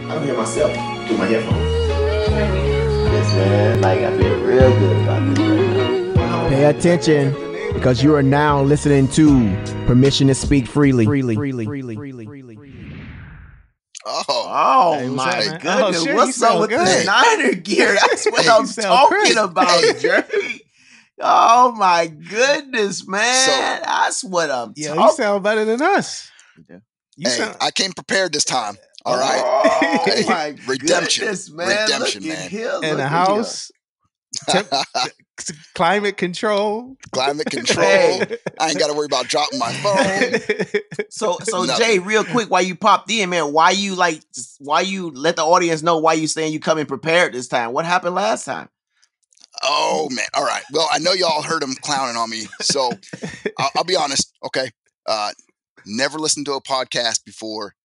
I don't hear myself through my headphones. Yes, man. Like, I feel real good about this right now. Pay attention, because you are now listening to Permission to Speak Freely. Oh Hey, what's my up, man? goodness. Oh, shit, what's you up sound with good. the Niner gear? That's what Hey, I'm you sound talking crisp. about, Jerry. Oh my goodness, man. That's what I'm Yeah, talking you sound better than us. You Hey, sound. I came prepared this time. All right. Oh Hey, my redemption. goodness, man. Redemption, Look at man. here. in Look a at house, climate control. Climate control. Hey. I ain't got to worry about dropping my phone. So Nothing. Jay, real quick, while you popped in, man, why you let the audience know why you saying you coming prepared this time? What happened last time? Oh, man. All right. Well, I know y'all heard him clowning on me. So I'll be honest. Okay. Never listened to a podcast before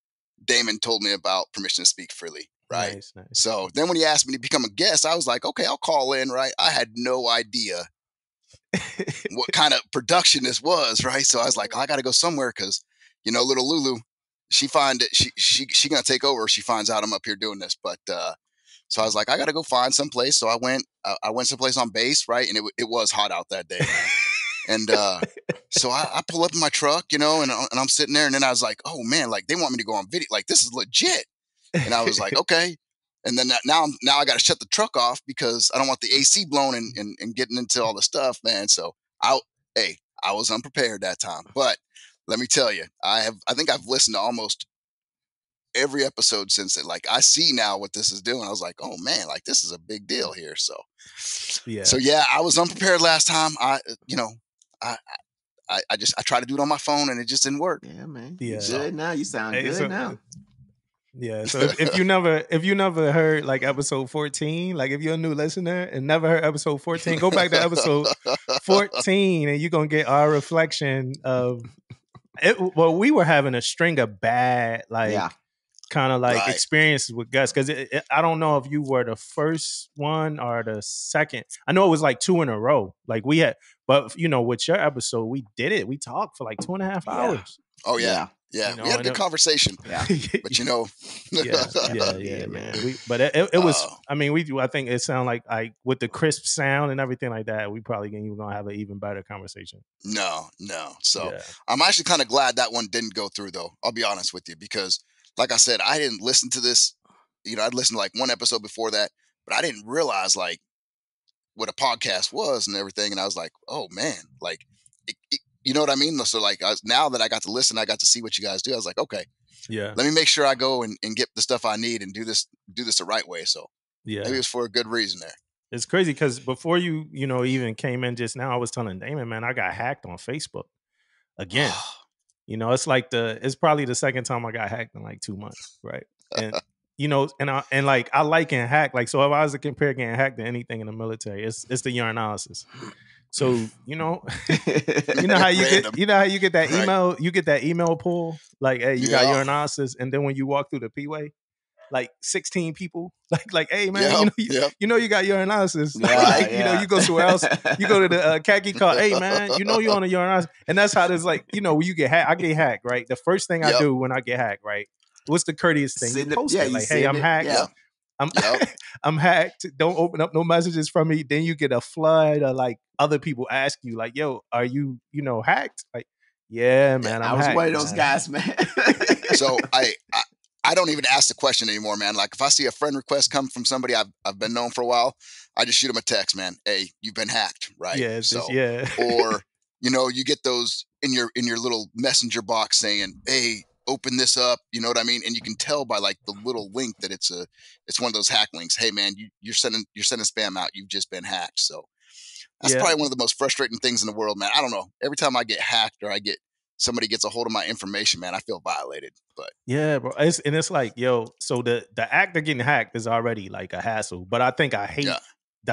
Damon told me about Permission to Speak Freely. Right. Nice. So then when he asked me to become a guest, I was like, okay, I'll call in. Right. I had no idea what kind of production this was. Right. So I was like, I got to go somewhere because, little Lulu, she gonna take over. She finds out I'm up here doing this. But so I was like, I got to go find someplace. So I went someplace on base. Right. And it was hot out that day, man. And so I pull up in my truck, and I'm sitting there, and then I was like, oh man, like they want me to go on video, like this is legit. And I was like, okay. And then now I got to shut the truck off because I don't want the AC blowing and getting into all the stuff, man. So I was unprepared that time. But let me tell you, I think I've listened to almost every episode since then. Like I see now what this is doing. I was like, oh man, like this is a big deal here. So yeah, I was unprepared last time. I tried to do it on my phone and it just didn't work. Yeah, man. Yeah. You good now? You sound good now. Yeah. So if you never heard like episode 14, like if you're a new listener and never heard episode 14, go back to episode 14 and you're gonna get our reflection of it. Well, we were having a string of bad kind of like Right. experiences with Gus, because I don't know if you were the first one or the second. I know it was like 2 in a row. Like we had, but with your episode, we did it. We talked for like 2.5 hours. Oh yeah. Yeah. We had a good conversation. Yeah. But yeah, man. It was. I mean, I think it sounded like with the crisp sound and everything like that, we probably gonna have an even better conversation. No. So I'm actually kind of glad that one didn't go through, though. I'll be honest with you, because like I said, I didn't listen to this. I'd listened to like one episode before that, but I didn't realize like what a podcast was and everything. And I was like, oh man, like, you know what I mean? So like, now that I got to listen, I got to see what you guys do. I was like, okay, yeah, let me make sure I go and get the stuff I need and do this the right way. So yeah, maybe it was for a good reason there. It's crazy because before you even came in just now, I was telling Damon, man, I got hacked on Facebook again. It's probably the second time I got hacked in like 2 months, right? And I like getting hacked. Like, so if I was to compare getting hacked to anything in the military, it's the urinalysis. So how you get that email, you get that email pull, like, hey, you got urinalysis, and then when you walk through the P-way, like 16 people, like, hey man, you got urinalysis. You go somewhere else, you go to the khaki car, hey man, you're on a urinalysis, and that's how there's like, when you get hacked, I get hacked, right? The first thing I do when I get hacked, right? What's the courteous thing? You post it, like, hey, I'm hacked. Yeah. I'm hacked. Don't open up no messages from me. Then you get a flood of like other people ask you, like, yo, are you, hacked? Like, yeah, man, I was hacked, one of those guys, man. So I don't even ask the question anymore, man. Like if I see a friend request come from somebody I've been known for a while, I just shoot them a text, man. Hey, you've been hacked, right? Yeah, Or you get those in your little messenger box saying, hey, open this up, you know what I mean? And you can tell by like the little link that it's one of those hack links. Hey man, you're sending spam out. You've just been hacked. So that's probably one of the most frustrating things in the world, man. I don't know. Every time I get hacked or somebody gets a hold of my information, man, I feel violated. But yeah, bro. It's like, yo, so the act of getting hacked is already like a hassle. But I think I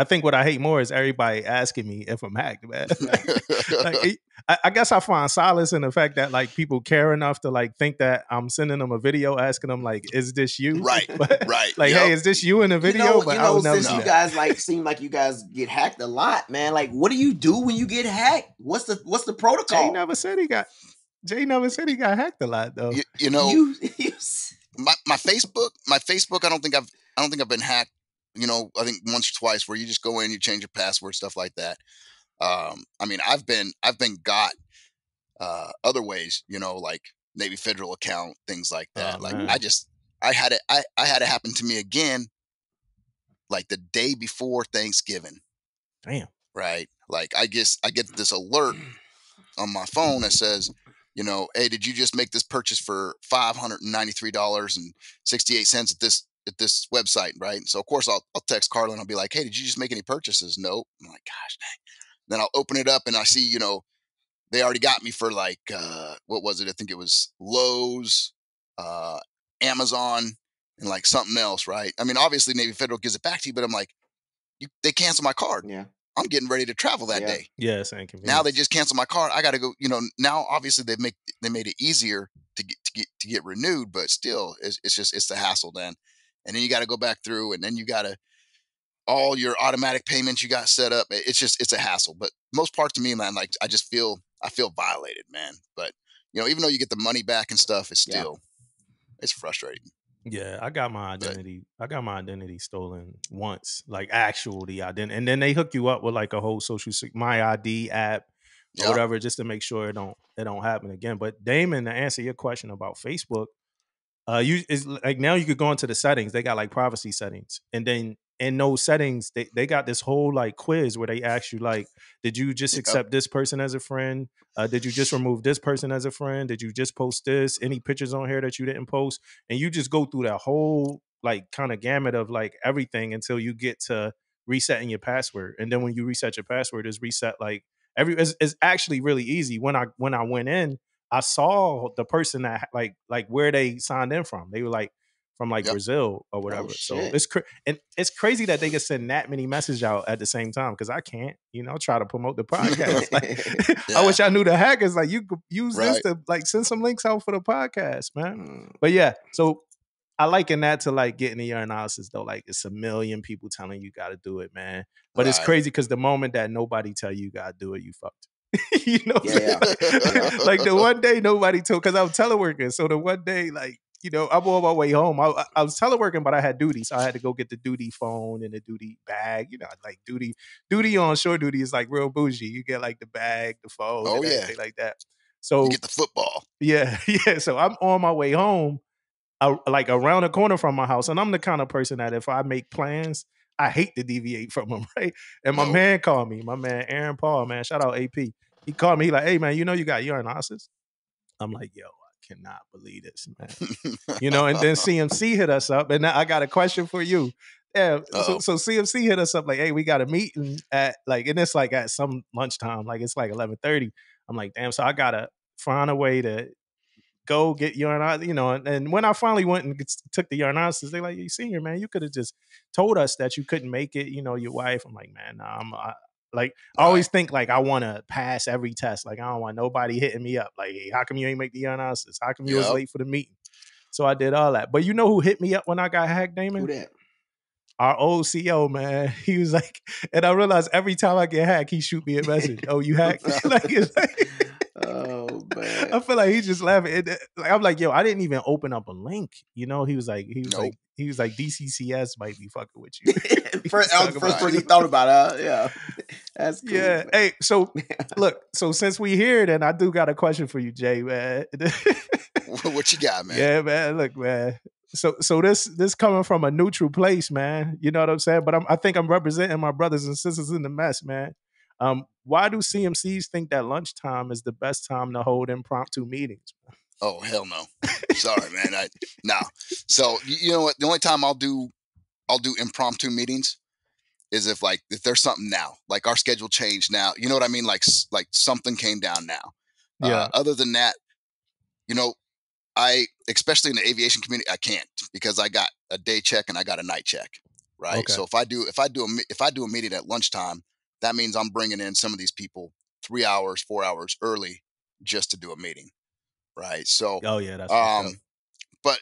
think what I hate more is everybody asking me if I'm hacked, man. I guess I find solace in the fact that like people care enough to like think that I'm sending them a video asking them like, is this you? Right. Right. Like, hey, is this you in the video? Since you guys seem like you guys get hacked a lot, man. Like, what do you do when you get hacked? What's the protocol? Jay never said he got hacked a lot though. my Facebook, I don't think I've been hacked. I think once or twice where you just go in, you change your password, stuff like that. I mean, I've been got other ways, like Navy Federal account, things like that. Oh, Like man. I had it happen to me again, like the day before Thanksgiving. Damn. Right. Like I get this alert on my phone that says, hey, did you just make this purchase for $593.68 at this website, right? So of course I'll text Carla and I'll be like, hey, did you just make any purchases? Nope. I'm like, gosh dang. Then I'll open it up and I see, they already got me for like what was it? I think it was Lowe's, Amazon, and like something else, right? I mean, obviously Navy Federal gives it back to you, but I'm like, they cancel my card. Yeah. I'm getting ready to travel that day. Yeah, it's inconvenient. Now they just cancel my card. I got to go. Now obviously they made it easier to get renewed, but still, it's the hassle then. And then you got to go back through, and then you got to all your automatic payments you got set up. It's a hassle. But most parts of me, man, like I feel violated, man. But even though you get the money back and stuff, it's still it's frustrating. Yeah, I got my identity stolen once, like actual the identity, and then they hook you up with like a whole My ID app or whatever, just to make sure it don't happen again. But Damon, to answer your question about Facebook, is like now you could go into the settings. They got like privacy settings, and then in those settings, they got this whole like quiz where they ask you like, did you just accept this person as a friend? Did you just remove this person as a friend? Did you just post this? Any pictures on here that you didn't post? And you just go through that whole like kind of gamut of like everything until you get to resetting your password. And then when you reset your password, it's reset like it's actually really easy. When I went in, I saw the person that like where they signed in from. They were like from like Brazil or whatever. So it's crazy that they can send that many messages out at the same time, because I can't, try to promote the podcast. Like, I wish I knew the hackers. Like, you could use this to like send some links out for the podcast, man. But yeah, so I liken that to like getting your analysis though. Like, it's a million people telling you got to do it, man. But it's crazy because the moment that nobody tell you got to do it, you fucked. Like the one day nobody told, because I was teleworking. So the one day, like, I'm on my way home. I was teleworking, but I had duty, so I had to go get the duty phone and the duty bag. Like duty on shore duty is like real bougie. You get like the bag, the phone, and everything like that. So you get the football. Yeah. So I'm on my way home, like around the corner from my house, and I'm the kind of person that if I make plans, I hate to deviate from them, right? And my man called me, my man Aaron Paul, man, shout out AP. He called me, he like, hey man, you got urinalysis? I'm like, yo, I cannot believe this, man. And then CMC hit us up, and I got a question for you. Yeah, so CMC hit us up like, hey, we got a meeting at like, and it's like at some lunchtime, like it's like 11:30. I'm like, damn, so I gotta find a way to go get urinalysis, and when I finally went and took the urinalysis, they're like, you senior, man, you could have just told us that you couldn't make it, your wife. I'm like, man, nah, I always think like I want to pass every test. Like, I don't want nobody hitting me up. Like, hey, how come you ain't make the urinalysis? How come you was late for the meeting? So I did all that. But you know who hit me up when I got hacked, Damon? Who that? Our old CO, man. He was like, and I realized every time I get hacked, he shoot me a message. Oh, you hacked? Oh man. I feel like he's just laughing. I'm like, yo, I didn't even open up a link. He was like, DCCS might be fucking with you. First person he thought about it. Yeah. That's cool. Yeah. Man. Hey, so look, so since we here, then I do got a question for you, Jay, man. What you got, man? Yeah, man. Look, man. So this coming from a neutral place, man. You know what I'm saying? But I think I'm representing my brothers and sisters in the mess, man. Why do CMCs think that lunchtime is the best time to hold impromptu meetings? Oh, hell no. Sorry, man. No. So you know what? The only time I'll do impromptu meetings is if there's something now, like our schedule changed now. You know what I mean? Like something came down now. Yeah. Other than that, especially in the aviation community, I can't, because I got a day check and I got a night check, right? Okay. So if I do a meeting at lunchtime, that means I'm bringing in some of these people 3 hours, 4 hours early just to do a meeting, right? So that's but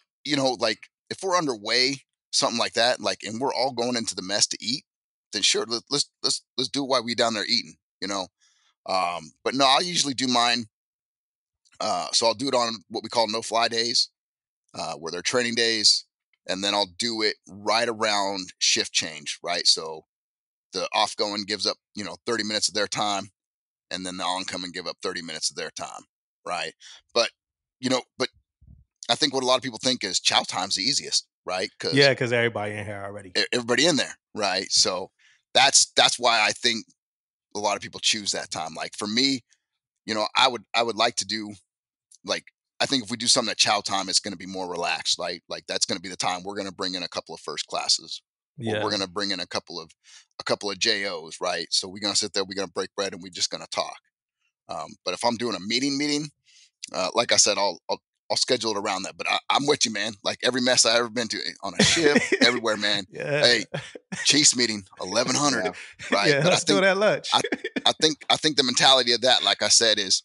like if we're underway, something like that, like, and we're all going into the mess to eat, then sure, let's do it while we down there eating, but no, I'll usually do mine. So I'll do it on what we call no-fly days. where they're training days, and then I'll do it right around shift change, right? So the off-going gives up, 30 minutes of their time, and then the oncoming give up 30 minutes of their time, right? But, but I think what a lot of people think is chow time's the easiest, right? Because everybody in here already. Everybody in there, right? So that's why I think a lot of people choose that time. Like for me, I would like to do, like, I think if we do something at chow time, it's going to be more relaxed. Like that's going to be the time we're going to bring in a couple of first classes, or we're going to bring in a couple of JOs, right? So we're going to sit there, we're going to break bread, and we're just going to talk. But if I'm doing a meeting, like I said, I'll schedule it around that. But I'm with you, man. Like every mess I ever been to on a ship, everywhere, man. Hey, Chiefs meeting 1100, right? Yeah, but let's do that lunch. I think the mentality of that, like I said, is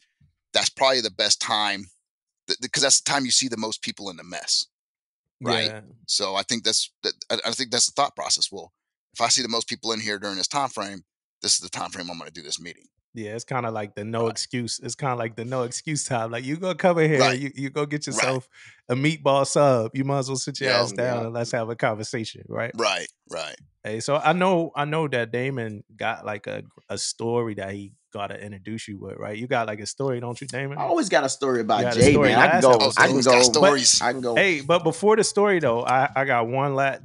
that's probably the best time, because that's the time you see the most people in the mess, right? Yeah. So I think that's the thought process. Well, if I see the most people in here during this time frame, this is the time frame I'm going to do this meeting. Yeah, it's kind of like the no excuse. It's kind of like the no excuse time. Like you go come in here, you go get yourself a meatball sub. You might as well sit your ass down and let's have a conversation, right? Right. Hey, so I know that Damon got like a story that he got to introduce you with, right? You got like a story, don't you, Damon? I always got a story about Jay, man. I can go. I can go. Hey, but before the story though, I got one last.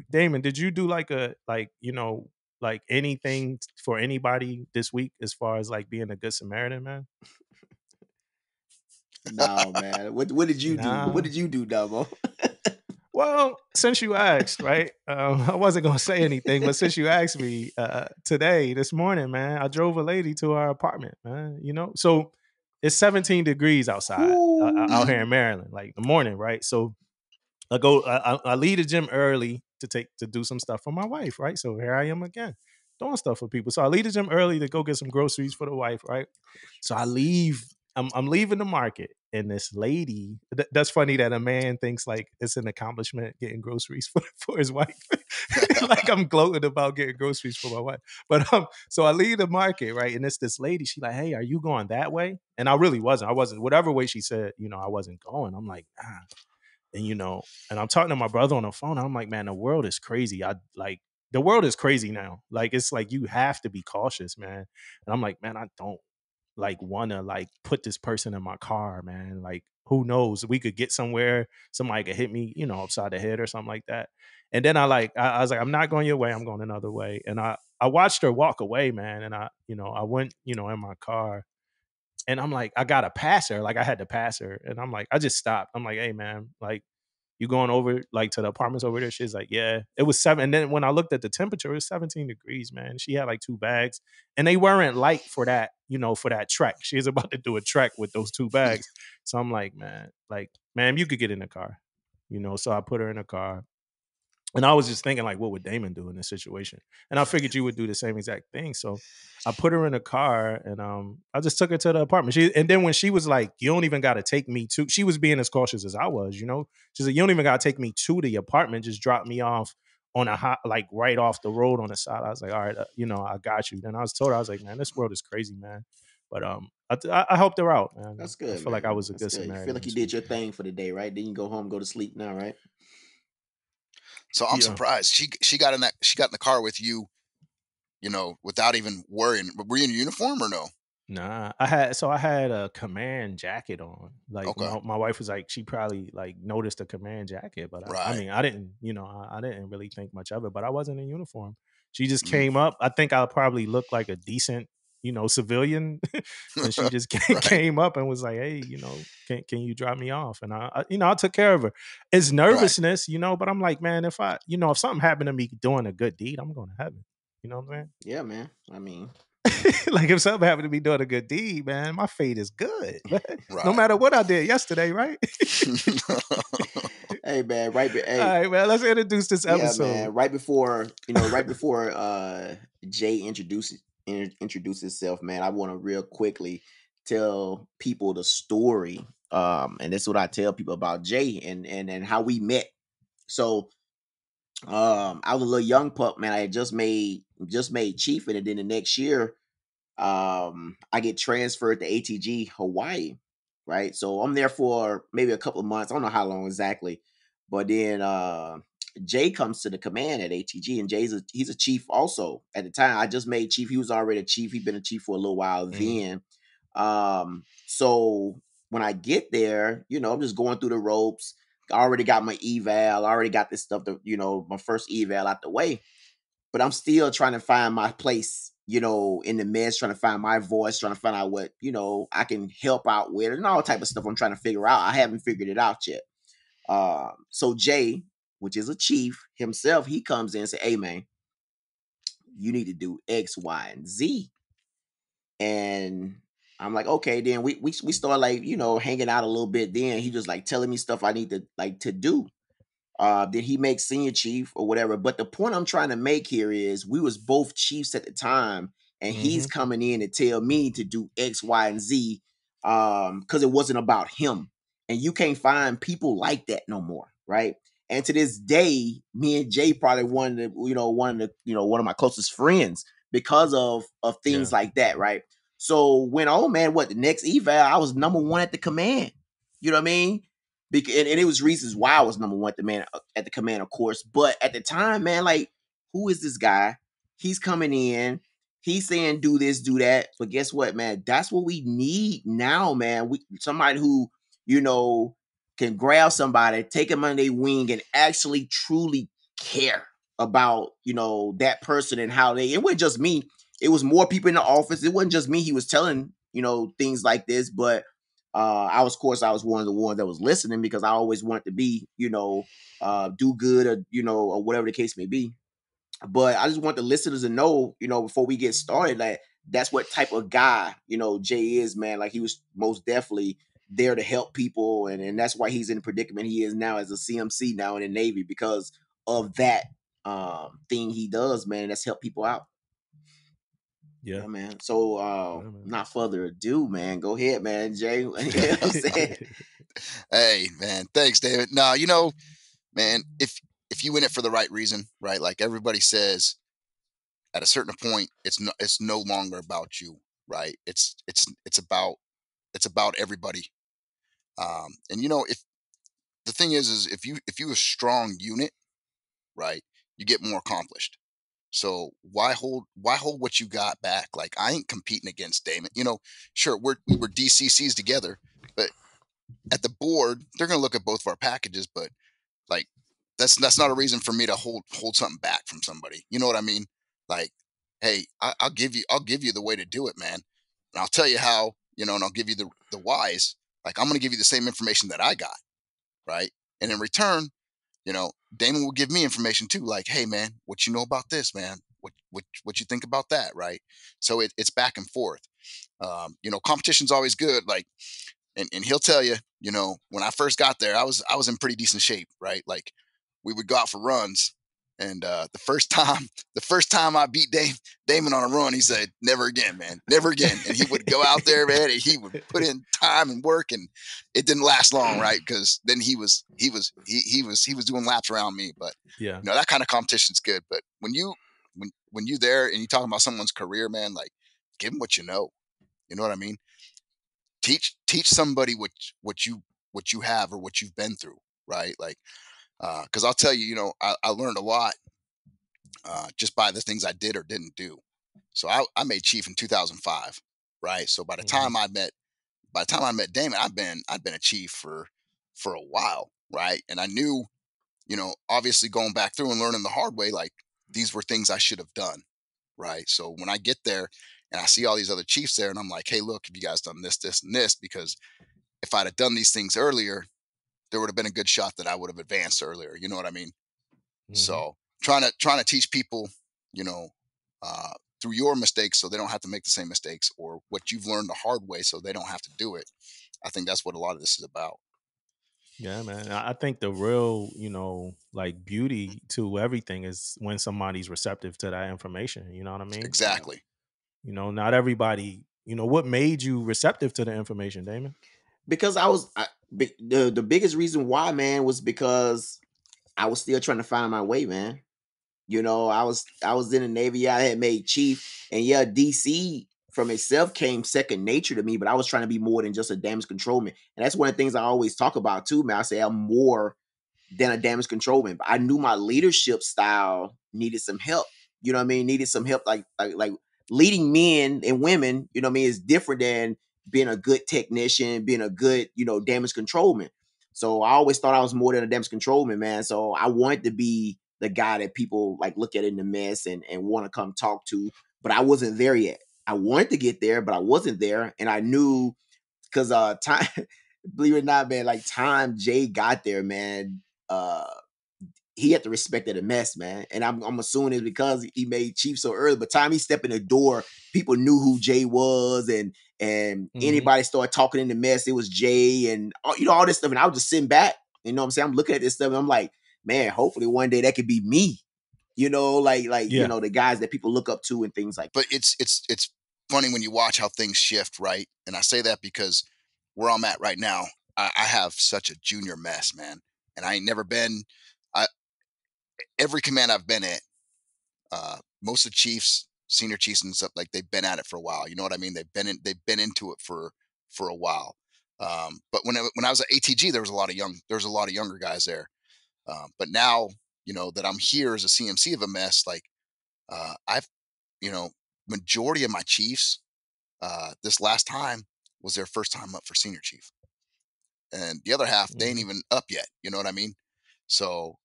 Damon? Did you do like like anything for anybody this week as far as like being a good Samaritan, man? No, man. What did you do? What did you do, Damo? Well, since you asked, right? I wasn't gonna say anything, but since you asked me this morning, man, I drove a lady to our apartment, man. So it's 17 degrees outside out here in Maryland, like the morning, right? So I leave the gym early to do some stuff for my wife, right? So here I am again doing stuff for people. So I leave the gym early to go get some groceries for the wife, right? So I leave. I'm leaving the market, and this lady. That's funny that a man thinks like it's an accomplishment getting groceries for his wife. Like I'm gloating about getting groceries for my wife. But so I leave the market, right? And it's this lady. She's like, "Hey, are you going that way?" And I really wasn't. I wasn't. Whatever way she said, I wasn't going. I'm like, ah. And I'm talking to my brother on the phone. I'm like, man, the world is crazy. The world is crazy now. Like, it's like you have to be cautious, man. And I'm like, man, I don't like want to like put this person in my car, man. Like, who knows? We could get somewhere. Somebody could hit me, upside the head or something like that. And then I was like, I'm not going your way. I'm going another way. And I watched her walk away, man. And I went, in my car. And I'm like, I gotta pass her. Like I had to pass her. And I'm like, I just stopped. I'm like, hey man, like you going over like to the apartments over there? She's like, yeah. It was 7. And then when I looked at the temperature, it was 17 degrees, man. She had like 2 bags. And they weren't light for that, for that trek. She was about to do a trek with those 2 bags. So I'm like, man, you could get in the car. So I put her in the car. And I was just thinking, like, what would Damon do in this situation? And I figured you would do the same exact thing. So I put her in a car, and I just took her to the apartment. And then when she was like, "You don't even got to take me to," she was being as cautious as I was. She said, "You don't even got to take me to the apartment. Just drop me off on like right off the road on the side." I was like, "All right, I got you." Then I told her, I was like, "Man, this world is crazy, man." But I helped her out, man. That's good. I feel like I was a good Samaritan. You feel like you did your thing for the day, right? Then you go home, go to sleep now, right? So I'm surprised she got in the car with you, without even worrying. Were you in uniform or no? Nah, I had a command jacket on. Like Okay. my wife was like, she probably like noticed a command jacket, but I mean, I didn't, I didn't really think much of it. But I wasn't in uniform. She just came up. I think I probably looked like a decent, civilian, and she just came up and was like, "Hey, can you drop me off?" And I took care of her. It's nervousness, but I'm like, man, if if something happened to me doing a good deed, I'm going to heaven. You know what I'm saying? Yeah, man. I mean, like if something happened to me doing a good deed, man, my fate is good, man. No matter what I did yesterday, right? Hey, man, right. Hey. All right, man. Let's introduce this episode. Yeah, man. Right before Jay introduces himself, man, I want to real quickly tell people the story. And this is what I tell people about Jay and how we met. So I was a little young pup, man. I had just made chief, and then the next year, I get transferred to ATG Hawaii. right? So I'm there for maybe a couple of months. I don't know how long exactly, but then Jay comes to the command at ATG, and he's a chief also at the time. I just made chief. He was already a chief. He'd been a chief for a little while then. So when I get there, I'm just going through the ropes. I already got my eval. I already got this stuff that, my first eval out the way. But I'm still trying to find my place, in the mess, trying to find my voice, trying to find out what, I can help out with and all type of stuff I'm trying to figure out. I haven't figured it out yet. So Jay, which is a chief himself, he comes in and say, hey man, you need to do X, Y, and Z. And I'm like, okay, then we start like, hanging out a little bit. Then he just like telling me stuff I need to do. Did he make senior chief or whatever? But the point I'm trying to make here is we was both chiefs at the time, and he's coming in to tell me to do X, Y, and Z, because it wasn't about him. And you can't find people like that no more, right? And to this day, me and Jay probably one of my closest friends because of things like that, right? So when the next eval, I was number one at the command. You know what I mean? And it was reasons why I was number one at the command, of course. But at the time, man, like, who is this guy? He's coming in. He's saying do this, do that. But guess what, man? That's what we need now, man. Somebody who, can grab somebody, take them under their wing, and actually truly care about, that person and how it wasn't just me. It was more people in the office. It wasn't just me. He was telling, things like this, but I was one of the ones that was listening because I always wanted to be, do good or, or whatever the case may be. But I just want the listeners to know, before we get started, that that's what type of guy, Jay is, man. Like, he was most definitely there to help people. And that's why he's in the predicament he is now as a CMC now in the Navy, because of that thing he does, man. That's help people out. Yeah, man. So not further ado, man. Go ahead, man. Jay. You know what I'm saying? Hey, man. Thanks, David. No, man, if you in it for the right reason, right? Like everybody says, at a certain point, it's no longer about you, right? It's about everybody. And if the thing is if you a strong unit, right, you get more accomplished. So why hold what you got back? Like, I ain't competing against Damon. Sure, we were DCCs together, but at the board, they're gonna look at both of our packages, but like that's not a reason for me to hold something back from somebody. You know what I mean? Like, hey, I'll give you the way to do it, man. And I'll tell you how, and I'll give you the whys. Like, I'm gonna give you the same information that I got, right? And in return, Damon will give me information too. Like, hey man, what you know about this, man? What you think about that, right? So it's back and forth. Competition's always good. Like, and he'll tell you, when I first got there, I was in pretty decent shape, right? Like, we would go out for runs, and the first time I beat Damon on a run, he said, "Never again, man, never again." And he would go out there, man, and he would put in time and work, and it didn't last long, right? Because then he was doing laps around me. But yeah, that kind of competition's good. But when you there and you talking about someone's career, man, like, give them what you know. You know what I mean? Teach somebody what you have or what you've been through, right? Like, because I'll tell you, I learned a lot just by the things I did or didn't do. So I made chief in 2005, right? So by the time I met Damon, I'd been a chief for a while, right? And I knew, obviously going back through and learning the hard way, like, these were things I should have done, right? So when I get there and I see all these other chiefs there, and I'm like, hey, look, have you guys done this, this, and this? Because if I'd have done these things earlier, there would have been a good shot that I would have advanced earlier. You know what I mean? So trying to teach people, you know, through your mistakes, so they don't have to make the same mistakes, or what you've learned the hard way, so they don't have to do it. I think that's what a lot of this is about. Yeah, man. I think the real, like, beauty to everything is when somebody's receptive to that information. You know what I mean? Exactly. Not everybody. What made you receptive to the information, Damon? Because the biggest reason why, man, was because I was still trying to find my way, man. I was in the Navy. I had made chief, and yeah, DC from itself came second nature to me, but I was trying to be more than just a damage controlman. And that's one of the things I always talk about too, man. I say I'm more than a damage controlman, but I knew my leadership style needed some help. You know what I mean? Needed some help, like leading men and women. You know what I mean? Is different than being a good technician, being a good damage controlman. So I always thought I was more than a damage controlman, man. So I wanted to be the guy that people like look at in the mess and want to come talk to, but I wasn't there yet. I wanted to get there, but I wasn't there, and I knew because time, believe it or not, man, like time Jay got there, man. Uh, he had to respect the mess, man. And I'm assuming it's because he made Chief so early. But time he stepped in the door, people knew who Jay was, and anybody started talking in the mess, it was Jay, and all this stuff. And I was just sitting back, you know what I'm saying? I'm looking at this stuff, and I'm like, man, hopefully one day that could be me. The guys that people look up to and things like that. But it's funny when you watch how things shift, right? And I say that because where I'm at right now, I have such a junior mess, man. And I ain't never been every command I've been at, most of the chiefs, senior chiefs and stuff, like they've been at it for a while. You know what I mean? They've been into it for a while. But when I was at ATG, there was a lot of younger guys there. But now, that I'm here as a CMC of a mess, like I've, majority of my chiefs, this last time was their first time up for senior chief, and the other half they ain't even up yet. You know what I mean? So,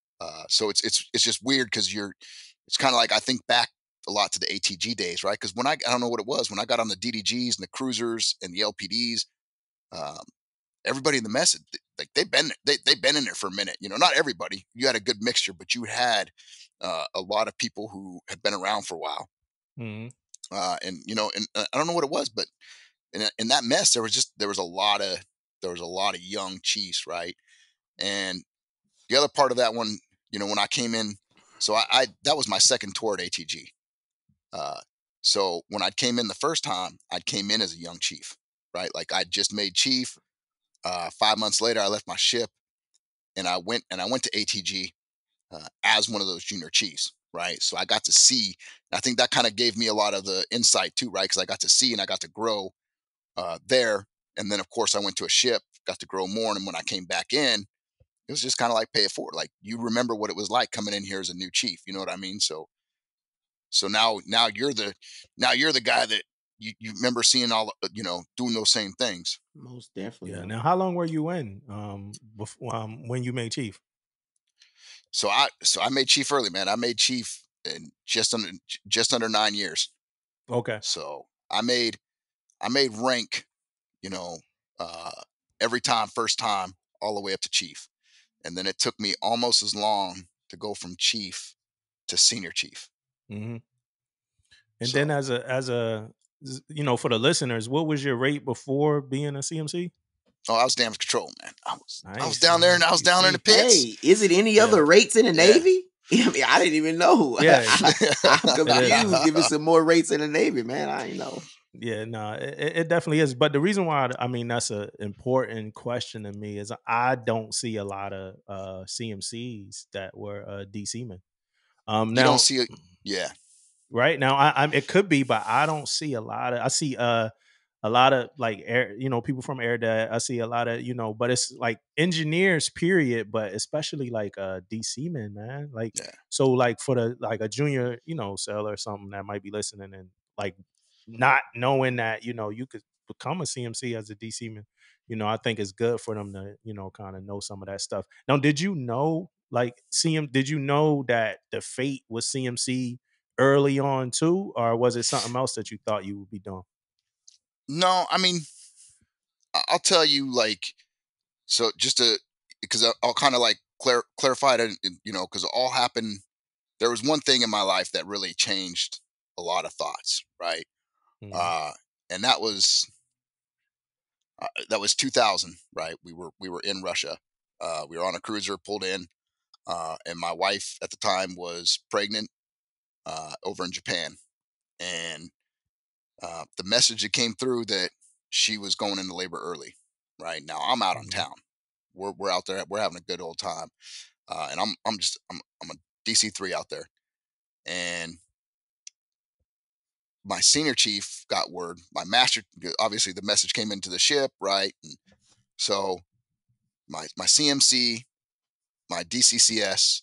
so it's just weird because it's kind of like I think back a lot to the ATG days, right? Because I don't know what it was when I got on the DDGs and the cruisers and the LPDs, um, everybody in the mess, like they've been in there for a minute. Not everybody. You had a good mixture, but you had a lot of people who had been around for a while. And I don't know what it was, but in that mess, there was a lot of young chiefs, right? And the other part of that one, when I came in, so I that was my second tour at ATG. So when I came in the first time, I came in as a young chief, right? Like I just made chief. 5 months later, I left my ship and I went to ATG as one of those junior chiefs, right? So I got to see. I think that kind of gave me a lot of the insight too, right? Because I got to see and I got to grow there. And then, of course, I went to a ship, got to grow more. And when I came back in, it was just kind of like pay it forward. Like you remember what it was like coming in here as a new chief. You know what I mean? So now you're the guy that you remember seeing all doing those same things. Most definitely. Yeah. Now, how long were you in when you made chief? So I made chief early, man. I made chief in just under 9 years. Okay. So I made rank, every time, first time, all the way up to chief. And then it took me almost as long to go from chief to senior chief. And then as a for the listeners, what was your rate before being a CMC? Oh, I was damage control, man. I was Nice, down there, and I was down in the pits. Hey, is it any other rates in the Navy? I mean, I didn't even know. Yeah, I'm confused. Give me some more rates in the Navy, man. I ain't know. Yeah, no, it definitely is. But the reason why I mean that's an important question to me is I don't see a lot of CMCs that were DC men. You now don't see it, yeah. Right now, I it could be, but I don't see a lot of. I see a lot of like air, people from air that I see a lot of, but it's like engineers, period. But especially like DC men, man. Like so, like for the like a junior, sailor or something that might be listening and like not knowing that you could become a CMC as a DC man. I think it's good for them to kind of know some of that stuff. Now, did you know like Did you know that the fate was CMC early on too, or was it something else that you thought you would be doing? No, I mean, I'll tell you, like, so just to, because I'll kind of like clarify it, because it all happened. There was one thing in my life that really changed a lot of thoughts, right? And that was 2000, right? We were in Russia. We were on a cruiser, pulled in, and my wife at the time was pregnant over in Japan, and the message that came through that she was going into labor early. Right now, I'm out on town. We're out there. We're having a good old time, and I'm a DC3 out there, and my senior chief got word. My master, obviously, the message came into the ship, right? And so my CMC, my DCCS,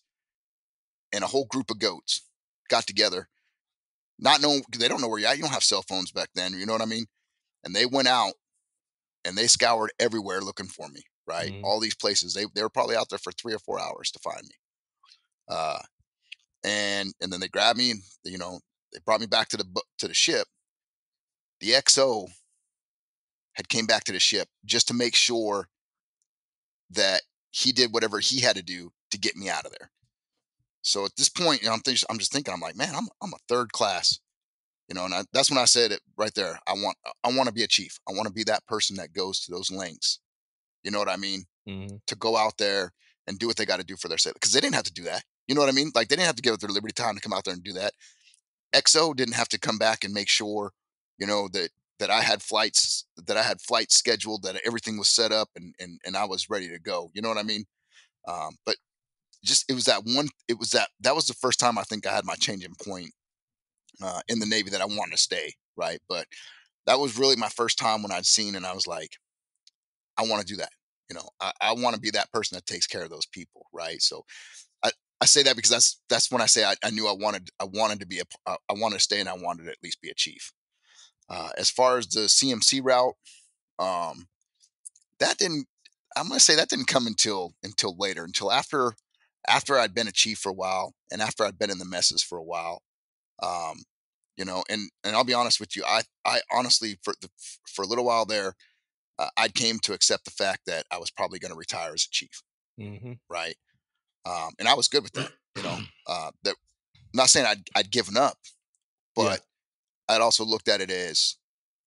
and a whole group of goats got together. Not knowing, they don't know where you're at. You don't have cell phones back then. You know what I mean? And they went out and they scoured everywhere looking for me, right? All these places. They were probably out there for 3 or 4 hours to find me. And then they grabbed me and, they brought me back to the ship. The XO had came back to the ship just to make sure that he did whatever he had to do to get me out of there. So at this point, I'm just thinking, I'm like, man, I'm a third class, and that's when I said it right there. I want to be a chief. I want to be that person that goes to those lengths. You know what I mean? To go out there and do what they got to do for their state, because they didn't have to do that. You know what I mean? Like, they didn't have to give up their liberty time to come out there and do that. XO didn't have to come back and make sure, that I had flights scheduled, that everything was set up and I was ready to go. You know what I mean? But just, it was that was the first time I think I had my changing point in the Navy, that I wanted to stay, right? But that was really my first time when I'd seen, and I was like, I want to do that. I want to be that person that takes care of those people, right? So I say that because that's when I say I knew I wanted to be I wanted to stay, and I wanted to at least be a chief. As far as the CMC route, that didn't. I'm gonna say that didn't come until later, until after I'd been a chief for a while, and after I'd been in the messes for a while. And I'll be honest with you, I honestly, for a little while there, I came to accept the fact that I was probably going to retire as a chief, right? And I was good with that. That, not saying I'd given up, but I'd also looked at it as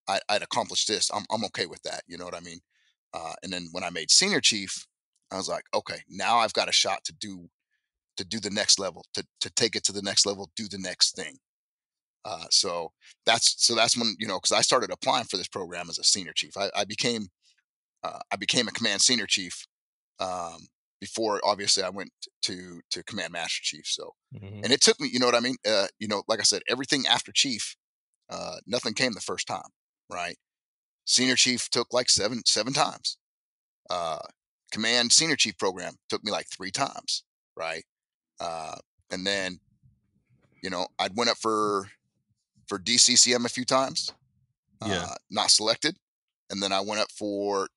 I'd accomplished this. I'm okay with that. You know what I mean? And then when I made senior chief, I was like, okay, now I've got a shot to do the next level, to take it to the next level, do the next thing. So that's when, because I started applying for this program as a senior chief. I became a command senior chief before, obviously, I went to command master chief. So, and it took me, you know what I mean? Like I said, everything after chief, nothing came the first time, right? Senior chief took like seven times. Command senior chief program took me like 3 times, right? And then, I'd went up for DCCM a few times, not selected. And then I went up for,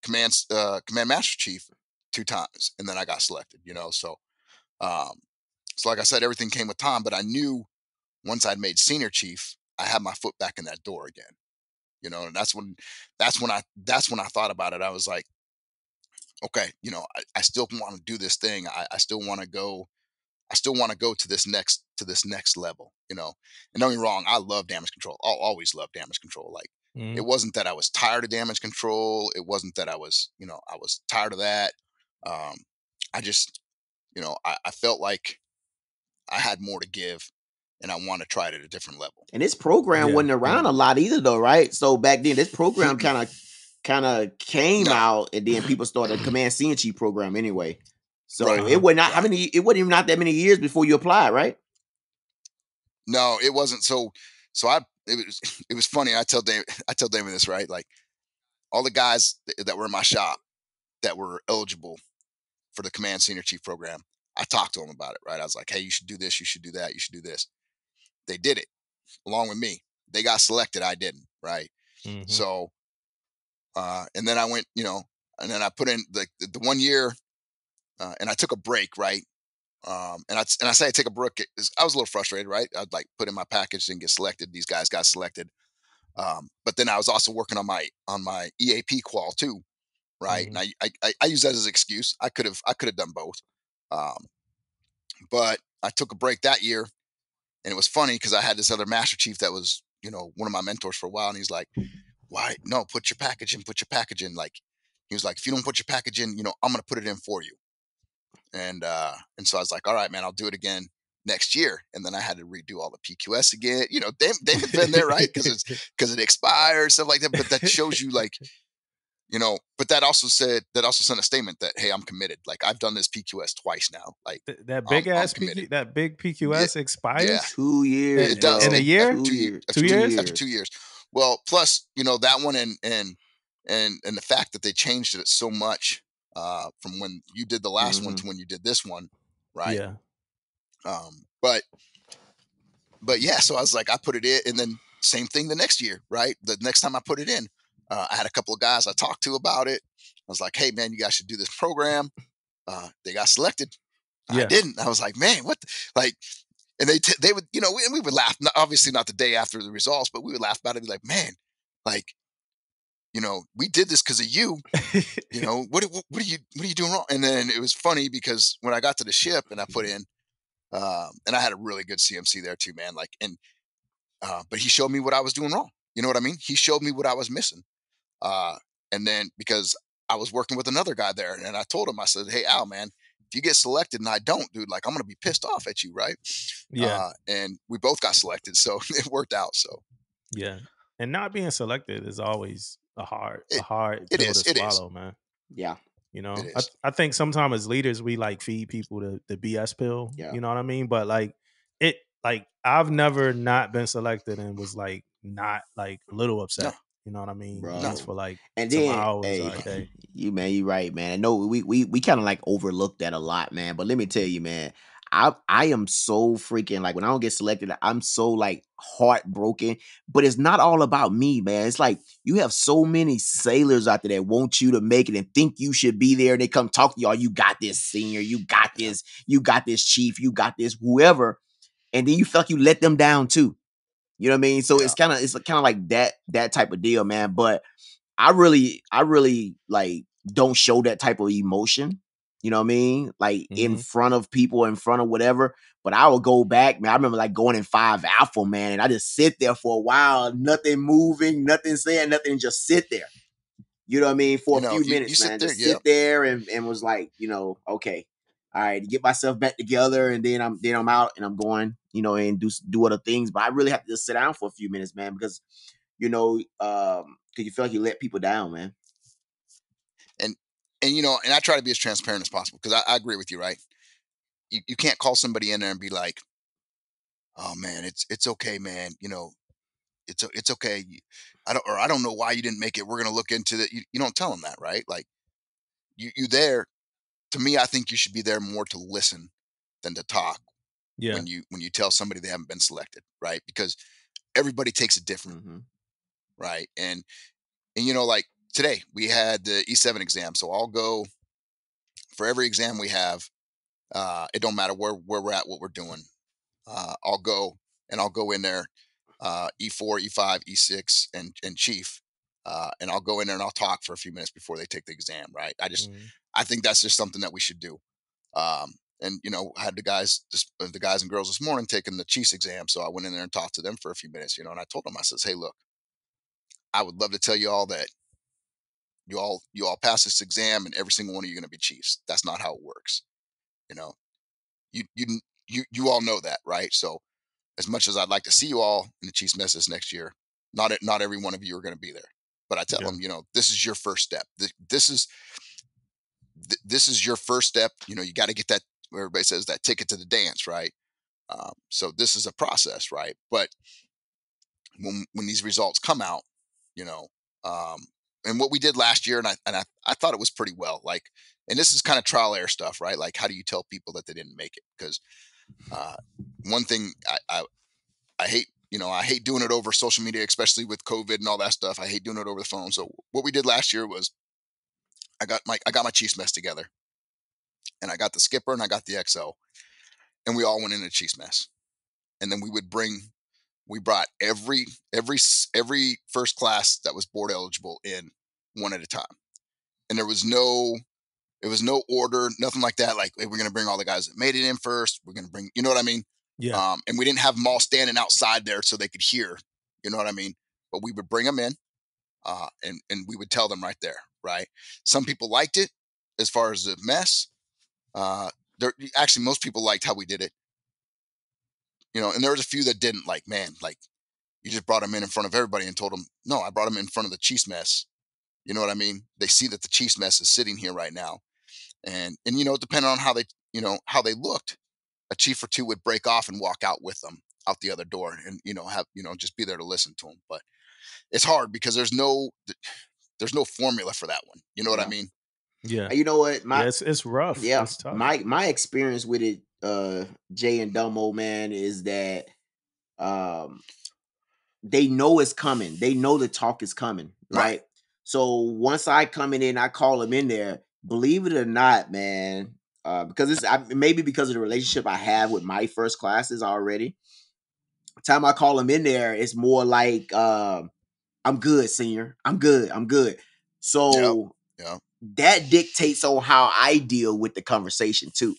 command master chief 2 times, and then I got selected, so, like I said, everything came with time, but I knew once I'd made senior chief, I had my foot back in that door again, and that's when I thought about it. I was like, okay, I still want to do this thing. I still want to go. I still want to go to this next level, and don't get me wrong, I love damage control. I'll always love damage control. Like, it wasn't that I was tired of damage control. It wasn't that I was tired of that. I just, I felt like I had more to give, and I want to try it at a different level. And this program wasn't around a lot either, though, right? So back then, this program kind of came out, and then people started the command senior chief program anyway. So it was not it wasn't even not that many years before you applied, right? No, it wasn't. So it was funny. I tell Damon this, right? Like, all the guys that were in my shop that were eligible for the command senior chief program, I talked to them about it, right? I was like, hey, you should do this, you should do that, you should do this. They did it along with me. They got selected, I didn't, right? So, and then I went, and then I put in the 1 year, and I took a break, right? And I say I take a break, I was a little frustrated, right? I'd like put in my package, didn't get selected. These guys got selected. But then I was also working on my EAP qual too, right? And I use that as an excuse. I could have done both. But I took a break that year, and it was funny because I had this other master chief that was, one of my mentors for a while, and he's like, "Why? No, put your package in." Like, he was like, "If you don't put your package in, I'm gonna put it in for you." And so I was like, "All right, man, I'll do it again next year." And then I had to redo all the PQS again. David's been there, right? Because it expired, stuff like that. But that shows you, like, but that also sent a statement that, hey, I'm committed. Like, I've done this PQS twice now. Like, that big I'm ass committed. that big PQS expires 2 years, It does. in a year. Two years. After 2 years. Well, plus, that one and the fact that they changed it so much from when you did the last one to when you did this one, right? Yeah. But yeah, so I was like, I put it in, and then same thing the next year, right? The next time I put it in, I had a couple of guys I talked to about it. I was like, hey man, you guys should do this program. They got selected. Yeah. I didn't. I was like, man, what? Like, and they would, we would laugh. Obviously, not the day after the results, but we would laugh about it. Be like, man, like, we did this because of you. What are you doing wrong? And then it was funny because when I got to the ship and I put in, and I had a really good CMC there too, man. Like, but he showed me what I was doing wrong. You know what I mean? He showed me what I was missing. And then because I was working with another guy there, and I told him, I said, hey, Al, man, if you get selected and I don't, dude, like, I'm going to be pissed off at you. Right. Yeah. And we both got selected. So it worked out. So yeah. And not being selected is always a hard it pill is, to swallow, man. Yeah. I think sometimes as leaders we like feed people the BS pill. Yeah. You know what I mean? But like I've never not been selected and was like not like a little upset. No. You know what I mean? Bro. Just for like and some then, hours. hey, Like, hey. you right, man. I know we kind of like overlooked that a lot, man. But let me tell you, man, I am so freaking, like, when I don't get selected, I'm so like heartbroken. But it's not all about me, man. It's like you have so many sailors out there that want you to make it and think you should be there. They come talk to y'all. You got this, senior. You got this. You got this, chief. You got this, whoever. And then you feel like you let them down too. You know what I mean? So it's kind of like that type of deal, man. But I really like don't show that type of emotion. You know what I mean? Like in front of people, in front of whatever. But I will go back, man. I remember like going in 5 alpha, man, and I just sit there for a while, nothing moving, nothing saying, nothing, just sit there. You know what I mean? For a few minutes, man. Just sit there and was like, okay, all right, to get myself back together, and then I'm out and I'm going, and do other things. But I really have to just sit down for a few minutes, man, because because you feel like you let people down, man. And and I try to be as transparent as possible, because I agree with you, right? You can't call somebody in there and be like, oh man, it's okay, man. It's okay. I don't know why you didn't make it. We're gonna look into that. You don't tell them that, right? Like, you there. To me, I think you should be there more to listen than to talk. Yeah. When you tell somebody they haven't been selected, right? Because everybody takes it different, right? And like today we had the E7 exam, so I'll go for every exam we have. It don't matter where we're at, what we're doing. I'll go in there, E4, E5, E6, and Chief, and I'll go in there and I'll talk for a few minutes before they take the exam. Right? I think that's just something that we should do. And I had the guys and girls this morning taking the Chiefs exam, so I went in there and talked to them for a few minutes. And I told them, I says, hey, look, I would love to tell you all that you all pass this exam and every single one of you are going to be Chiefs. That's not how it works. You all know that, right? So as much as I'd like to see you all in the Chiefs mess this next year, not every one of you are going to be there. But I tell them, this is your first step. This is your first step. You got to get that, everybody says, that ticket to the dance, right? So this is a process, right? But when these results come out, and what we did last year, and I thought it was pretty well. Like, and this is kind of trial error stuff, right? Like, how do you tell people that they didn't make it? Because one thing I hate, I hate doing it over social media, especially with COVID and all that stuff. I hate doing it over the phone. So what we did last year was I got my Chiefs mess together, and I got the skipper and I got the XO, and we all went in a Chiefs mess. And then we brought every first class that was board eligible in one at a time. And there was no order, nothing like that. Like, hey, we're going to bring all the guys that made it in first. We're going to bring, you know what I mean? Yeah. And we didn't have them all standing outside there so they could hear, you know what I mean? But we would bring them in, and we would tell them right there, right? Some people liked it as far as the mess. Actually, most people liked how we did it, and there was a few that didn't. Like, man, like, you just brought them in front of everybody and told them, no, I brought them in front of the Chiefs mess You know what I mean? They see that the Chiefs mess is sitting here right now, and depending on how they looked, a chief or two would break off and walk out with them out the other door, and have just be there to listen to them. But it's hard because there's no formula for that one. You know what I mean? Yeah. You know what? It's rough. Yeah, It's tough. my experience with it, Jay and Damo, man, is that they know it's coming. They know the talk is coming, right? So once I come in, I call them in there. Believe it or not, man, because maybe because of the relationship I have with my first classes already. Time I call them in there, it's more like, I'm good, senior. I'm good. I'm good. So that dictates on how I deal with the conversation too.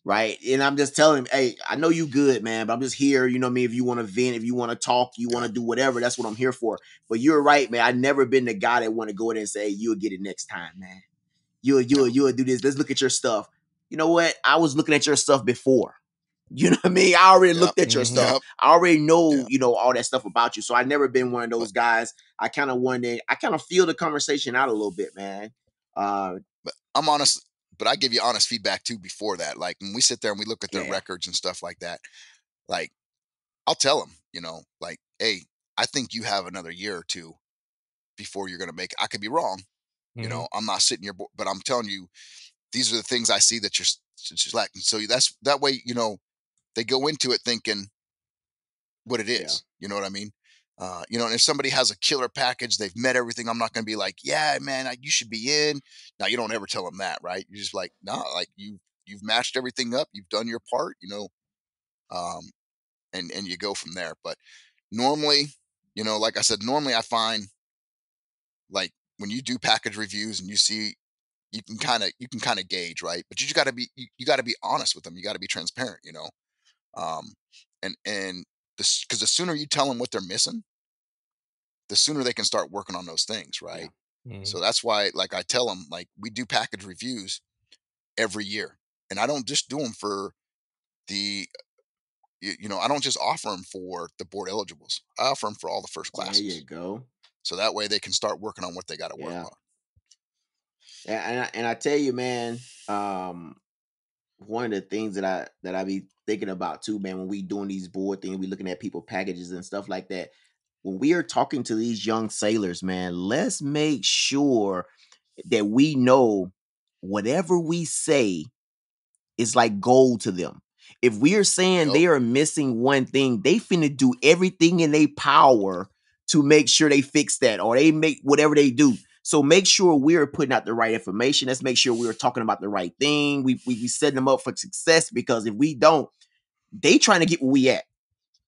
Right. And I'm just telling him, hey, I know you good, man, but I'm just here. You know what I mean? If you want to vent, if you want to talk, you want to do whatever, that's what I'm here for. But you're right, man. I've never been the guy that want to go in and say, you'll get it next time, man. You'll do this. Let's look at your stuff. You know what? I was looking at your stuff before. You know what I mean? I already looked at your stuff. I already know, all that stuff about you. So I've never been one of those guys. I kind of feel the conversation out a little bit, man. But I'm honest, but I give you honest feedback too before that. Like when we sit there and we look at their records and stuff like that, like I'll tell them, like, hey, I think you have another year or two before you're going to make it. I could be wrong. I'm not sitting here, but I'm telling you, these are the things I see that you're lacking. So that way, they go into it thinking what it is. You know what I mean? And if somebody has a killer package, they've met everything, I'm not going to be like, yeah, man, you should be in. Now, you don't ever tell them that, right? You're just like, no, like you've matched everything up. You've done your part, and you go from there. But normally, like I said, normally I find like when you do package reviews and you see, you can kind of gauge, right? But you just got to be, you got to be honest with them. You got to be transparent, um, and this, because the sooner you tell them what they're missing, the sooner they can start working on those things, right? So that's why, like I tell them, like we do package reviews every year, and I don't just do them for the, I don't just offer them for the board eligibles. I offer them for all the first classes. There you go. So that way they can start working on what they got to work on. And I tell you, man, one of the things that I be thinking about too, man, when we doing these board things, we looking at people packages and stuff like that. When we are talking to these young sailors, man, let's make sure that we know whatever we say is like gold to them. If we are saying they are missing one thing, they finna do everything in their power to make sure they fix that, or they make whatever they do. So make sure we're putting out the right information. Let's make sure we're talking about the right thing. We setting them up for success, because if we don't, they trying to get where we at,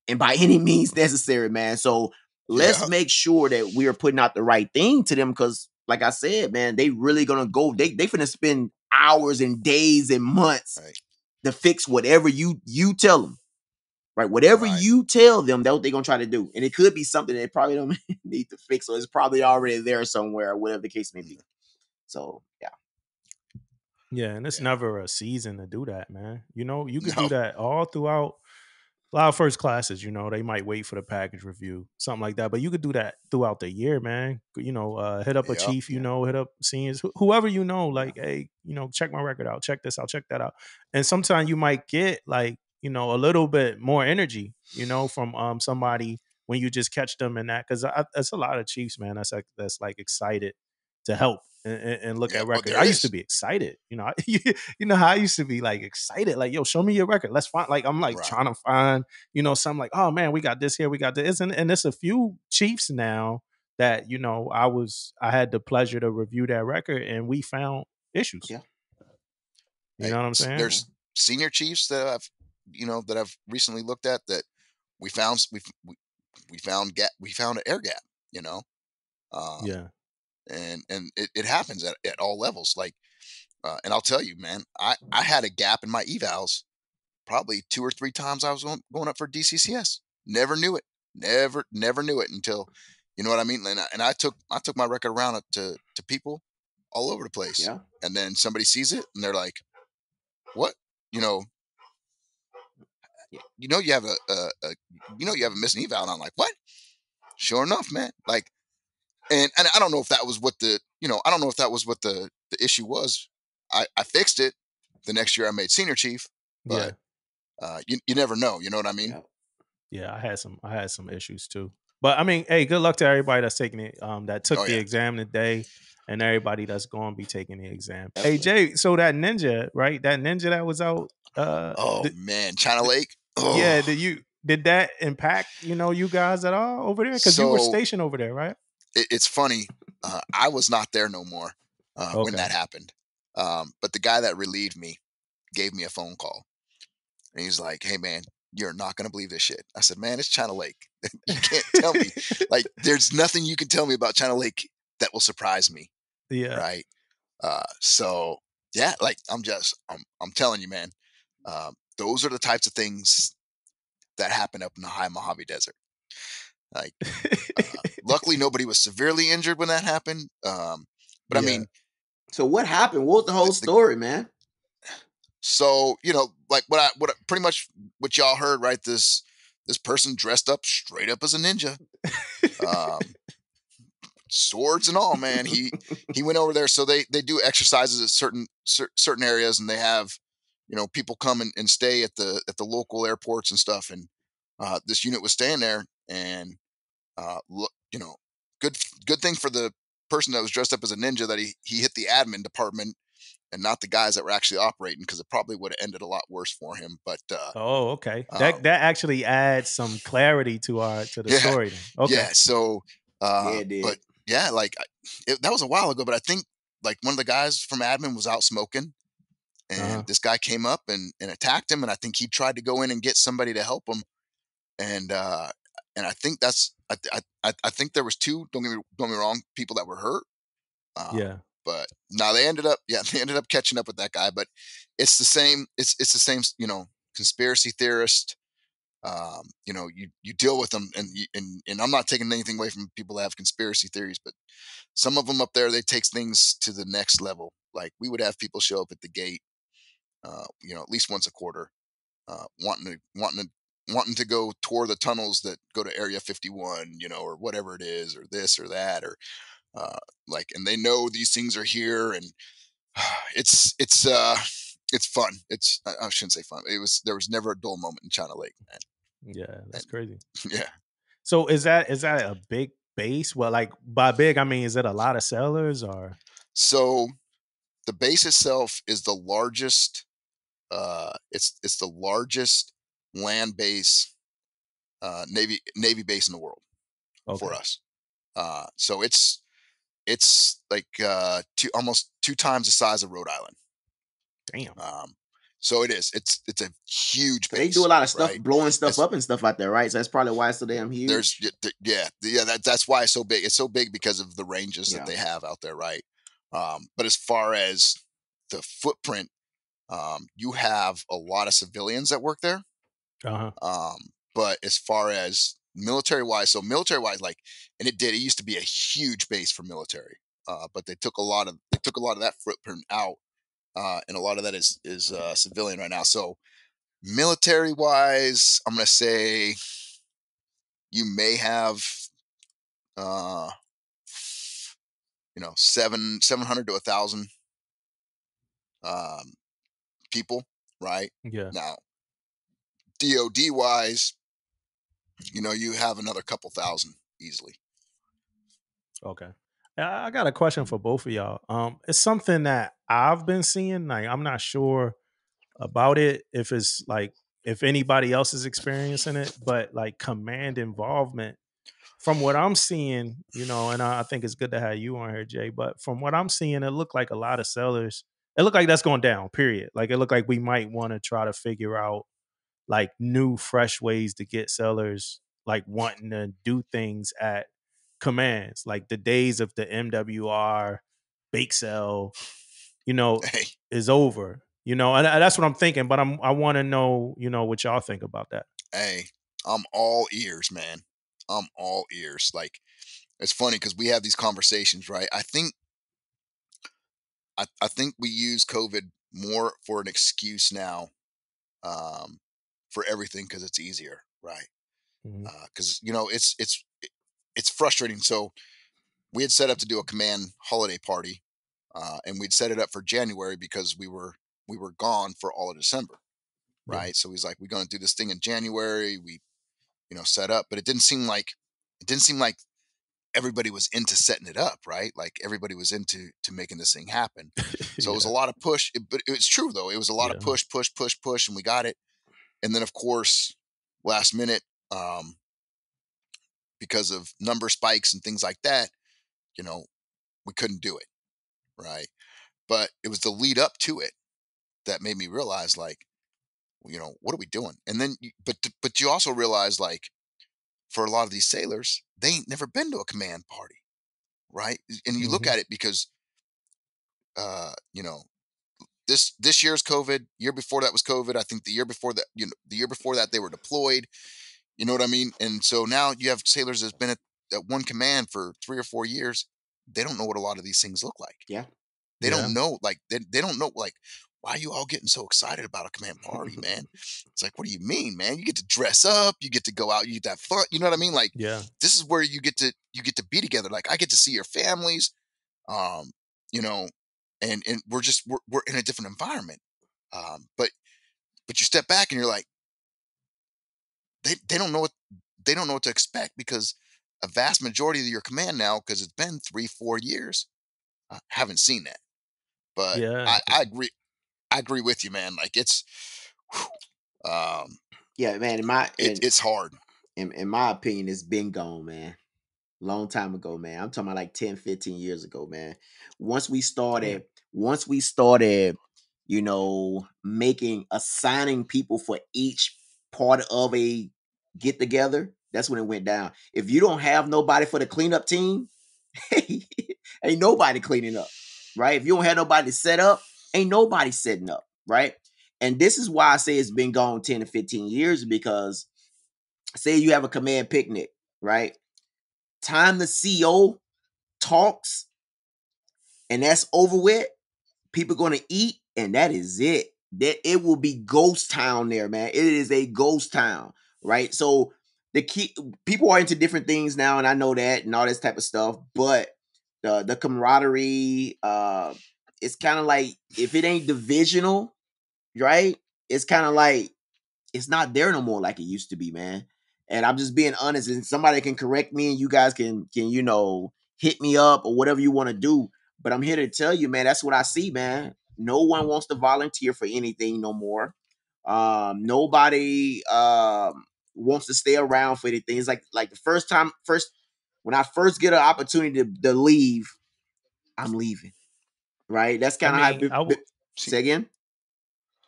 and by any means necessary, man. So let's make sure that we are putting out the right thing to them, because like I said, man, they really gonna go. They finna spend hours and days and months to fix whatever you tell them. Right, whatever you tell them, that's what they're gonna try to do, and it could be something they probably don't need to fix, so it's probably already there somewhere, whatever the case may be. So yeah, and it's never a season to do that, man. You could do that all throughout. A lot of first classes, they might wait for the package review, something like that. But you could do that throughout the year, man. Hit up a chief, hit up seniors, whoever like, hey, check my record out, check this out, check that out. And sometimes you might get like, a little bit more energy, from somebody when you just catch them in that, because that's a lot of chiefs, man. That's like excited to help and look at records. I used to be excited, you know how I used to be like excited, like, yo, show me your record. Let's find, like, I'm like trying to find, something like, oh man, we got this here, we got this. And it's a few chiefs now that, I had the pleasure to review that record and we found issues. Yeah. You know what I'm saying? There's senior chiefs that I've recently looked at that we found an air gap, yeah. And it happens at all levels. Like, and I'll tell you, man, I had a gap in my evals probably 2 or 3 times I was going up for DCCS. Never knew it. Never knew it until, you know what I mean? And I took my record around to people all over the place. Yeah. And then somebody sees it and they're like, what? You have a missing eval. And I'm like, what? Sure enough, man. Like, And I don't know if that was what the issue was. I fixed it. The next year I made senior chief, but you never know. You know what I mean? Yeah, I had some issues too. But I mean, hey, good luck to everybody that's taking it, that took the exam today, and everybody that's going to be taking the exam. Definitely. Hey Jay, so that ninja, right? That ninja that was out. Man, China Lake. Yeah, did that impact you guys at all over there? Because you were stationed over there, right? It's funny. I was not there no more when that happened. But the guy that relieved me gave me a phone call, and he's like, "Hey man, you're not gonna believe this shit." I said, "Man, it's China Lake. You can't tell me. Like, there's nothing you can tell me about China Lake that will surprise me." Yeah. Right. So yeah, like I'm telling you, man. Those are the types of things that happen up in the high Mojave Desert. Like, luckily nobody was severely injured when that happened. But I mean, so what happened? What was the whole story, man? So, like what pretty much what y'all heard, right? This person dressed up straight up as a ninja, swords and all, man. He went over there. So they do exercises at certain areas, and they have, people come and stay at the local airports and stuff. And this unit was staying there, and look, good thing for the person that was dressed up as a ninja that he hit the admin department and not the guys that were actually operating, because it probably would have ended a lot worse for him. But okay, that actually adds some clarity to the story. Then. Okay, yeah. So, but yeah, like that was a while ago. But I think like one of the guys from admin was out smoking, and this guy came up and attacked him, and I think he tried to go in and get somebody to help him, and I think I think there was two. Don't get me wrong, people that were hurt. But no, they ended up catching up with that guy. But it's the same. It's the same. Conspiracy theorist. You deal with them, and I'm not taking anything away from people that have conspiracy theories, but some of them up there, they take things to the next level. Like, we would have people show up at the gate, at least once a quarter, wanting to go tour the tunnels that go to Area 51, or whatever it is, or this or that, or and they know these things are here, and it's fun. I shouldn't say fun. There was never a dull moment in China Lake, man. Yeah, that's crazy. Yeah. So is that a big base? Well, like by big, I mean, is it a lot of sailors or? So the base itself is the largest. It's the largest land base, Navy base in the world for us. So it's like almost 2 times the size of Rhode Island. Damn. So it is. It's a huge base. They do a lot of stuff, right? Blowing stuff up and stuff out there, right? So that's probably why it's so damn huge. That's why it's so big. It's so big because of the ranges that they have out there, right? But as far as the footprint, you have a lot of civilians that work there. But as far as military wise, like, and it used to be a huge base for military, but they took a lot of that footprint out, and a lot of that is civilian right now. So military wise, I'm gonna say you may have, 700 to 1,000 people, right? Yeah. Now, DOD wise, you have another couple thousand easily. Okay. I got a question for both of y'all. It's something that I've been seeing. Like, I'm not sure about it, if it's like if anybody else is experiencing it, but like command involvement. From what I'm seeing, and I think it's good to have you on here, Jay. But from what I'm seeing, it looked like a lot of sellers. It looked like that's going down. Period. Like, it looked like we might want to try to figure out like new, fresh ways to get sellers like wanting to do things at commands, like the days of the MWR bake sale, is over. And that's what I'm thinking. But I want to know, what y'all think about that. Hey, I'm all ears, man. I'm all ears. Like, it's funny because we have these conversations, right? I think we use COVID more for an excuse now, for everything, because it's easier, right? Because it's frustrating. So we had set up to do a command holiday party, and we'd set it up for January because we were gone for all of December, right? Yeah. So he's like, we're going to do this thing in January. We, set up, but it didn't seem like everybody was into setting it up, right? Like everybody was into making this thing happen. So it was a Yeah. lot of push, but it's true though. It was a lot of Yeah. push, and we got it. And then of course, last minute, because of number spikes and things like that, you know, we couldn't do it, right? But it was the lead up to it that made me realize, like, what are we doing? And then, but you also realize, like, for a lot of these sailors, they ain't never been to a command party, right? And you look Hmm. at it because, uh, you know, this year's COVID. Year before that was COVID. I think the year before that, the year before that they were deployed. You know what I mean? And so now you have sailors that's been at one command for 3 or 4 years. They don't know what a lot of these things look like. Yeah. They don't Yeah. know, like they don't know, like, why are you all getting so excited about a command party, man? It's like, what do you mean, man? You get to dress up, you get to go out, you get that fun. You know what I mean? Like, Yeah. this is where you get to be together. Like, I get to see your families, um, you know, and we're in a different environment. But you step back and you're like, they don't know what to expect, because a vast majority of your command now, because it's been 3-4 years, haven't seen that. But Yeah. I agree with you, man. Like, whew, Yeah, man. it's hard. In my opinion, it's been gone, man. Long time ago, man. I'm talking about like 10, 15 years ago, man. Once we Damn. started, once we started, assigning people for each part of a get together, that's when it went down. If you don't have nobody for the cleanup team, ain't nobody cleaning up, right? If you don't have nobody to set up, ain't nobody setting up, right? And this is why I say it's been gone 10 to 15 years, because say you have a command picnic, right? Time the CO talks and that's over with, people going to eat and that is it. That it will be ghost town there, man. It is a ghost town, right? So the key people are into different things now, and I know that and all this type of stuff, but the camaraderie, it's kind of like if it ain't divisional, right? It's kind of like it's not there no more like it used to be, man. And I'm just being honest, and somebody can correct me, and you guys can hit me up or whatever you want to do. But I'm here to tell you, man, that's what I see, man. No one wants to volunteer for anything no more. Nobody wants to stay around for anything. It's like the first when I first get an opportunity to leave, I'm leaving. Right? That's I kind of how. mean, I would. See, Say again.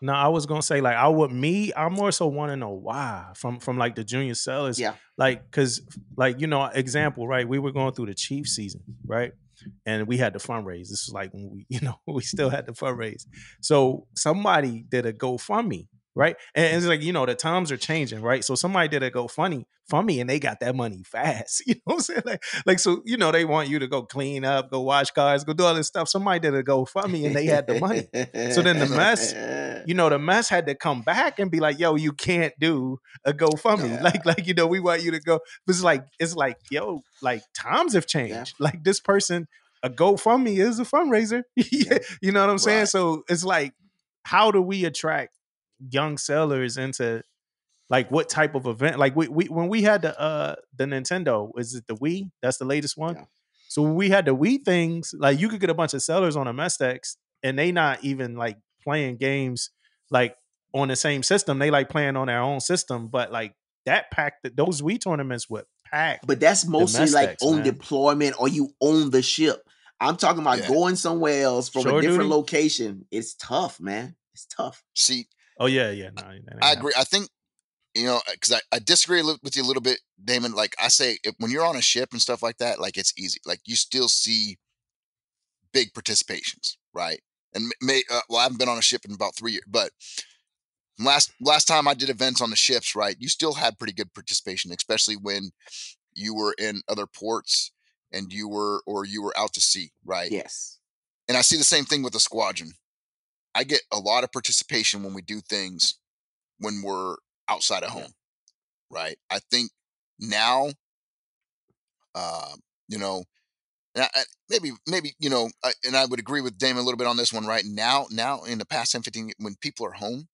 No, I was gonna say like I more so want to know why from like the junior sellers, Yeah. like because like example, right, we were going through the Chief season, right, and we had to fundraise. This was like when we we still had to fundraise, so somebody did a GoFundMe, right, and it's like the times are changing, right, so somebody did a GoFundMe and they got that money fast. You know what I'm saying? Like so they want you to go clean up, go wash cars, go do all this stuff. Somebody did a GoFundMe and they had the money, so then the mess the mess had to come back and be like, yo, you can't do a GoFundMe. no, We want you to go. It's like, yo, like times have Yeah. changed. Like this person, a GoFundMe is a fundraiser. Yeah. You know what I'm saying? right. So it's like, how do we attract young sellers into like what type of event? Like we when we had the Nintendo, is it the Wii? That's the latest one. Yeah. So when we had the Wii things, like you could get a bunch of sellers on a Mestex and they not even like playing games like on the same system. They like playing on their own system, but like that packed those Wii tournaments would pack But that's the mostly like Mestex, on man. deployment or you own the ship. I'm talking about Yeah. going somewhere else from a Shore different duty. location. It's tough, man. It's tough. See, Oh yeah, no, that ain't I happening. agree. I think, because I disagree with you a little bit, Damon. Like, I say, when you're on a ship and stuff like that, like, it's easy. Like, you still see big participations, right? And well, I haven't been on a ship in about 3 years, but last time I did events on the ships, right, you still had pretty good participation, especially when you were in other ports and you were out to sea, right? Yes. And I see the same thing with the squadron. I get a lot of participation when we do things when we're outside of Yeah. home, right? I think now, uh, you know, maybe, and I would agree with Damon a little bit on this one. Right now, in the past 10, 15, when people are home,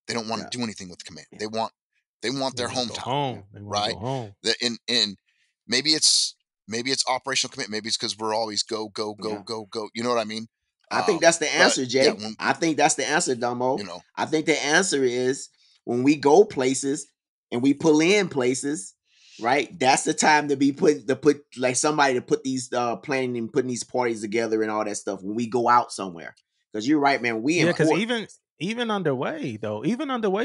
they don't want to do anything with command. They want their home go time, home. They want to right? go home. And maybe it's operational commit. Maybe it's because we're always go. You know what I mean? I think that's the But answer, Jay. I think that's the answer, Damo. I think the answer is when we go places and we pull in places, right? That's the time to put like somebody to put these planning and putting these parties together and all that stuff when we go out somewhere. Because you're right, man. We because even underway though,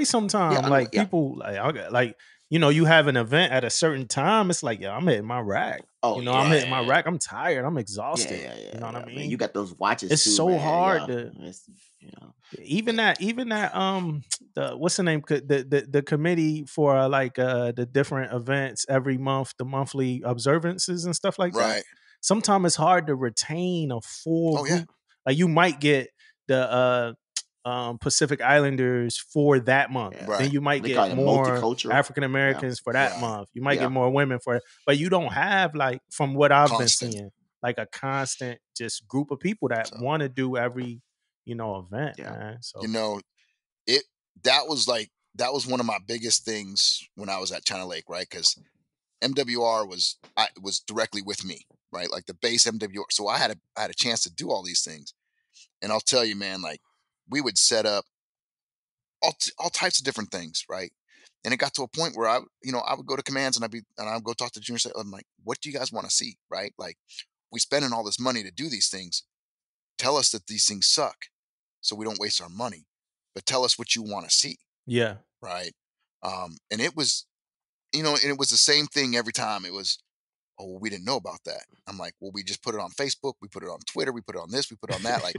sometimes like people like you have an event at a certain time. It's like, I'm hitting my rack. I'm hitting my rack. I'm tired. I'm exhausted. You know what I mean? Man, you got those watches. It's too, so man. hard to. Even that the what's the name, the committee for the different events every month, the monthly observances and stuff like that. Sometimes it's hard to retain a full group. Like you might get the Pacific Islanders for that month. Then you might get more African Americans for that month. You might get more women for it, but you don't have, like, from what I've been seeing, like a constant just group of people that want to do every event, man. So that was one of my biggest things when I was at China Lake, right? Because MWR was directly with me, right? Like the base MWR. So I had a chance to do all these things, and I'll tell you, man, like we would set up all types of different things, right? And it got to a point where I would go to commands and I'd go talk to junior. I'm like, what do you guys want to see, right? Like, we spending all this money to do these things. Tell us that these things suck, so we don't waste our money. But tell us what you want to see. Yeah. Right. And it was, and it was the same thing every time. It was, oh, well, we didn't know about that. I'm like, well, we just put it on Facebook, we put it on Twitter, we put it on this, we put it on that. Like,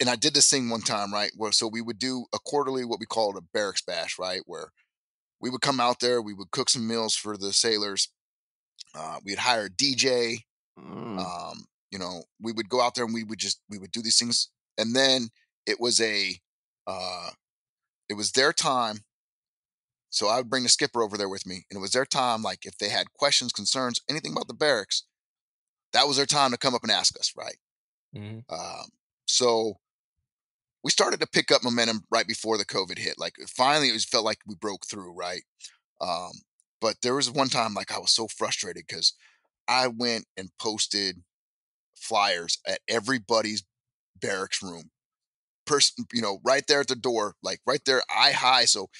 I did this thing one time, right? Where so we would do a quarterly, what we called a Barracks Bash, right? Where we would come out there, we would cook some meals for the sailors. We'd hire a DJ. We would go out there and we would do these things, and then it was their time. So I would bring the skipper over there with me, and it was their time. Like, if they had questions, concerns, anything about the barracks, that was their time to come up and ask us, right? So we started to pick up momentum right before the COVID hit. Like, finally, it felt like we broke through, right? But there was one time, like, I was so frustrated because I went and posted flyers at everybody's barracks room, right there at the door, like right there, eye high. So,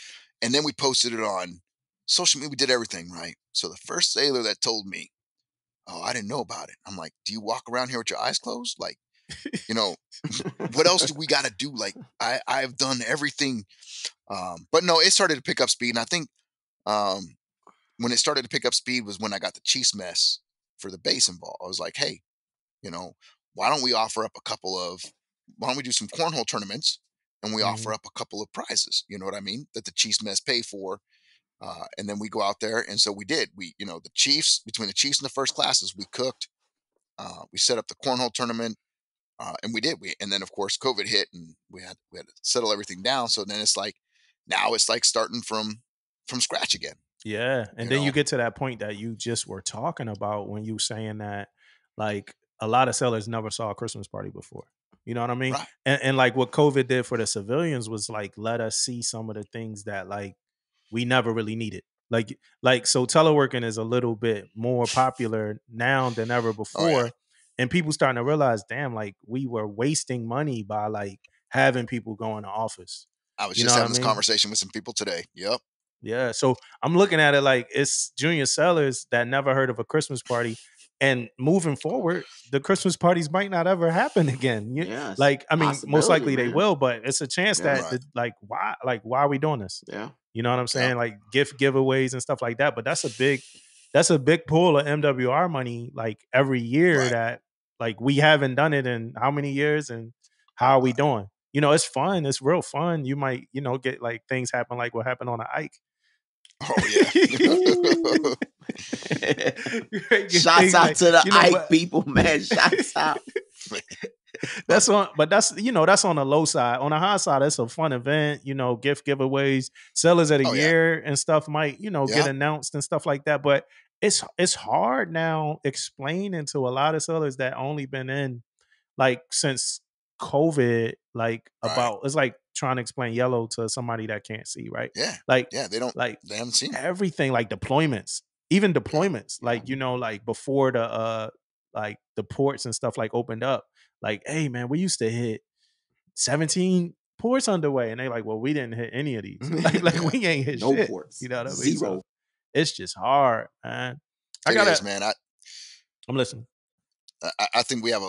and then we posted it on social media. We did everything right. So the first sailor that told me, "Oh, I didn't know about it." I'm like, "Do you walk around here with your eyes closed? Like, what else do we got to do? Like, I've done everything." But no, it started to pick up speed, and I think when it started to pick up speed was when I got the Chiefs mess for the base involved. I was like, "Hey, why don't we do some cornhole tournaments, and we offer up a couple of prizes, you know what I mean, that the Chiefs mess pay for." And then we go out there. And so we did, the Chiefs, between the Chiefs and the first classes, we cooked, we set up the cornhole tournament, and and then of course COVID hit, and we had to settle everything down. So then now it's like starting from scratch again. Yeah. And then you get to that point that you just were talking about when you saying that, like, a lot of sailors never saw a Christmas party before. You know what I mean? Right. And like what COVID did for the civilians was, like, let us see some of the things that, like, we never really needed. Like so teleworking is a little bit more popular now than ever before. Oh, yeah. And people starting to realize, damn, like, we were wasting money by, like, having people go in the office. I was just having this conversation with some people today. Yep. Yeah. So I'm looking at it like it's junior sellers that never heard of a Christmas party. And moving forward, the Christmas parties might not ever happen again. Like, I mean, most likely they will, but it's a chance that, why are we doing this? Yeah. You know what I'm saying? Like gift giveaways and stuff like that. But that's a big pool of MWR money, like, every year that, like, we haven't done it in how many years, and how are we doing? It's fun. It's real fun. You might, get, like, things happen like what happened on the Ike. Oh, yeah. Shouts out to the Ike people, man. Shouts out. That's on the low side. On the high side, it's a fun event, gift giveaways, sellers of the year and stuff might, get announced and stuff like that. But it's hard now explaining to a lot of sailors that only been in like since COVID, like about it's like trying to explain yellow to somebody that can't see, right? Yeah. Like Yeah. They haven't seen it. everything, like deployments, even deployments, like, you know, like before the like the ports and stuff like opened up, like, hey man, we used to hit 17 ports underway, and they like, well, we didn't hit any of these. Like we ain't hit no shit. ports. You know what I mean? Zero. So it's just hard, man. It is, man. I'm listening. I think we have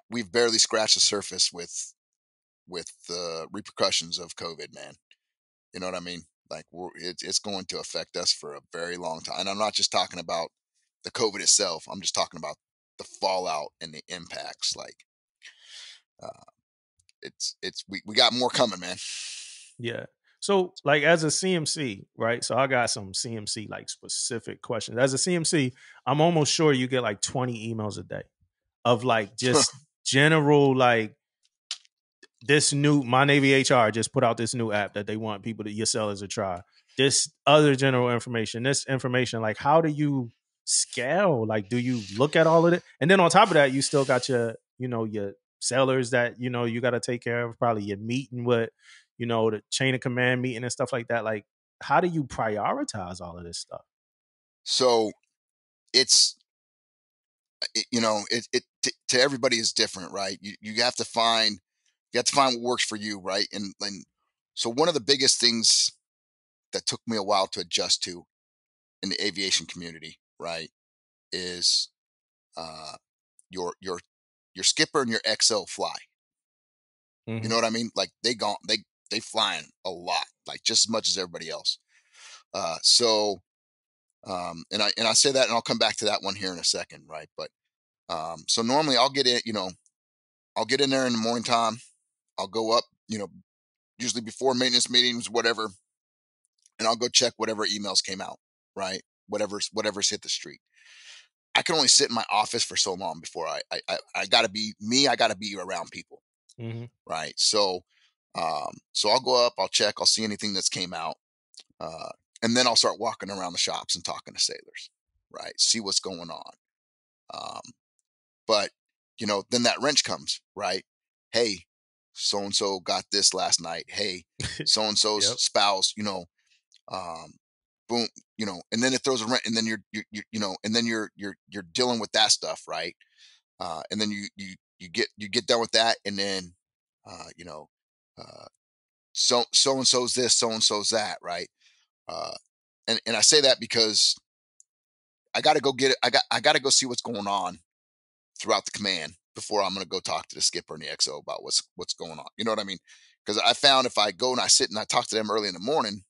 we've barely scratched the surface with the repercussions of COVID, man. You know what I mean? Like it's going to affect us for a very long time. And I'm not just talking about the COVID itself. I'm just talking about the fallout and the impacts. Like, we got more coming, man. Yeah. So like as a CMC, right? So I got some CMC like specific questions. As a CMC, I'm almost sure you get like 20 emails a day of like just general like this new my Navy HR just put out this new app that they want people to your sellers to try. This other general information, this information, like how do you scale? Like do you look at all of it? And then on top of that, you still got your, you know, your sellers that, you know, you got to take care of, probably your meeting with, you know, the chain of command meeting and stuff like that. Like how do you prioritize all of this stuff? So it's, to everybody is different, right? You have to find what works for you, right? And so one of the biggest things that took me a while to adjust to in the aviation community, right, is your skipper and your XO fly. Mm-hmm. You know what I mean? Like they flying a lot, like just as much as everybody else. So and I say that, and I'll come back to that one here in a second, right? But so normally I'll get in there in the morning time. I'll go up, usually before maintenance meetings, whatever, and I'll go check whatever emails came out, right? Whatever's hit the street. I can only sit in my office for so long before I gotta be me. I gotta be around people, right? So, so I'll go up, I'll check, I'll see anything that's came out, and then I'll start walking around the shops and talking to sailors, right? See what's going on. But then that wrench comes, right? Hey, so and so got this last night. Hey, so and so's spouse, boom, and then it throws a wrench, and then you're dealing with that stuff, right? And then you get done with that, and then so and so's this, so and so's that, right? And I say that because I got to go get it. I got to go see what's going on throughout the command before I'm going to go talk to the skipper and the XO about what's going on. You know what I mean? Because I found if I go and I sit and I talk to them early in the morning,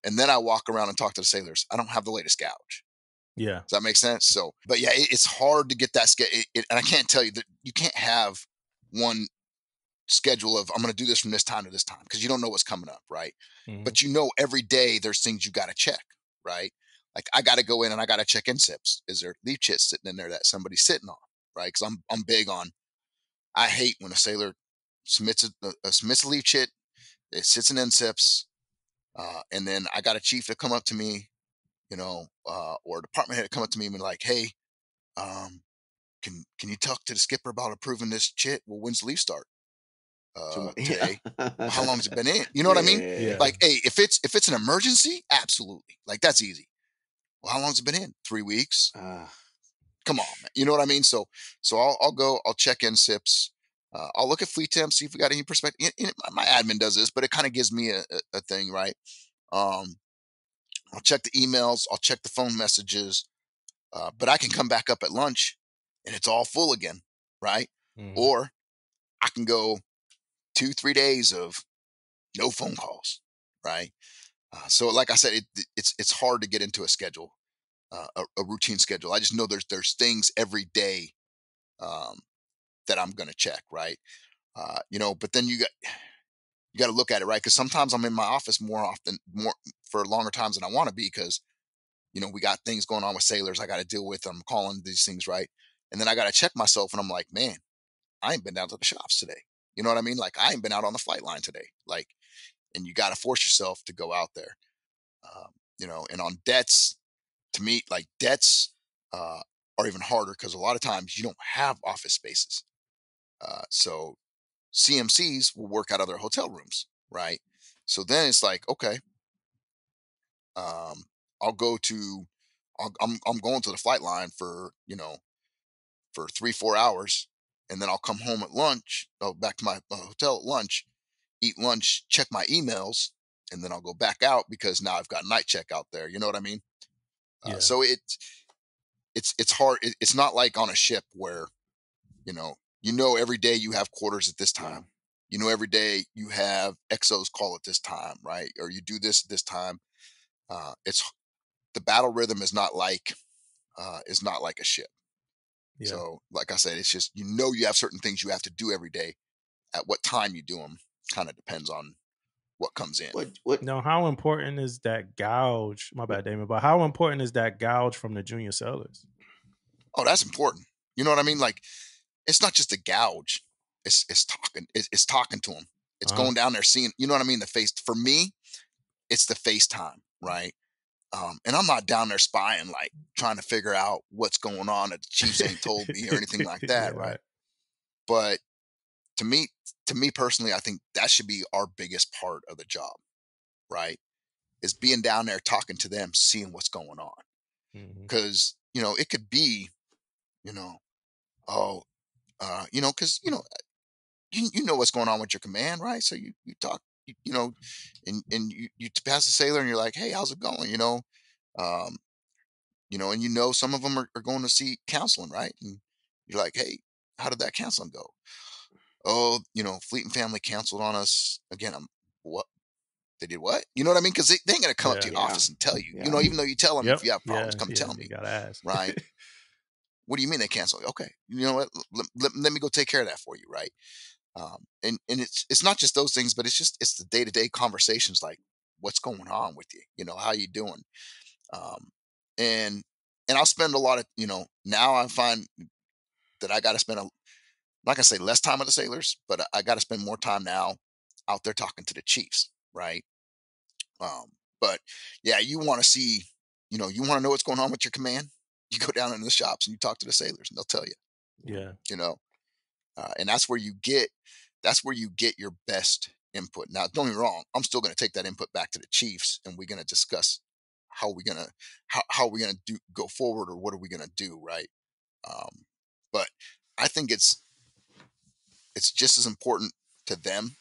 and then I walk around and talk to the sailors, I don't have the latest gouge. Yeah. Does that make sense? So, but yeah, it's hard to get that and I can't tell you that you can't have one schedule of I'm going to do this from this time to this time because you don't know what's coming up, right? But every day there's things you got to check, right? Like I got to go in and I got to check NSIPs. Is there leaf chits sitting in there that somebody's sitting on, right? Because I'm big on. I hate when a sailor submits a leaf chit, it sits in NSIPs, and then I got a chief to come up to me, or a department head to come up to me and be like, hey, can you talk to the skipper about approving this chit? Well, when's the leaf start? Today. Well, how long has it been in? You know what I mean? Yeah. Like, hey, if it's an emergency, absolutely. Like that's easy. Well, how long has it been in? 3 weeks. Come on, man. You know what I mean? So I'll go. I'll check in SIPs. I'll look at fleet temp, see if we got any perspective. My admin does this, but it kind of gives me a thing, right? I'll check the emails. I'll check the phone messages. But I can come back up at lunch, and it's all full again, right? Or I can go 2-3 days of no phone calls, right? So, like I said, it's hard to get into a schedule, a routine schedule. I just know there's things every day that I'm going to check, right? But then you got to look at it, right? Because sometimes I'm in my office more for longer times than I want to be because we got things going on with sailors. I got to deal with them, calling these things, right? And then I got to check myself, and I'm like, man, I ain't been down to the shops today. You know what I mean? Like I ain't been out on the flight line today. Like, and you got to force yourself to go out there. And on debts, to me, like debts are even harder because a lot of times you don't have office spaces. So CMCs will work out of their hotel rooms, right? So then it's like, okay, I'm going to the flight line for, for 3-4 hours, and then I'll come home at lunch, back to my hotel at lunch, eat lunch, check my emails, and then I'll go back out because now I've got night check out there. You know what I mean? So it's hard. It's not like on a ship where, every day you have quarters at this time. Every day you have XOs call at this time, right? Or you do this at this time. It's the battle rhythm is not like a ship. Yeah. So, like I said, it's just you have certain things you have to do every day. At what time you do them kind of depends on what comes in. No, how important is that gouge? My bad, Damon. But how important is that gouge from the junior sailors? Oh, that's important. You know what I mean? Like, it's not just a gouge. It's talking. It's talking to them. It's going down there seeing. You know what I mean? The face. For me, it's the FaceTime, right? And I'm not down there spying, like trying to figure out what's going on that the Chiefs ain't told me or anything like that, right? But to me personally, I think that should be our biggest part of the job, right? Is being down there talking to them, seeing what's going on. Because, it could be, because, you know what's going on with your command, right? So you talk, and you pass the sailor and you're like, hey, how's it going? And some of them are going to see counseling, right? And you're like, hey, how did that counseling go? Oh, Fleet and Family canceled on us again. What? They did what? You know what I mean? Because they ain't going to come up to your office and tell you, even though you tell them if you have problems, come tell me. You got to ask. Right? What do you mean they canceled? Okay. You know what? Let me go take care of that for you. Right. And it's not just those things, but it's the day-to-day conversations, like what's going on with you? How you doing? And I'll spend a lot of, now I find that I got to spend I'm not going to say less time with the sailors, but I got to spend more time now out there talking to the chiefs. Right. But yeah, you want to see, you want to know what's going on with your command. You go down into the shops and you talk to the sailors and they'll tell you, and that's where you get your best input. Now, don't get me wrong. I'm still going to take that input back to the chiefs and we're going to discuss how we're going to go forward, or what are we going to do. Right. But I think it's just as important to them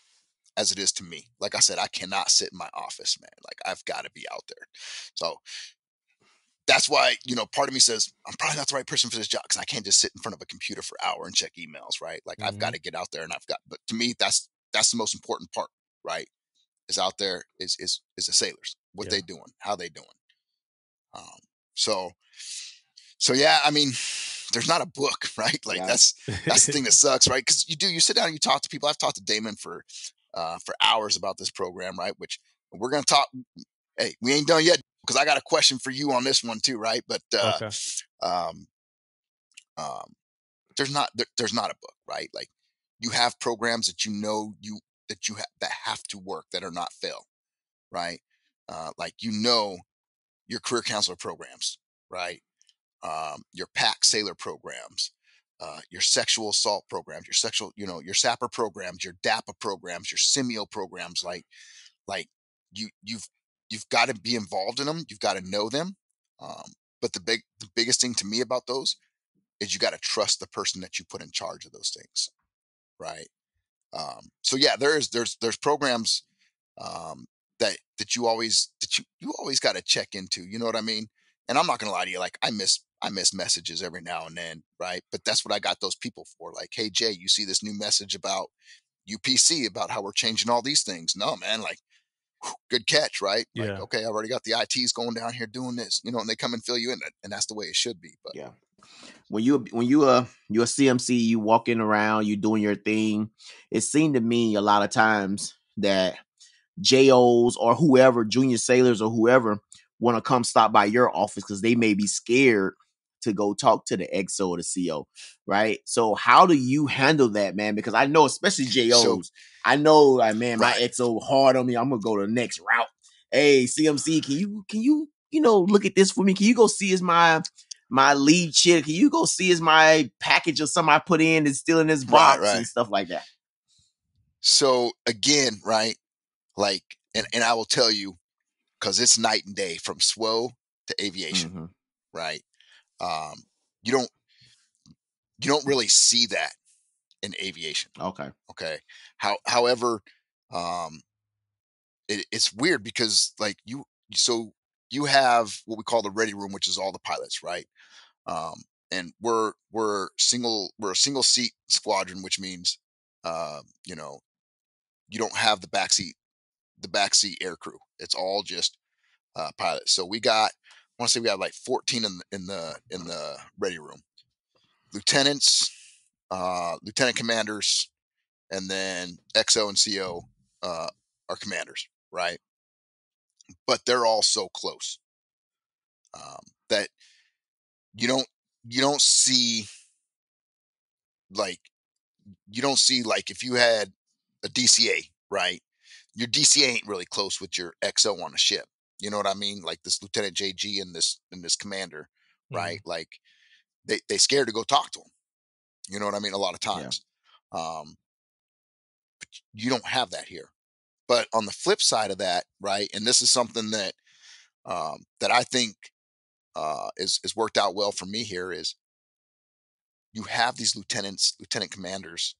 as it is to me. Like I said, I cannot sit in my office, man. Like, I've got to be out there. So that's why, part of me says I'm probably not the right person for this job, because I can't just sit in front of a computer for an hour and check emails, right? Like, I've got to get out there, and but to me, that's the most important part, right? Is out there is the sailors, what they doing, how they doing. So yeah, I mean, there's not a book, right? Like that's the thing that sucks, right? Because you sit down and you talk to people. I've talked to Damon for hours about this program, right? Which we're going to talk. Hey, we ain't done yet, because I got a question for you on this one too, right? But okay. There's not a book, right? Like, you have programs that that have to work, that are not fail, right? Like, your career counselor programs, right? Your PAC sailor programs, your sexual assault programs, your SAPR programs, your DAPA programs, your SIMEO programs. Like you've got to be involved in them. You've got to know them. But the biggest thing to me about those is you got to trust the person that you put in charge of those things, right? So yeah, there's programs that you always got to check into. You know what I mean? And I'm not gonna lie to you, like, I miss messages every now and then, right? But that's what I got those people for. Like, hey Jay, you see this new message about UPC about how we're changing all these things? No, man, like, good catch, right? Yeah. Like, okay, I've already got the ITs going down here doing this, and they come and fill you in, and that's the way it should be. But yeah, when you're a CMC, you walking around, you doing your thing. It seemed to me a lot of times that JOs or whoever, junior sailors or whoever, want to come stop by your office because they may be scared to go talk to the XO or the CO, right? So how do you handle that, man? Because I know, especially JOs, I know, like, man, my XO hard on me. I'm gonna go to the next route. Hey, CMC, can you look at this for me? Can you go see is my lead chick? Can you go see is my package or something I put in is still in this box and stuff like that? So again, right? Like, and I will tell you, because it's night and day from SWO to aviation, right? You don't really see that in aviation. Okay. However, it's weird because like you have what we call the ready room, which is all the pilots, right? And we're a single seat squadron, which means you don't have the backseat air crew. It's all just pilots. So I want to say we have like 14 in the ready room. Lieutenants, lieutenant commanders, and then XO and CO are commanders, right? But they're all so close that you don't see like if you had a DCA, right? Your DCA ain't really close with your XO on a ship. You know what I mean? Like this Lieutenant JG and this commander, right? Like they scared to go talk to him. You know what I mean? A lot of times. Yeah. But you don't have that here. But on the flip side of that, right? And this is something that that I think is worked out well for me here is you have these lieutenant commanders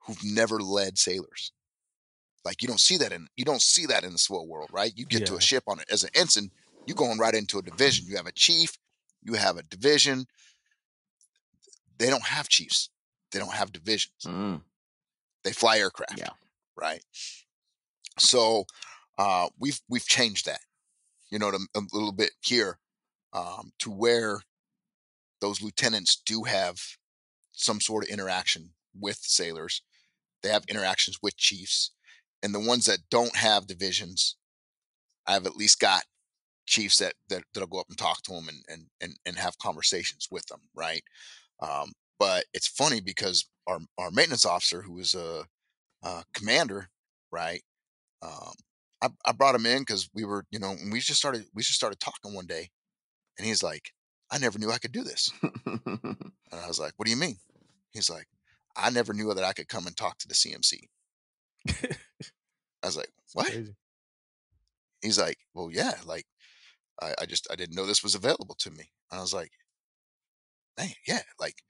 who've never led sailors. Like you don't see that in the SWO world, right? You get to a ship on it as an ensign, you going right into a division. You have a chief, you have a division. They don't have chiefs. They don't have divisions. They fly aircraft, right? So we've changed that, a little bit here to where those lieutenants do have some sort of interaction with sailors. They have interactions with chiefs, and the ones that don't have divisions, I've at least got chiefs that'll go up and talk to them and have conversations with them, right? But it's funny because our maintenance officer, who was a commander, right? I brought him in because we were, we just started talking one day, and he's like, "I never knew I could do this." And I was like, "What do you mean?" He's like, "I never knew that I could come and talk to the CMC." I was like, "What?" Crazy. He's like, "Well, yeah, like I didn't know this was available to me." And I was like, "Hey, yeah, like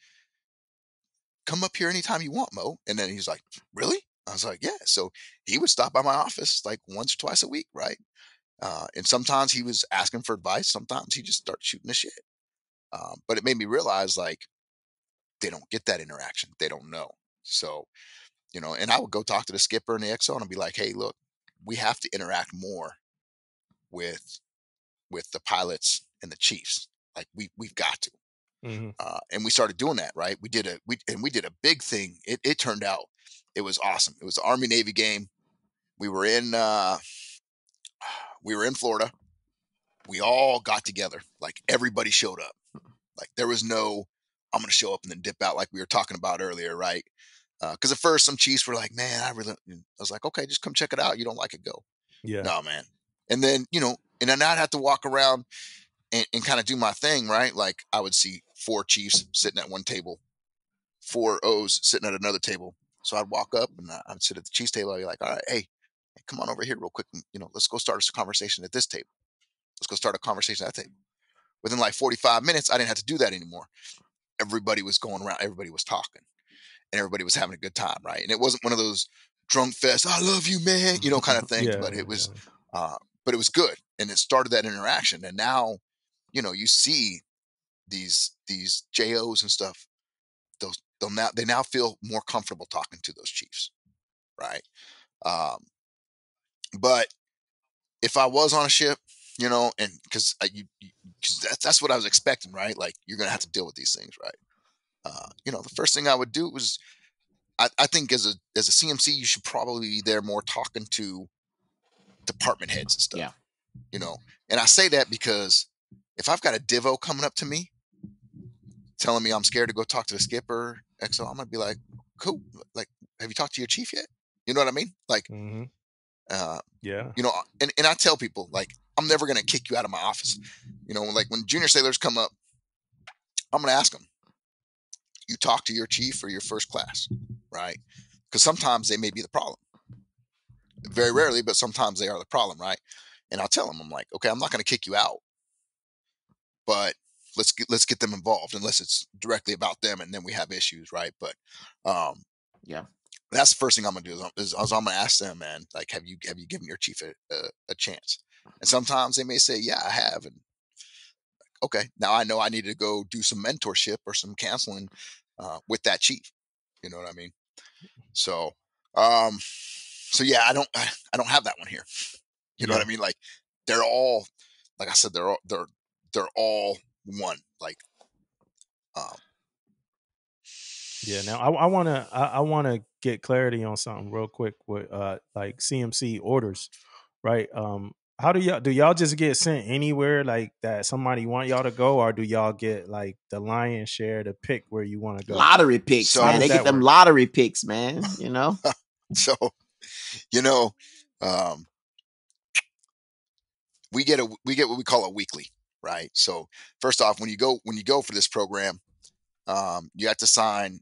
come up here anytime you want, Mo." And then he's like, "Really?" I was like, "Yeah." So he would stop by my office like once or twice a week, right? And sometimes he was asking for advice. Sometimes he just started shooting the shit. But it made me realize like they don't get that interaction. They don't know. So, and I would go talk to the skipper and the XO and I'd be like, "Hey, look, we have to interact more with the pilots and the chiefs. Like we've got to." And we started doing that, right? We did a big thing. It turned out, it was awesome. It was the Army Navy game. We were in Florida. We all got together. Like everybody showed up. Like there was no, I'm going to show up and then dip out like we were talking about earlier, right? Because at first some chiefs were like, "Man, I was like, okay, just come check it out. You don't like it, go." Yeah. No, man. And then, and then I'd have to walk around and kind of do my thing, right? Like I would see 4 chiefs sitting at one table, 4 O's sitting at another table. So I'd walk up and I'd sit at the chief's table. I'd be like, "All right, hey, come on over here real quick. And, let's go start a conversation at this table. Let's go start a conversation at that table." Within like 45 minutes, I didn't have to do that anymore. Everybody was going around. Everybody was talking and everybody was having a good time. Right. And it wasn't one of those drunk fest, "I love you, man," kind of things, but it was, but it was good. And it started that interaction. And now, you see these JOs and stuff, they now feel more comfortable talking to those chiefs. Right. But if I was on a ship, and because that's what I was expecting, right? Like you're gonna have to deal with these things, right? The first thing I would do was, I think as a CMC, you should probably be there more talking to department heads and stuff. Yeah. And I say that because if I've got a divo coming up to me telling me I'm scared to go talk to the skipper, XO, I'm gonna be like, "Cool. Like, have you talked to your chief yet?" You know what I mean? Like, yeah. And I tell people, like, I'm never going to kick you out of my office. You know, like when junior sailors come up, I'm going to ask them, you talk to your chief or your first class, right? Because sometimes they may be the problem. Very rarely, but sometimes they are the problem, right? And I'll tell them, I'm like, okay, I'm not going to kick you out, but let's get them involved unless it's directly about them, and then we have issues, right? But yeah, that's the first thing I'm gonna do is I'm gonna ask them, man, like, have you given your chief a chance? And sometimes they may say, yeah, I have, and okay, now I know I need to go do some mentorship or some counseling with that chief. You know what I mean? So, so yeah, I don't have that one here. You know what I mean? Like they're all, like I said, they're all one. Like, yeah. Now I wanna get clarity on something real quick with like CMC orders, right? How do y'all just get sent anywhere like that somebody want y'all to go, or do y'all get like the lion's share to pick where you want to go? Lottery picks, So, man. They get them lottery picks, man. You know. So, you know, we get what we call a weekly, right? So first off, when you go for this program, you have to sign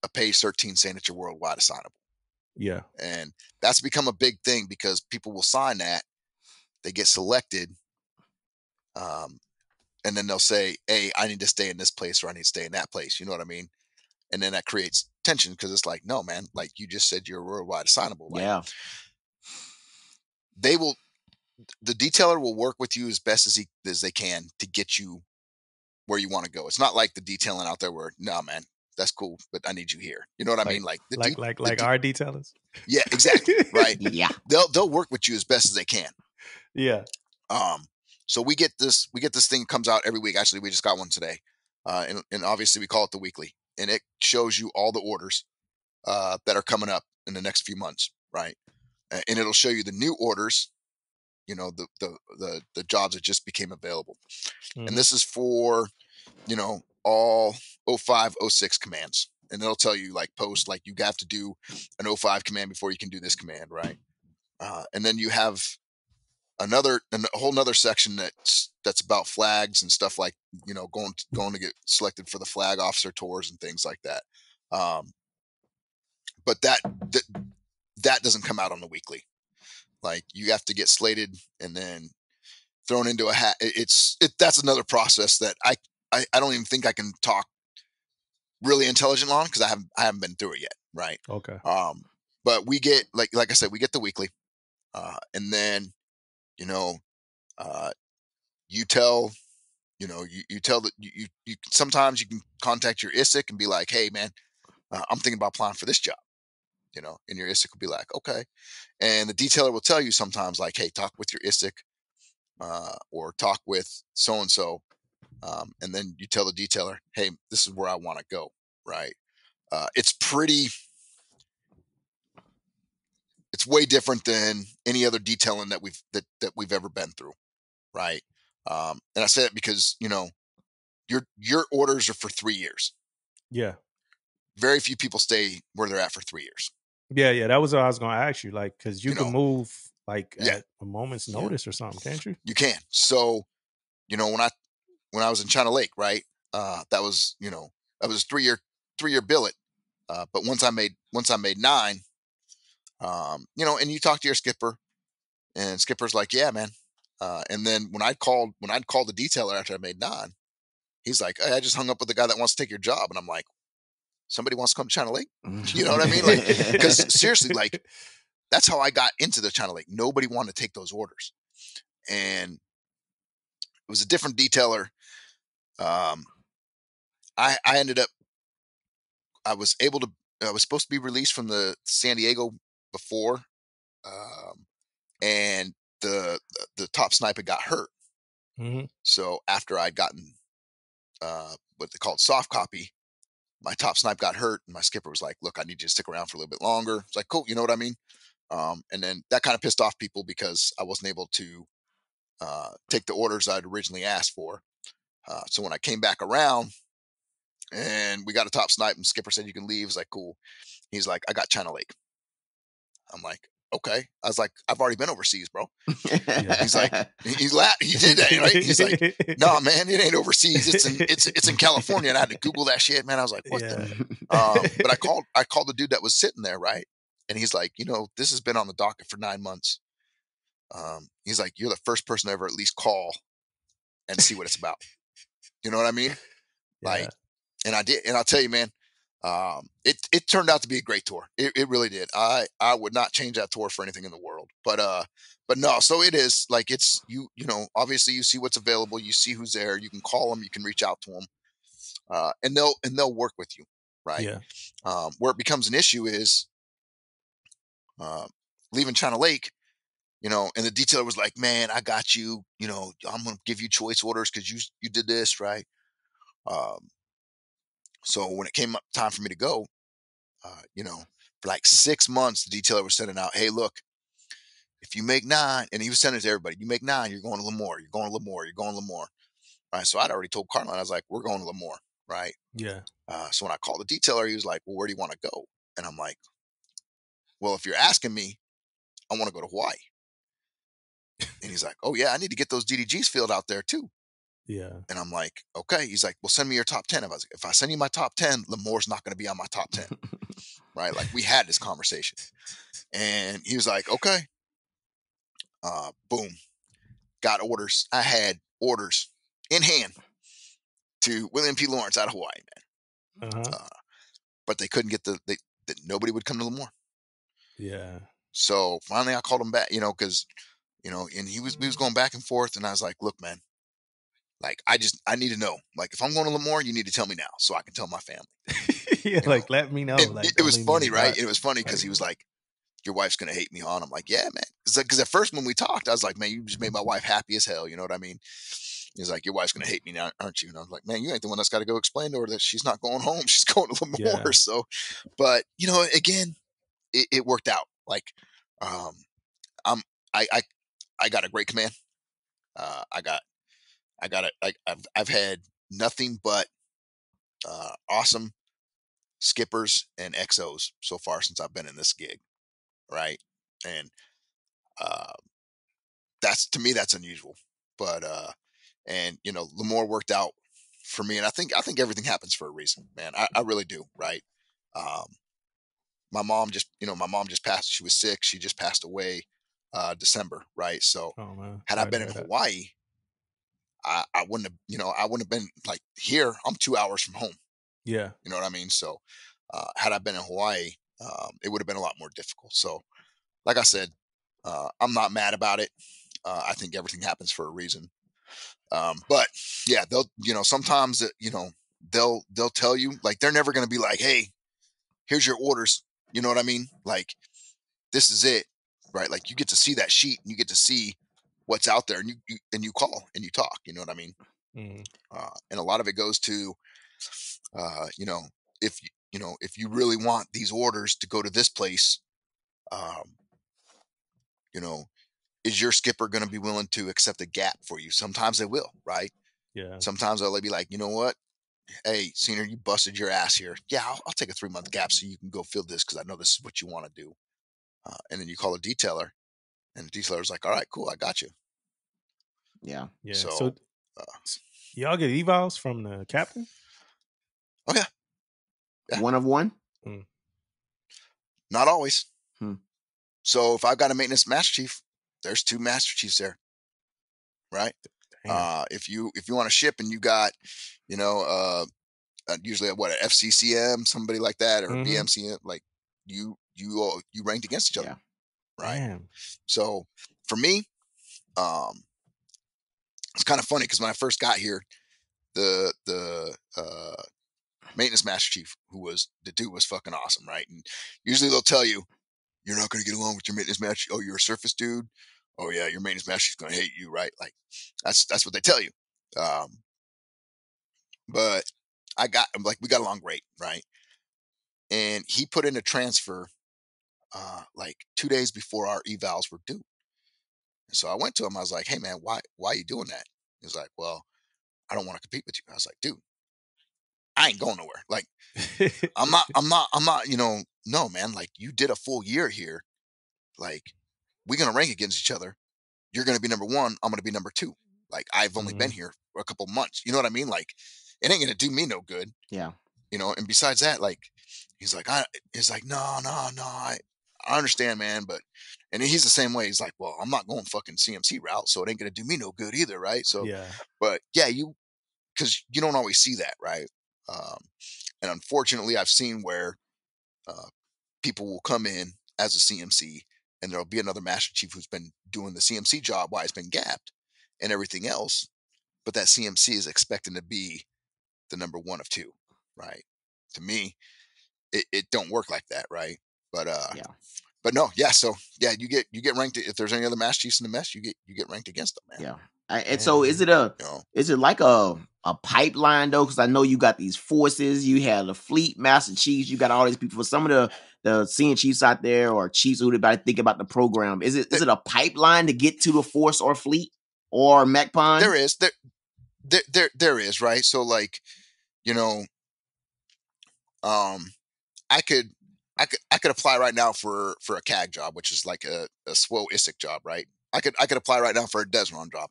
a page 13 saying that you're worldwide assignable. Yeah. And that's become a big thing because people will sign that, they get selected, and then they'll say, hey, I need to stay in this place or I need to stay in that place. You know what I mean? And then that creates tension because it's like, no, man, like you just said you're worldwide assignable. Like, Yeah. The detailer will work with you as best as they can to get you where you want to go. It's not like the detailing out there where, no, man, that's cool, but I need you here. You know what I mean? Like our detailers. Yeah, exactly. Right. Yeah. They'll work with you as best as they can. Yeah. So we get this thing comes out every week. Actually, we just got one today. And obviously we call it the weekly, and it shows you all the orders that are coming up in the next few months. Right. And it'll show you the new orders, you know, the jobs that just became available. Mm-hmm. And this is for, you know, all 05, 06 commands. And it'll tell you like post, like you have to do an 05 command before you can do this command. Right. And then you have a whole nother section that's about flags and stuff, like, you know, going to get selected for the flag officer tours and things like that. But that doesn't come out on the weekly. Like you have to get slated and then thrown into a hat. That's another process that I don't even think I can talk really intelligent on because I haven't been through it yet. Right. Okay. But we get like I said, we get the weekly, and then, you know, you tell, you know, you tell that you sometimes you can contact your ISIC and be like, hey man, I'm thinking about applying for this job, you know, and your ISIC will be like, okay. And the detailer will tell you sometimes like, hey, talk with your ISIC, or talk with so-and-so. And then you tell the detailer, hey, this is where I want to go. Right. It's way different than any other detailing that we've ever been through. Right. And I say it because, you know, your orders are for 3 years. Yeah. Very few people stay where they're at for 3 years. Yeah. That was what I was going to ask you. Like, cause you can move like at a moment's notice or something, can't you? You can. So, you know, when I was in China Lake, right. That was, you know, that was a 3-year billet. But once I made 9, you know, and you talk to your skipper, and skipper's like, yeah, man. And then when I'd called the detailer after I made 9, he's like, hey, I just hung up with the guy that wants to take your job. And I'm like, somebody wants to come to China Lake? You know what I mean? Like, because seriously, like, that's how I got into the China Lake. Nobody wanted to take those orders. And it was a different detailer. I ended up, I was supposed to be released from the San Diego before, and the top sniper got hurt. Mm-hmm. So after I'd gotten what they called soft copy, my top snipe got hurt, and my skipper was like, look, I need you to stick around for a little bit longer. It's like, cool, you know what I mean? And then that kind of pissed off people because I wasn't able to take the orders I'd originally asked for. So when I came back around and we got a top snipe and skipper said, you can leave. It's like, cool. He's like, I got China Lake. I'm like, okay. I was like, I've already been overseas, bro. He's like, he laughed. He did that, right? He's like, no, man, it ain't overseas. It's in California. And I had to Google that shit, man. I was like, what the? But I called the dude that was sitting there, right? And he's like, this has been on the docket for 9 months. He's like, you're the first person to ever at least call and see what it's about. You know what I mean? Like, and I did, and I'll tell you, man, it turned out to be a great tour. It really did. I would not change that tour for anything in the world. But no, so it is like it's obviously you see what's available, you see who's there, you can call them, you can reach out to them, and they'll work with you, right? Yeah. Where it becomes an issue is leaving China Lake. And the detailer was like, man, I got you, I'm going to give you choice orders because you did this, right? So when it came up time for me to go, for like 6 months, the detailer was sending out, hey, look, if you make 9, and he was sending it to everybody, you make 9, you're going to Lemoore, you're going to Lemoore, you're going to Lemoore. Right. So I'd already told Carlin, I was like, we're going to Lemoore. Right. Yeah. So when I called the detailer, he was like, well, where do you want to go? And I'm like, well, if you're asking me, I want to go to Hawaii. And he's like, oh, yeah, I need to get those DDGs filled out there, too. Yeah. And I'm like, okay. He's like, well, send me your top 10. If I send you my top 10, Lemoore's not going to be on my top 10. Right. Like we had this conversation. And he was like, okay. Boom. Got orders. I had orders in hand to William P. Lawrence out of Hawaii, man. But they couldn't get that nobody would come to Lemoore. Yeah. So finally I called him back, because, and he was going back and forth. And I was like, look, man, like, I need to know, like, if I'm going to Lemoore, you need to tell me now so I can tell my family. Yeah. Like, let me know. Like, it was funny, right? It was funny because he was like, your wife's going to hate me on. I'm like, yeah, man. Because at first when we talked, I was like, man, you just made my wife happy as hell. You know what I mean? He's like, your wife's going to hate me now, aren't you? And I was like, man, you ain't the one that's got to go explain to her that she's not going home. She's going to Lemoore. Yeah. So, but again, it worked out. Like, I got a great command. I've had nothing but awesome skippers and XOs so far since I've been in this gig. Right. And, to me, that's unusual, but, Lemoore worked out for me. And I think everything happens for a reason, man. I really do. Right. My mom just passed. She was sick. She just passed away, December. Right. So had I been in Hawaii, I wouldn't have been like here. I'm 2 hours from home. Yeah. You know what I mean? So, had I been in Hawaii, it would have been a lot more difficult. So, like I said, I'm not mad about it. I think everything happens for a reason. But yeah, they'll, sometimes, they'll tell you, like, they're never going to be like, hey, here's your orders. You know what I mean? Like, this is it, right? Like, you get to see that sheet and you get to see what's out there, and you call and you talk. You know what I mean? And a lot of it goes to, if you really want these orders to go to this place, is your skipper going to be willing to accept a gap for you? Sometimes they will, right? Yeah. Sometimes they'll be like, you know what? Hey, senior, you busted your ass here. Yeah, I'll take a 3-month gap so you can go fill this because I know this is what you want to do. And then you call a detailer, and the detailer's like, all right, cool, I got you. Yeah. Yeah. So y'all get evals from the captain? Oh, yeah. One of one? Not always. So if I've got a maintenance master chief, there's 2 master chiefs there. Right. If you want to ship and you got, usually what, an FCCM, somebody like that, or BMCM, like you ranked against each other. Yeah. Right. Damn. So for me, it's kind of funny because when I first got here, the maintenance master chief, the dude was fucking awesome. Right. And usually they'll tell you, you're not going to get along with your maintenance master. Oh, you're a surface dude. Oh yeah. Your maintenance master is going to hate you. Right. Like that's what they tell you. But we got along great. Right. And he put in a transfer, like 2 days before our evals were due. And so I went to him. I was like, hey man, why are you doing that? He was like, well, I don't want to compete with you. I was like, dude, I ain't going nowhere. Like, I'm not, no, man, like you did a full year here. like, we're going to rank against each other. You're going to be number 1. I'm going to be number 2. Like, I've only been here for a couple months. You know what I mean? Like, it ain't going to do me no good. Yeah. You know, and besides that, like, he's like, no, I understand, man. And he's the same way. He's like, well, I'm not going fucking CMC route, so it ain't going to do me no good either. Right. So, but yeah, because you don't always see that. Right. And unfortunately, I've seen where people will come in as a CMC and there'll be another Master Chief who's been doing the CMC job while it's been gapped and everything else. But that CMC is expecting to be the number 1 of 2. Right. To me, it don't work like that. Right. But but no, yeah. So yeah, you get ranked. If there's any other Master Chiefs in the mess, you get ranked against them, man. Yeah. And so is it like a pipeline though? Because I know you got these forces, you have the fleet, Master Chiefs, you got all these people. For some of the senior chiefs out there or chiefs who about to think about the program, is it a pipeline to get to the force or fleet or MacPon? There is, right? So like, you know, I could apply right now for a CAG job, which is like a SWO ISIC job, right? I could apply right now for a Desron job,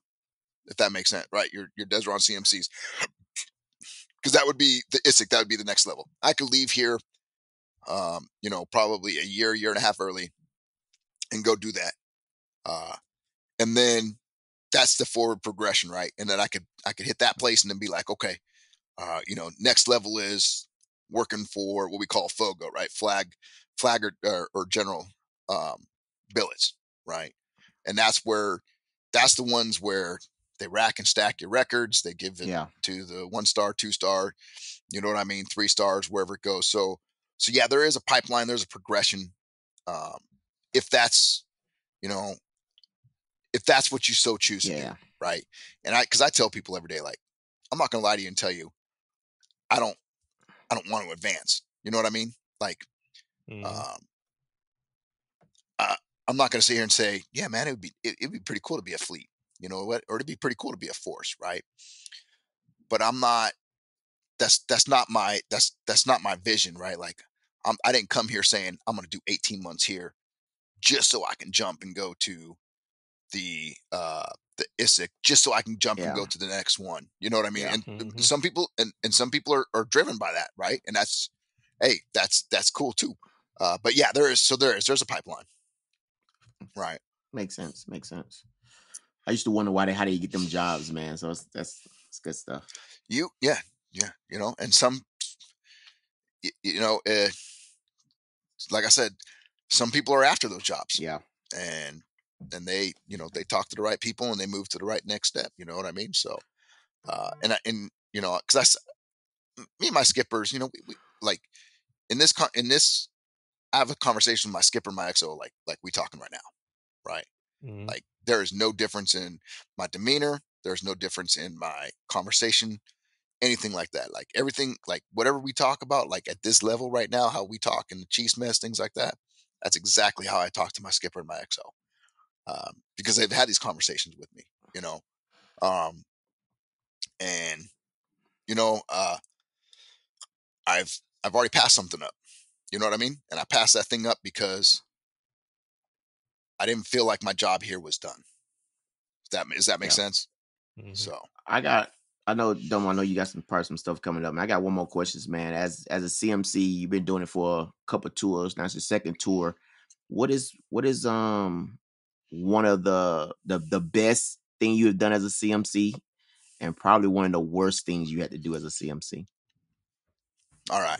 if that makes sense, right? Your Desron CMCs, because that would be the ISIC. That would be the next level. I could leave here, you know, probably a year and a half early, and go do that, and then that's the forward progression, right? And then I could hit that place and then be like, okay, you know, next level is working for what we call FOGO, right? Flag or general billets, right? And that's the ones where they rack and stack your records. They give it to the 1 star, 2 star, you know what I mean? 3 stars, wherever it goes. So yeah, there is a pipeline. There's a progression. If that's, you know, if that's what you so choose to do, right? And because I tell people every day, like, I'm not going to lie to you and tell you, I don't want to advance. You know what I mean? Like, I'm not going to sit here and say, yeah, man, it'd be pretty cool to be a fleet, you know what? Or it'd be pretty cool to be a force, right? But I'm not. That's not my vision, right? Like, I didn't come here saying I'm going to do 18 months here just so I can jump and go to the ISIC, just so I can jump and go to the next one. You know what I mean? And some people and some people are driven by that, right? And that's, hey, that's cool too. But yeah, there's a pipeline, right? Makes sense. I used to wonder how do you get them jobs, man. So that's good stuff. Yeah, you know, and some, you know, like I said, some people are after those jobs. Yeah. And they, you know, they talk to the right people and they move to the right next step. You know what I mean? So, and you know, because me and my skippers, you know, we like in this, I have a conversation with my skipper, my XO, like we talking right now, right? Like, there is no difference in my demeanor. There's no difference in my conversation, anything like that. Like, everything, like whatever we talk about, like at this level right now, how we talk in the Chiefs mess, things like that. That's exactly how I talk to my skipper and my XO. Because they've had these conversations with me, you know, and you know, I've already passed something up, you know what I mean? And I passed that thing up because I didn't feel like my job here was done. Does that make sense? So I know you got some stuff coming up, man. I got one more questions, man. As a CMC, you've been doing it for a couple tours. Now it's your second tour. What is one of the best thing you have done as a CMC, and probably one of the worst things you had to do as a CMC? All right.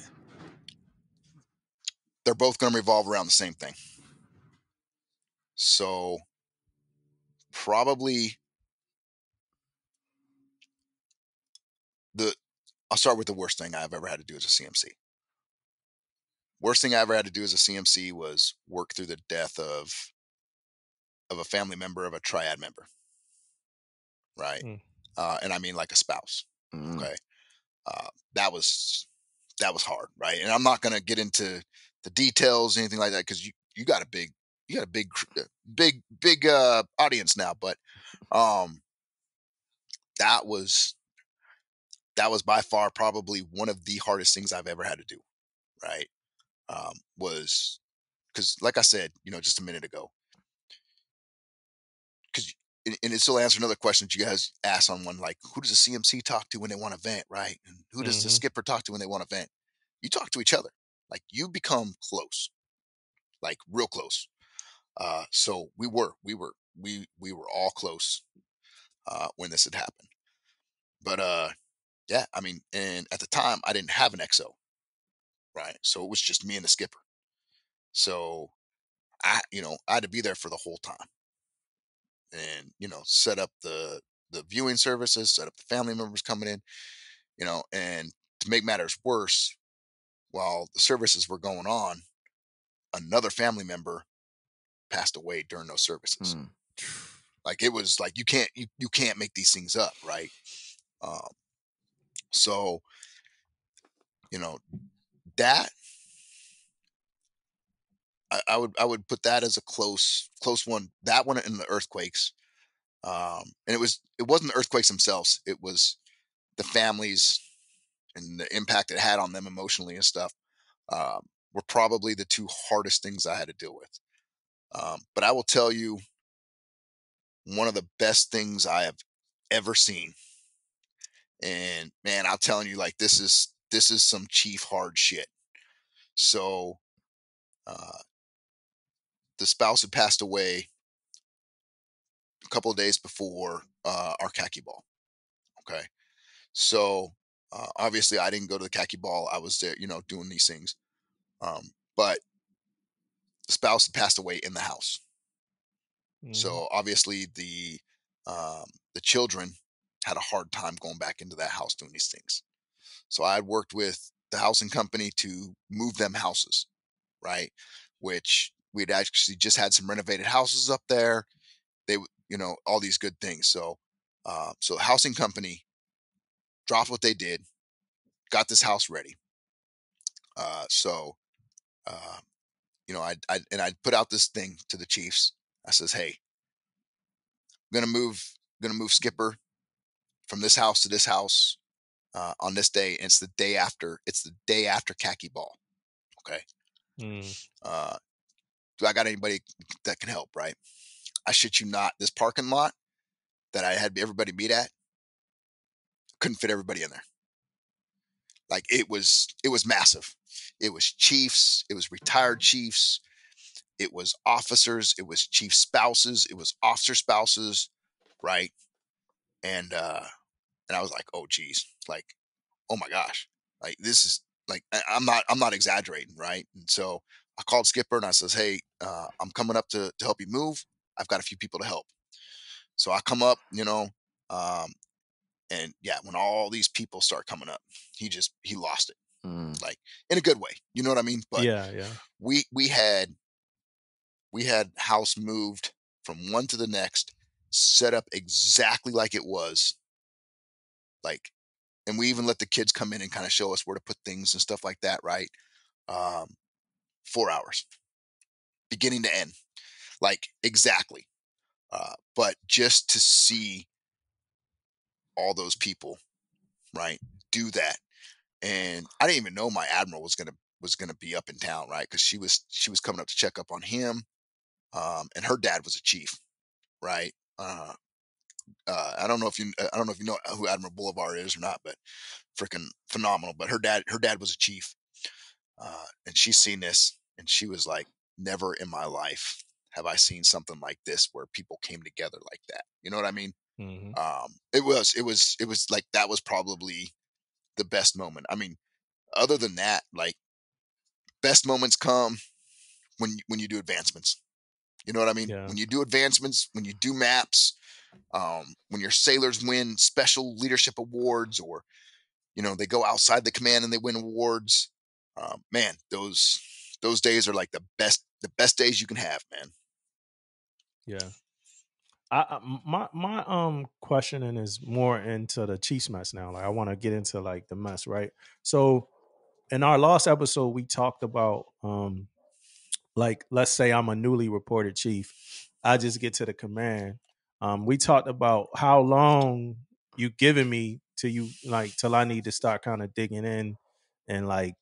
They're both going to revolve around the same thing. So probably I'll start with the worst thing I've ever had to do as a CMC. Worst thing I ever had to do as a CMC was work through the death of a family member of a triad member. Right. And I mean, like a spouse. Okay. That was hard. Right. And I'm not going to get into the details, anything like that, because you got a big audience now. But that was by far probably one of the hardest things I've ever had to do. Right. Was because, like I said, you know, just a minute ago, and it still answer another question that you guys asked on one, like, who does the CMC talk to when they want to vent, right? And who does the skipper talk to when they want to vent? You talk to each other. Like, you become close, like real close. So we were all close when this had happened. But yeah, I mean, and at the time I didn't have an XO, right? So it was just me and the skipper. So I had to be there for the whole time, and set up the viewing services, set up the family members coming in, and to make matters worse, while the services were going on, another family member passed away during those services. Like, it was like, you can't make these things up, right? So that I would put that as a close one. That one and the earthquakes, and it wasn't the earthquakes themselves. It was the families and the impact it had on them emotionally and stuff. Were probably the two hardest things I had to deal with. But I will tell you, one of the best things I have ever seen, and man, I'm telling you, like, this is some chief hard shit. So the spouse had passed away a couple of days before our khaki ball. Okay. So obviously I didn't go to the khaki ball. I was there, doing these things. But the spouse had passed away in the house. So obviously the children had a hard time going back into that house doing these things. So I had worked with the housing company to move them houses, right? Which we'd actually just had some renovated houses up there. They, all these good things. So, so the housing company dropped what they did, got this house ready. So, I put out this thing to the chiefs. I says, hey, I'm gonna move Skipper from this house to this house on this day. And it's the day after. It's the day after khaki ball. Okay. Do I got anybody that can help? Right. I shit you not. This parking lot that I had everybody meet at, couldn't fit everybody in there. Like, it was massive. It was chiefs. It was retired chiefs. It was officers. It was chief spouses. It was officer spouses. Right. And I was like, oh geez, like, oh my gosh, like, this is like, I'm not exaggerating. Right. And so I called Skipper and I says, hey, I'm coming up to help you move. I've got a few people to help. So I come up, and yeah, when all these people start coming up, he lost it, like, in a good way. You know what I mean? But yeah. We had house moved from one to the next, set up exactly like it was, like, and we even let the kids come in and kind of show us where to put things and stuff like that. Right. 4 hours, beginning to end, like, exactly. But just to see all those people, right, do that. And I didn't even know my admiral was gonna be up in town, right? Because she was coming up to check up on him, and her dad was a chief, right? I don't know if you know who Admiral Boulevard is or not, but freaking phenomenal. But her dad was a chief, and she's seen this, and she was like, "Never in my life have I seen something like this where people came together like that." You know what I mean? It was like, that was probably the best moment. I mean, other than that, like, best moments come when you do advancements. You know what I mean? Yeah. When you do advancements, when you do maps, when your sailors win special leadership awards, or they go outside the command and they win awards. Man, those days are like the best days you can have, man. Yeah. My questioning is more into the Chiefs mess now. Like, I want to get into, like, the mess, right? So in our last episode, we talked about like, let's say I'm a newly reported chief. I just get to the command. We talked about how long you giving me till I need to start kind of digging in and, like,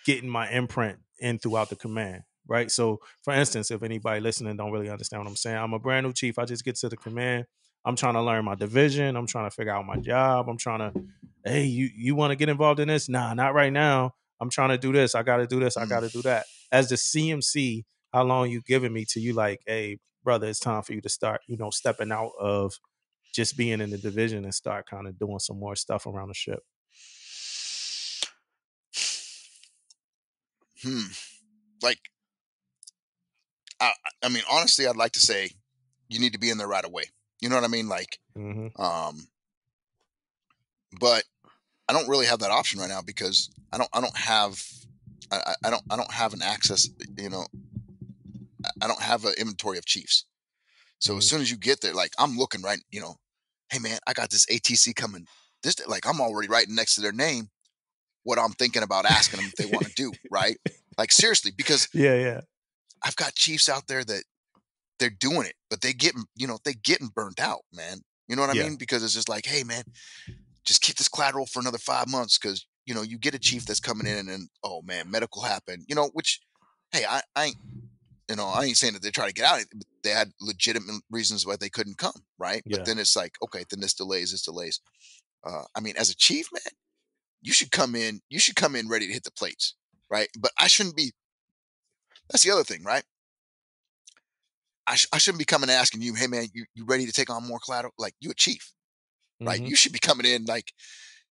getting my imprint in throughout the command. right? So, for instance, if anybody listening don't really understand what I'm saying, I'm a brand new chief. I just get to the command. I'm trying to learn my division. I'm trying to figure out my job. I'm trying to, hey, you want to get involved in this? Nah, not right now. I'm trying to do this. I got to do this. I got to do that. As the CMC, how long you giving me to you like, hey, brother, it's time for you to start, stepping out of just being in the division and start kind of doing some more stuff around the ship? Like, I mean, honestly, I'd like to say you need to be in there right away. You know what I mean? Like, but I don't really have that option right now because I don't have an access. I don't have an inventory of chiefs. So as soon as you get there, like I'm looking right, hey man, I got this ATC coming. Like I'm already writing next to their name what I'm thinking about asking them if they want to do, right? Like seriously, because I've got chiefs out there that they're doing it, but they getting burnt out, man. You know what I mean? Because it's just like, hey man, just keep this collateral for another 5 months because you get a chief that's coming in and then, oh man, medical happened, which, hey, I ain't saying that they try to get out of it, but they had legitimate reasons why they couldn't come, right? But then it's like, okay, then this delays. I mean, as a chief, man, you should come in ready to hit the plates, right? But I shouldn't be. That's the other thing, right? I shouldn't be coming and asking you, hey man, you ready to take on more collateral? Like you a chief, right? You should be coming in like,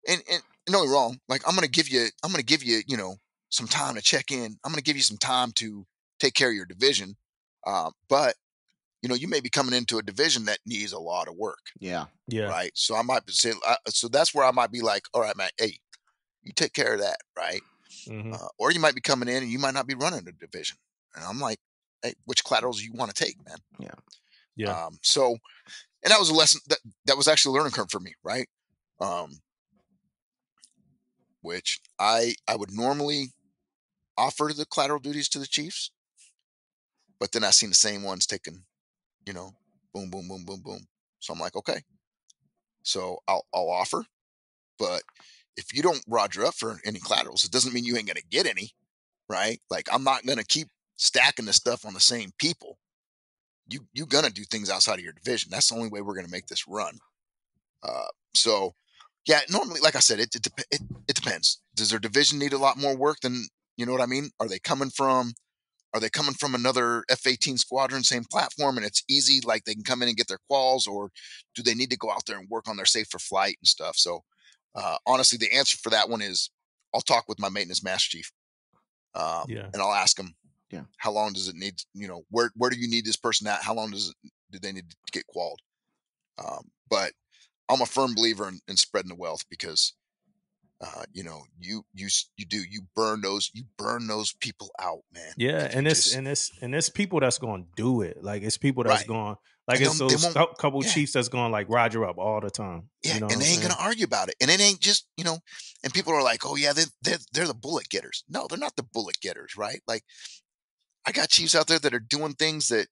and no wrong. Like I'm gonna give you, some time to check in. I'm gonna give you some time to take care of your division, but you may be coming into a division that needs a lot of work. Yeah. Right. So I might say, so that's where I might be like, all right, man, hey, you take care of that, right? Or you might be coming in and you might not be running a division, and I'm like, hey, which collaterals do you want to take, man? Yeah. So, and that was a lesson that was actually a learning curve for me, right? Which I would normally offer the collateral duties to the chiefs, but then I seen the same ones taken, boom, boom, boom, boom, boom. So I'm like, okay, so I'll offer, but if you don't roger up for any collaterals, it doesn't mean you ain't gonna get any, right? Like I'm not gonna keep stacking the stuff on the same people. You gonna do things outside of your division. That's the only way we're gonna make this run. So yeah, normally, like I said, it depends. Does their division need a lot more work than, you know what I mean? Are they coming from another F-18 squadron, same platform, and it's easy, like they can come in and get their quals, or do they need to go out there and work on their safe for flight and stuff? So honestly, the answer for that one is I'll talk with my maintenance master chief, and I'll ask them, how long does it need? Where do you need this person at? How long do they need to get qualled? But I'm a firm believer in spreading the wealth because, you burn those people out, man. Yeah, and it's people that's going to do it. Like it's people that's going, like and it's those couple chiefs that's going like Roger up all the time. Yeah, and they ain't gonna argue about it. And it ain't just, and people are like, oh yeah, they're the bullet getters. No, they're not the bullet getters, right? Like I got chiefs out there that are doing things that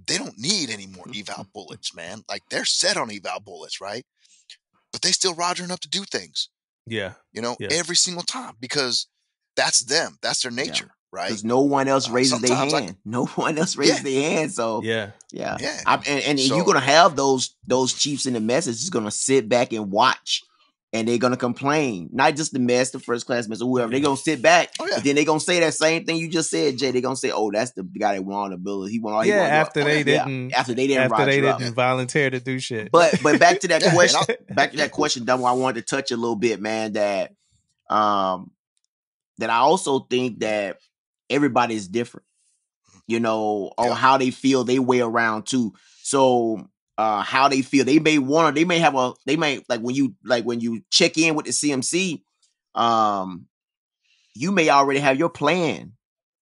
they don't need any more eval bullets, man. Like they're set on eval bullets, right? But they still rogering up to do things. Yeah. Every single time because that's them. That's their nature, right? Because no one else raises their hand. No one else raises their hand. So yeah. And you're gonna have those chiefs in the mess that's just gonna sit back and watch. And they're gonna complain, not just the mess, the first class mess, or whoever. They're gonna sit back, and then they're gonna say that same thing you just said, Jay. They're gonna say, "Oh, that's the guy that won the ability. He won all." After they didn't volunteer to do shit. But back to that question. Back to that question, Damo. I wanted to touch a little bit, man. That I also think that everybody is different, on how they feel they way around too. So. How they feel. They may like when you check in with the CMC, you may already have your plan.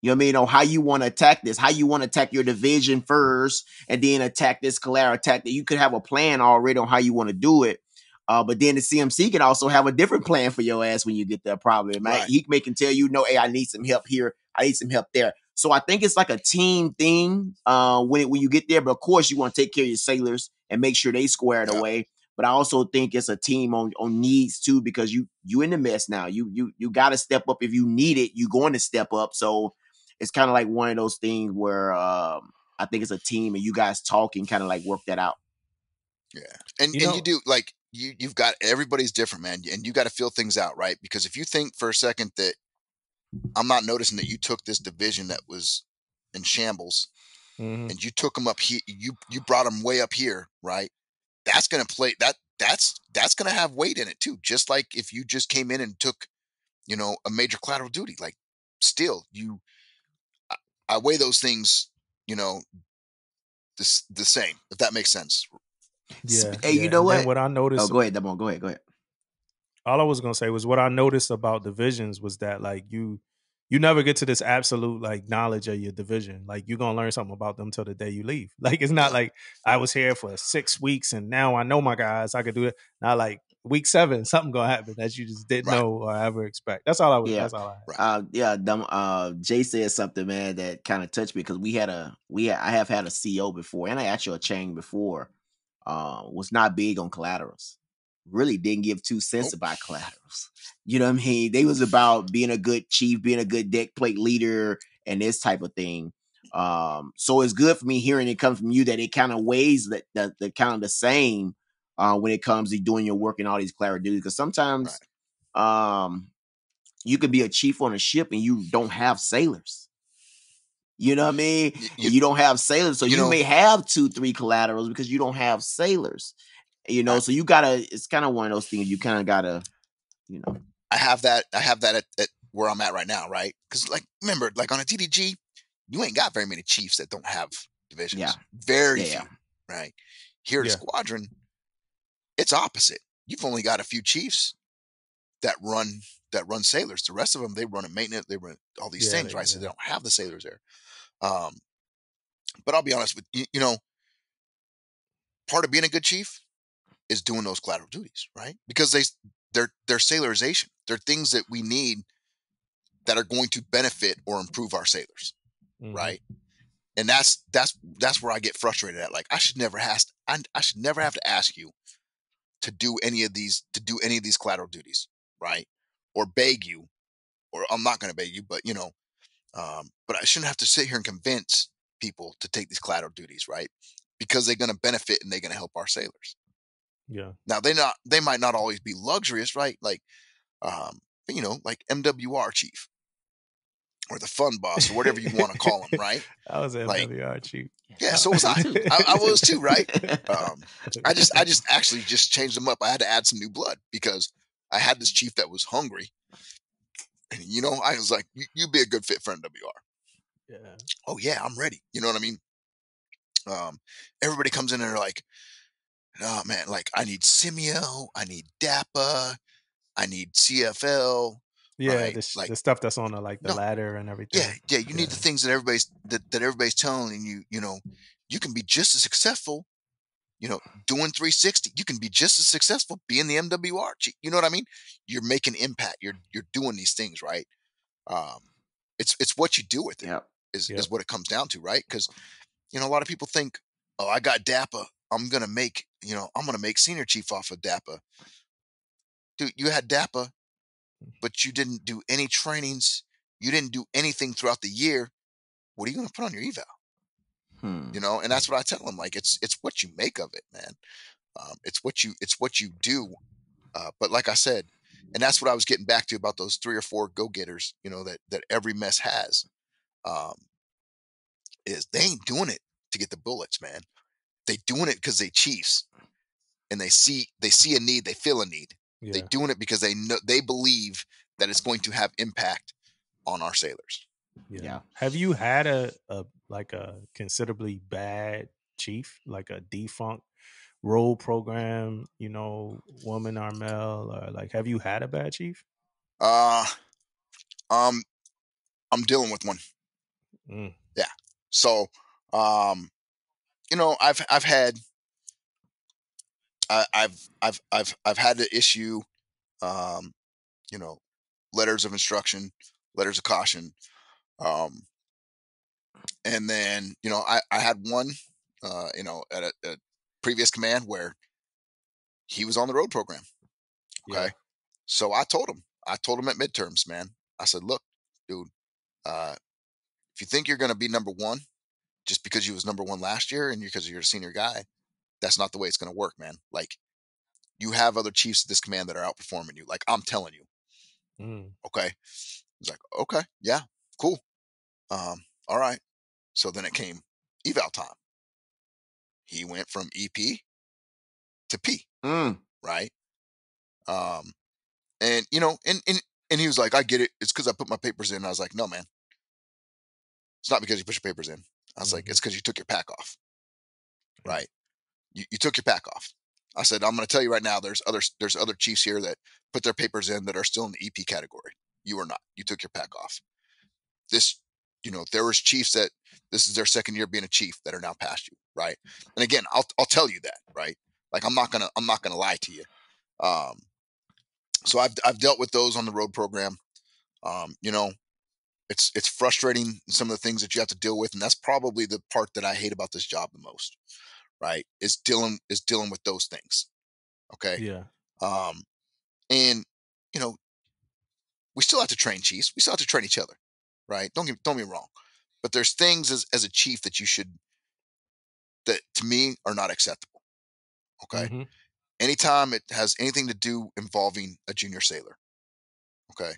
You know what I mean? On how you want to attack this, how you want to attack your division first, and then attack this collateral attack. That you could have a plan already on how you want to do it. But then the CMC can also have a different plan for your ass when you get there. Probably, right? He can tell you, no, hey, I need some help here. I need some help there. So I think it's like a team thing when you get there. But of course, you want to take care of your sailors and make sure they squared away. But I also think it's a team on needs too, because you in the mess now. You got to step up if you need it. You're going to step up. So it's kind of like one of those things where I think it's a team and you guys talk and kind of like work that out. Yeah, and you do like you've got everybody's different, man, and you got to feel things out, right? Because if you think for a second that I'm not noticing that you took this division that was in shambles and you took them up here, you brought them way up here, right? That's gonna play that's gonna have weight in it too. Just like if you just came in and took, a major collateral duty, like still I weigh those things, the same, if that makes sense. Yeah. Hey, you know and what? then what I noticed. Oh, go ahead, Damo. Go ahead. All I was gonna say was what I noticed about divisions was that like you never get to this absolute like knowledge of your division. Like you're gonna learn something about them till the day you leave. Like it's not like I was here for 6 weeks and now I know my guys. I could do it. Not like week 7, something gonna happen that you just didn't know or ever expect. That's all I was. Yeah. That's all I had. Jay said something, man, that kind of touched me because I have had a CO before and I actually a chain before. Was not big on collaterals. Really didn't give 2 cents about collaterals. You know what I mean? They was about being a good chief, being a good deck plate leader, and this type of thing. So it's good for me hearing it come from you that it kind of weighs the kind of the same when it comes to doing your work and all these collateral duties. Because sometimes you could be a chief on a ship and you don't have sailors. You know what I mean? You don't have sailors, so you may have 2-3 collaterals because you don't have sailors. So you gotta. It's kind of one of those things you kind of gotta. I have that at where I'm at right now, right? Because like remember, like on a TDG, you ain't got very many chiefs that don't have divisions. Yeah, very few, right? Here at a squadron, it's opposite. You've only got a few chiefs that run sailors. The rest of them, they run a maintenance, they run all these things, right? So they don't have the sailors there. But I'll be honest with you, part of being a good chief is doing those collateral duties, right? Because they're sailorization. They're things that we need that are going to benefit or improve our sailors, right? And that's where I get frustrated at. Like I should never have to ask you to do any of these collateral duties, right? Or beg you, or I'm not going to beg you, but but I shouldn't have to sit here and convince people to take these collateral duties, right? Because they're going to benefit and they're going to help our sailors. Yeah. Now they might not always be luxurious, right? Like, like MWR chief or the fun boss or whatever you want to call him, right? I was MWR chief. Yeah, so was I. I was too, right? I just actually just changed them up. I had to add some new blood because I had this chief that was hungry, and I was like, "You'd be a good fit for MWR." Yeah. Oh yeah, I'm ready. You know what I mean? Everybody comes in and they're like, "Oh man, like I need Simeo, I need DAPA, I need CFL." Yeah, right? the stuff that's on the ladder and everything. Yeah, you need the things that everybody's telling you. You can be just as successful. Doing 360, you can be just as successful being the MWR. You know what I mean? You're making impact. You're doing these things, right? It's what you do with it is what it comes down to, right? Because a lot of people think, oh, I got DAPA, I'm gonna make senior chief off of DAPA. Dude, you had DAPA, but you didn't do any trainings. You didn't do anything throughout the year. What are you gonna put on your eval? And that's what I tell them. Like it's what you make of it, man. It's what you do. But like I said, and that's what I was getting back to about those 3 or 4 go-getters, that every mess has, is they ain't doing it to get the bullets, man. They doing it because they chiefs and they see a need, they feel a need. Yeah. They doing it because they believe that it's going to have impact on our sailors. Yeah. Have you had a considerably bad chief, like a defunct role program, woman or male, or like have you had a bad chief? I'm dealing with one. Yeah. So I've had the issue, letters of instruction, letters of caution, and then I had one at a previous command where he was on the road program. Okay. So I told him at midterms, man, I said, look, dude, If you think you're going to be number one just because you was number one last year and because you're a senior guy, that's not the way it's going to work, man. Like, you have other chiefs at this command that are outperforming you. Like, I'm telling you. Okay. He's like, okay, yeah, cool. All right. So then it came eval time. He went from EP to P, right? And you know, and he was like, I get it. It's because I put my papers in. I was like, no, man. It's not because you put your papers in. I was like, it's because you took your pack off, right? You took your pack off. I said, I'm going to tell you right now, there's other chiefs here that put their papers in that are still in the EP category. You are not. You took your pack off. This, you know, there was chiefs that this is their second year being a chief that are now past you, right? And again, I'll tell you that, right? Like, I'm not gonna lie to you. So I've dealt with those on the road program. You know, it's frustrating, some of the things that you have to deal with, and that's probably the part that I hate about this job the most, right? Is dealing with those things. Okay. Yeah. And you know, we still have to train chiefs. We still have to train each other, right? Don't get me wrong, but there's things as a chief that that to me are not acceptable. Okay. Anytime it has anything to do involving a junior sailor, okay,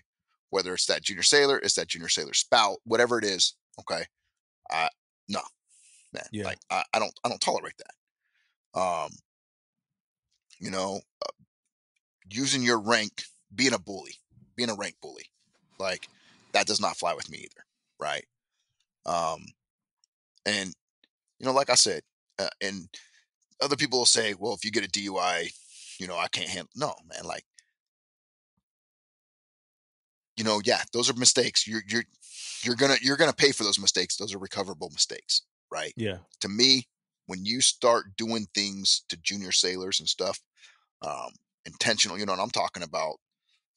whether it's that junior sailor, it's that junior sailor spout, whatever it is, okay, no, man, like I don't tolerate that. You know, using your rank, being a rank bully, like, that does not fly with me either, right? And you know, like I said, and other people will say, well, if you get a DUI, you know, I can't handle. No, man, like, you know, yeah, those are mistakes. You're gonna pay for those mistakes. Those are recoverable mistakes, right? Yeah. To me, when you start doing things to junior sailors and stuff, intentional, you know, and I'm talking about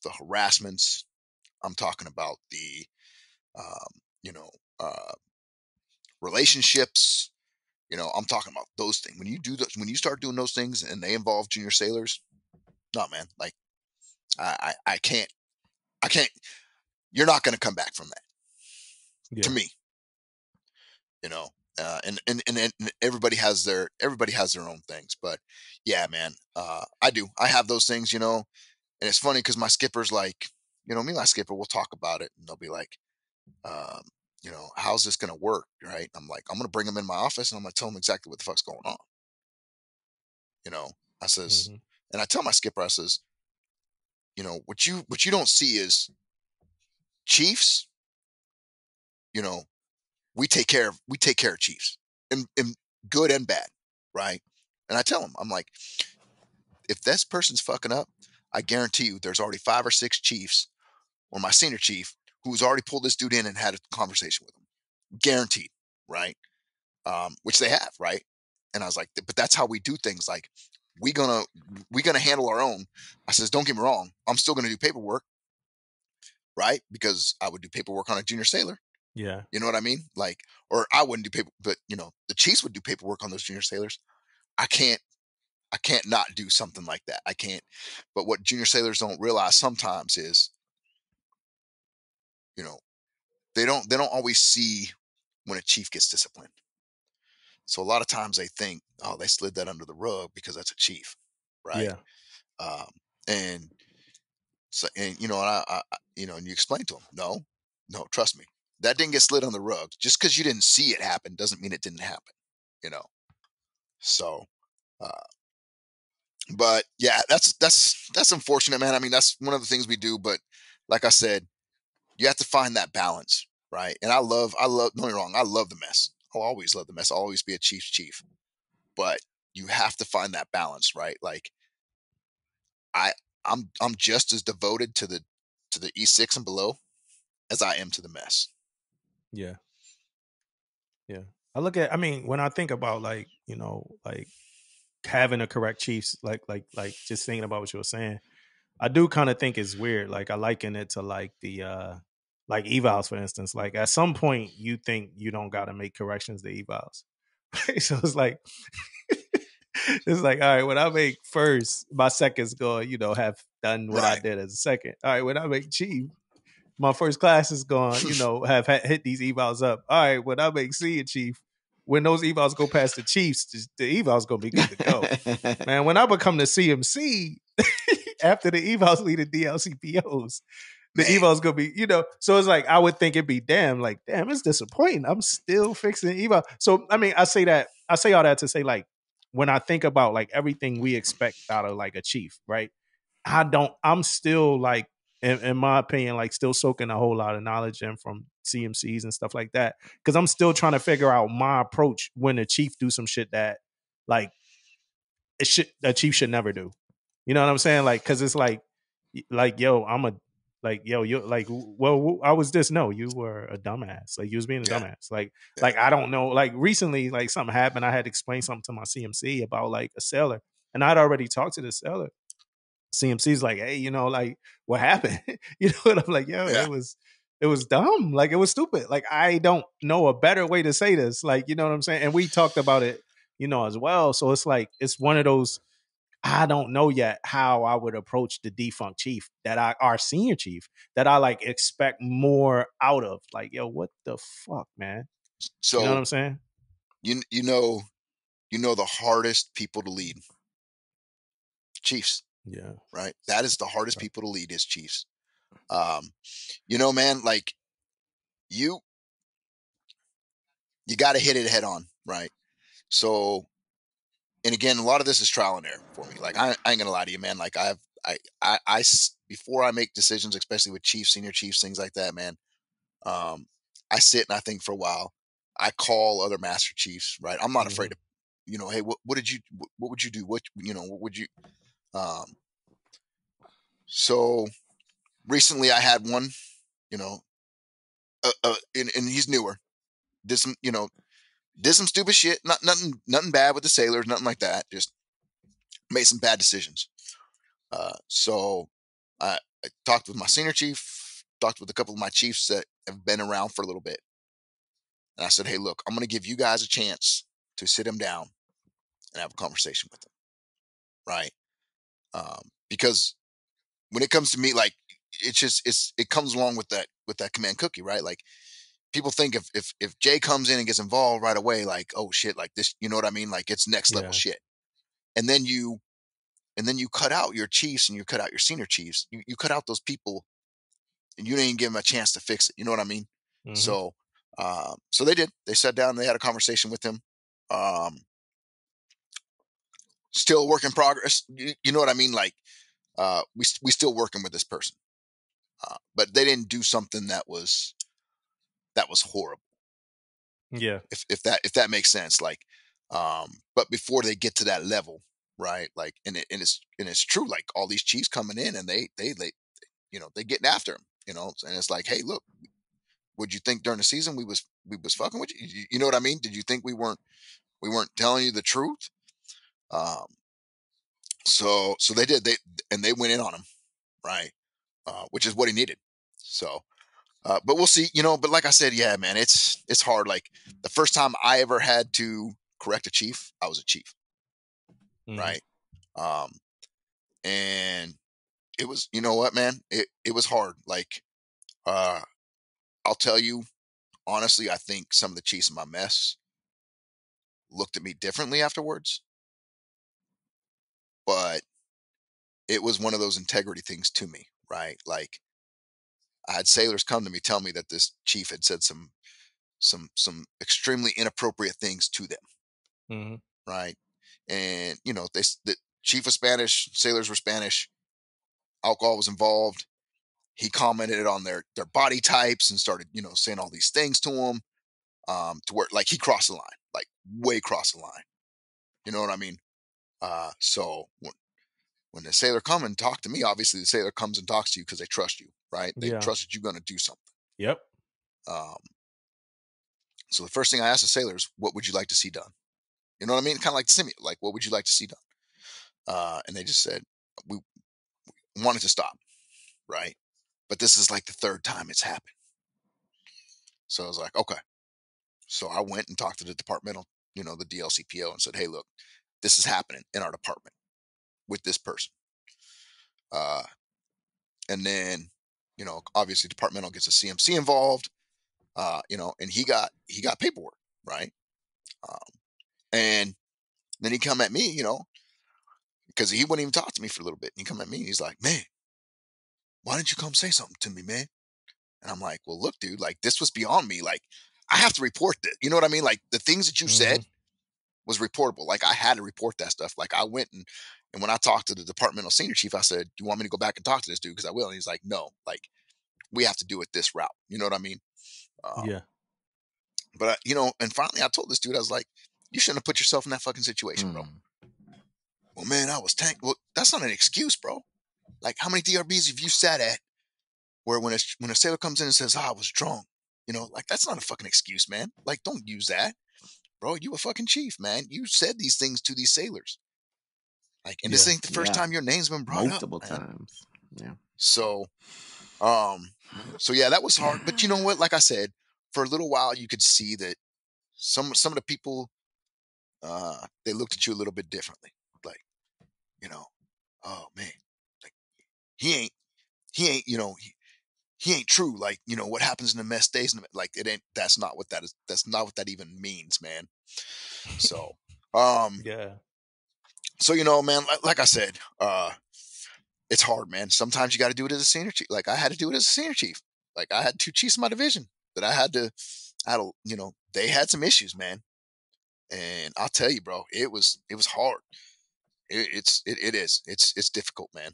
the harassments. I'm talking about the, you know, relationships. You know, I'm talking about those things. When you do those, when you start doing those things and they involve junior sailors, no, man, like, I can't. You're not going to come back from that. To me, you know, and everybody has their own things, but yeah, man, I have those things, you know, and it's funny because my skipper's like, you know, me and my skipper, we'll talk about it, and they'll be like, um, you know, how's this going to work, right? I'm like, I'm going to bring them in my office and I'm going to tell them exactly what the fuck's going on, you know. I says, and I tell my skipper, I says, you know, what you don't see is chiefs, you know, we take care of chiefs in good and bad, right? And I tell them, I'm like, if this person's fucking up, I guarantee you there's already 5 or 6 chiefs or my senior chief who's already pulled this dude in and had a conversation with him. Guaranteed, right? Which they have, right? And I was like, but that's how we do things. Like, we gonna handle our own. I says, don't get me wrong, I'm still gonna do paperwork, right? Because I would do paperwork on a junior sailor. Yeah. You know what I mean? Like, or I wouldn't do paper, but you know, the chiefs would do paperwork on those junior sailors. I can't not do something like that. I can't. But what junior sailors don't realize sometimes is, you know, they don't always see when a chief gets disciplined. So a lot of times they think, oh, they slid that under the rug because that's a chief, right? Yeah. And so, and you know, and I you know, and you explain to them, no, trust me, that didn't get slid on the rug. Just because you didn't see it happen doesn't mean it didn't happen, you know. So, uh, but yeah, that's unfortunate, man. I mean, that's one of the things we do, but like I said, you have to find that balance, right? And I love, don't get me wrong, I love the mess. I'll always love the mess. I'll always be a chief's chief, but you have to find that balance, right? Like, I, I'm just as devoted to the E6 and below as I am to the mess. Yeah. Yeah. I mean, when I think about, like, you know, like having a correct chiefs, like just thinking about what you were saying, I do kind of think it's weird. Like, I liken it to like the like evals, for instance. Like, at some point you think you don't gotta make corrections to evals. So it's like it's like, all right, when I make first, my second's going, you know, have done what I did as a second. All right, when I make chief, my first class is going, have hit these evals up. All right, when I make senior chief, when those evals go past the chiefs, the evals gonna be good to go. Man, when I become the CMC, after the evals lead the DLCPOs, the eval's gonna be, so it's like I would think it'd be damn, it's disappointing. I'm still fixing eval. So I mean, I say all that to say, like, when I think about like everything we expect out of like a chief, right? I'm still like, in my opinion, like still soaking a whole lot of knowledge in from CMCs and stuff like that. Cause I'm still trying to figure out my approach when the chief do some shit that like a chief should never do. You know what I'm saying? Like, cause it's yo, you're like, well, I was this. No, you were a dumbass. Like, you was being a dumbass. Like I don't know. Like, recently, like something happened. I had to explain something to my CMC about like a sailor, and I'd already talked to the sailor. CMC's like, hey, like, what happened? And I'm like, yo, it was dumb. Like, it was stupid. Like, I don't know a better way to say this. Like, you know what I'm saying? And we talked about it, as well. So it's like, it's one of those, I don't know yet how I would approach the defunct chief our senior chief that I like expect more out of. Like, yo, what the fuck, man? So you know what I'm saying? You know the hardest people to lead, chiefs. Yeah. Right. That is the hardest people to lead is chiefs. Man, like you got to hit it head on. Right. So, and again, a lot of this is trial and error for me. Like, I ain't gonna lie to you, man. Like, before I make decisions, especially with chiefs, senior chiefs, things like that, man, I sit and I think for a while. I call other master chiefs, right? I'm not afraid of, hey, what would you do? What would you, so recently I had one, and he's newer, did some stupid shit, nothing bad with the sailors, nothing like that. Just made some bad decisions. So I talked with my senior chief, talked with a couple of my chiefs that have been around for a little bit. And I said, hey, look, I'm going to give you guys a chance to sit him down and have a conversation with him. Right. Because when it comes to me, like, it comes along with that command cookie, right? Like, people think if Jay comes in and gets involved right away, like, oh shit, like this, you know what I mean? Like, it's next level shit. And then you cut out your chiefs and you cut out your senior chiefs. You cut out those people and you didn't give them a chance to fix it. You know what I mean? Mm-hmm. So they did. They sat down and they had a conversation with him. Still work in progress. You know what I mean? Like, we still working with this person, but they didn't do something that was horrible. Yeah. If that makes sense. Like, but before they get to that level, right? Like, and it's true. Like, all these chiefs coming in and they getting after him. And it's like, hey, look, would you think during the season we was fucking with you? You know what I mean? Did you think we weren't telling you the truth? So they did. They went in on him, right? Which is what he needed. So, but we'll see. But like I said, yeah, man, it's hard. Like, the first time I ever had to correct a chief, I was a chief, right? And it was, you know what, man, it was hard. Like, I'll tell you honestly, I think some of the chiefs in my mess looked at me differently afterwards, but it was one of those integrity things to me, right? Like, I had sailors come to me, tell me that this chief had said some extremely inappropriate things to them. Mm-hmm. Right. And, the chief was Spanish, sailors were Spanish, alcohol was involved. He commented on their body types and started, saying all these things to them, to where, like, he crossed the line, like, way crossed the line. You know what I mean? So when the sailor come and talk to me, obviously the sailor comes and talks to you because they trust you, right? They trust that you're going to do something. Yep. So the first thing I asked the sailors, what would you like to see done? You know what I mean? Kind of like the simulator, like, what would you like to see done? And they just said, we wanted to stop, right? But this is like the third time it's happened. So I was like, okay. So I went and talked to the departmental, the DLCPO, and said, hey, look, this is happening in our department with this person. And then, obviously departmental gets a CMC involved, and he got paperwork, right? And then he come at me, because he wouldn't even talk to me for a little bit. And he come at me and he's like, man, why didn't you come say something to me, man? And I'm like, well, look, dude, like this was beyond me. Like I have to report this. You know what I mean? Like the things that you said was reportable. Like I had to report that stuff. Like I went and when I talked to the departmental senior chief, I said, do you want me to go back and talk to this dude? Because I will. And he's like, no, like we have to do it this route. You know what I mean? Yeah. But and finally I told this dude, I was like, you shouldn't have put yourself in that fucking situation, bro. Well, man, I was tanked. Well, that's not an excuse, bro. Like how many DRBs have you sat at where when a sailor comes in and says, I was drunk, like that's not a fucking excuse, man. Like don't use that, bro. You a fucking chief, man. You said these things to these sailors. Like, and this ain't the first time your name's been brought multiple up, man. times. Yeah. So yeah, that was hard. But you know what? Like I said, for a little while, you could see that some of the people, they looked at you a little bit differently. Like, oh man, like he ain't, he ain't true. Like, what happens in the mess stays in the like it ain't. That's not what that is. That's not what that even means, man. So, yeah. So man, like I said, it's hard, man. Sometimes you got to do it as a senior chief. Like I had to do it as a senior chief. Like I had 2 chiefs in my division that I had to, they had some issues, man. And I'll tell you, bro, it was hard. It is. It's difficult, man.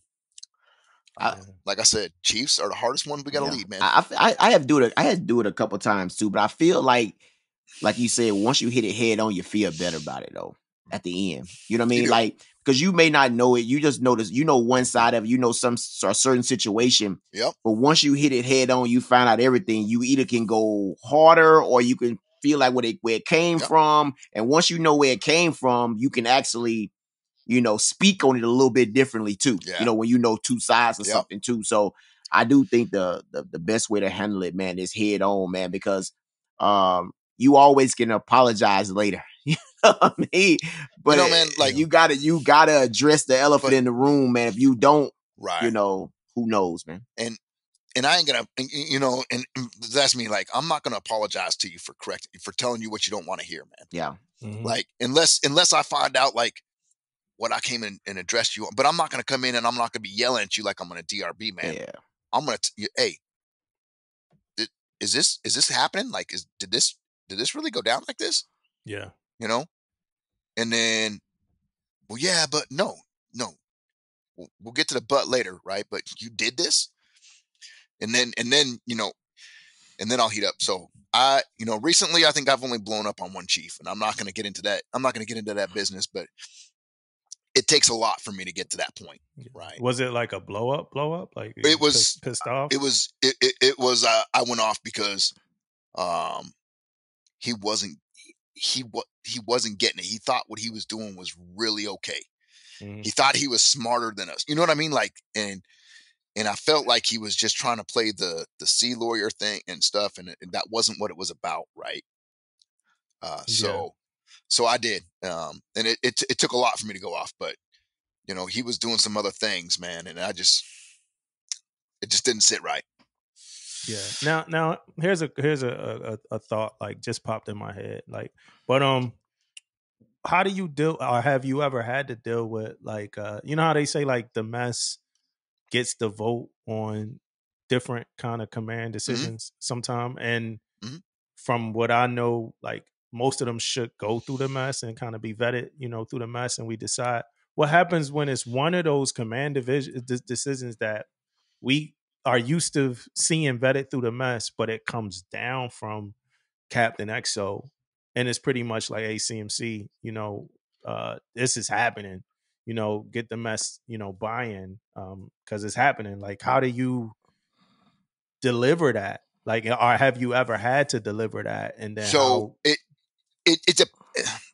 Like I said, chiefs are the hardest ones we got to lead, man. I have I had to do it a couple times too, but I feel like you said, once you hit it head on, you feel better about it though. At the end, you know what I mean? Like, because you may not know it, you just notice, one side of it, some a certain situation. Yep. But once you hit it head on, you find out everything. You either can go harder or you can feel like where it came from. And once you know where it came from, you can actually, speak on it a little bit differently too. Yeah. When you know 2 sides of something too. So I do think the best way to handle it, man, is head on, man, because you always can apologize later. You know what I mean? But man, like you gotta address the elephant in the room, man. If you don't, right, who knows, man. And I ain't gonna, and that's me. Like I'm not gonna apologize to you for telling you what you don't want to hear, man. Yeah. Like unless I find out like what I came in and addressed you on, but I'm not gonna come in and I'm not gonna be yelling at you like I'm gonna DRB, man. Yeah. I'm gonna, hey, is this happening? Like, did this really go down like this? Yeah. And then, well, yeah, but no, we'll get to the but later, right? But you did this, and then and then I'll heat up. So recently I think I've only blown up on one chief, and I'm not going to get into that. I'm not going to get into that business, but it takes a lot for me to get to that point, right? Was it like a blow up? Like it was pissed off? It was. It was. I went off because, he wasn't getting it. He thought what he was doing was really okay. Mm-hmm. He thought he was smarter than us. You know what I mean? Like, and I felt like he was just trying to play the sea lawyer thing and stuff. And that wasn't what it was about. Right. So I did. And it took a lot for me to go off, but he was doing some other things, man. And it just didn't sit right. Yeah. Now here's a thought like just popped in my head. Like, but how do you deal, or have you ever had to deal with like how they say like the mess gets the vote on different kind of command decisions sometime, and from what I know, like most of them should go through the mess and kind of be vetted, through the mess, and we decide what happens when it's one of those command decisions that we are used to seeing vetted through the mess, but it comes down from Captain XO, and it's pretty much like ACMC, this is happening, get the mess, buy-in, because it's happening. Like, how do you deliver that? Like, or have you ever had to deliver that? And then it's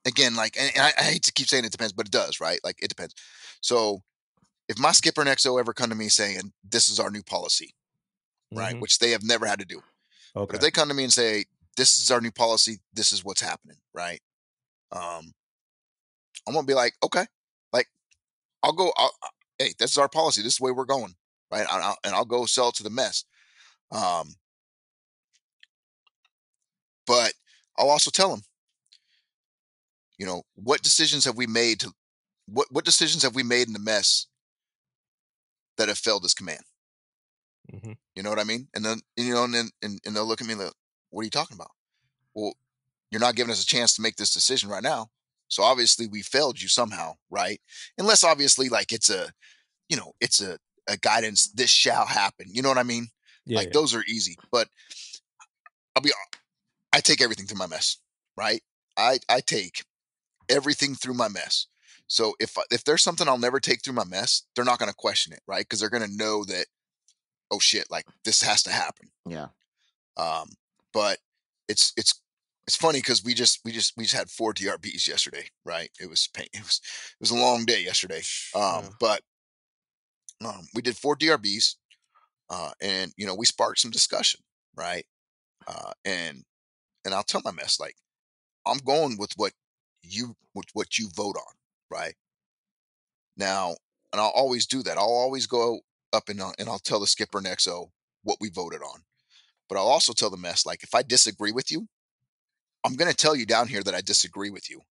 again, like, and I hate to keep saying it depends, but it does, right? Like, it depends. So if my skipper and XO ever come to me saying, this is our new policy, right? Which they have never had to do. Okay. But if they come to me and say, this is our new policy, this is what's happening, right? I'm going to be like, okay, like hey, this is our policy. This is the way we're going, right? And I'll go sell it to the mess. But I'll also tell them, what decisions have we made what decisions have we made in the mess that have failed as command? Mm-hmm. You know what I mean? And then, and then and they'll look at me like, what are you talking about? Well, you're not giving us a chance to make this decision right now. So obviously we failed you somehow, right? Unless obviously like it's a guidance, this shall happen. You know what I mean? Yeah. Like those are easy, but I take everything through my mess, right? I take everything through my mess. So if there's something I'll never take through my mess, they're not going to question it, right? Because they're going to know that, oh shit, like this has to happen. Yeah. But it's funny because we just had 4 DRBs yesterday, right? It was pain. It was a long day yesterday. But we did 4 DRBs, and we sparked some discussion, right? And I'll tell my mess like I'm going with what you vote on, right? Now, and I'll always do that. I'll always go up and I'll tell the skipper and XO what we voted on. But I'll also tell the mess like if I disagree with you, I'm going to tell you down here that I disagree with you,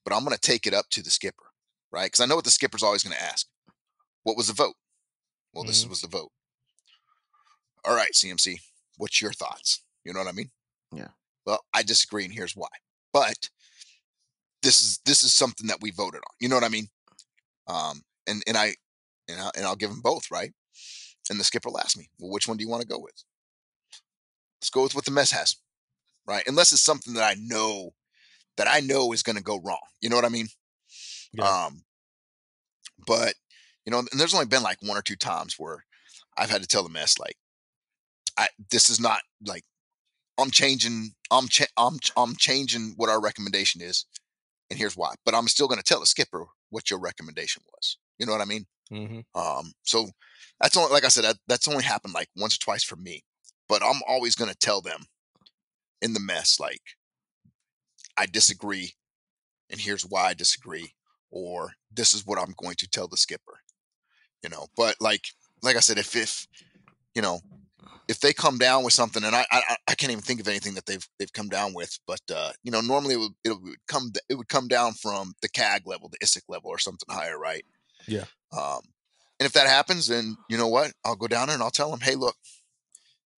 but I'm going to take it up to the skipper, right? Because I know what the skipper's always going to ask. What was the vote? Well, this was the vote. All right, CMC, what's your thoughts? You know what I mean? Yeah. Well, I disagree, and here's why. But this is something that we voted on. You know what I mean? And I'll give them both, right? And the skipper will ask me, well, which one do you want to go with? Let's go with what the mess has, right? Unless it's something that I know is going to go wrong. You know what I mean? Yeah. But and there's only been like 1 or 2 times where I've had to tell the mess like, this is not like I'm changing what our recommendation is, and here's why. But I'm still going to tell the skipper what your recommendation was. You know what I mean? Mm-hmm. So that's only, like I said, that's only happened like once or twice for me. But I'm always going to tell them in the mess like, I disagree, and here's why I disagree, or this is what I'm going to tell the skipper. But like I said, if if they come down with something, and I can't even think of anything that they've come down with, but normally it would come down from the CAG level, the ISIC level, or something higher, right? Yeah. And if that happens, then you know what? I'll go down there and I'll tell them, hey, look,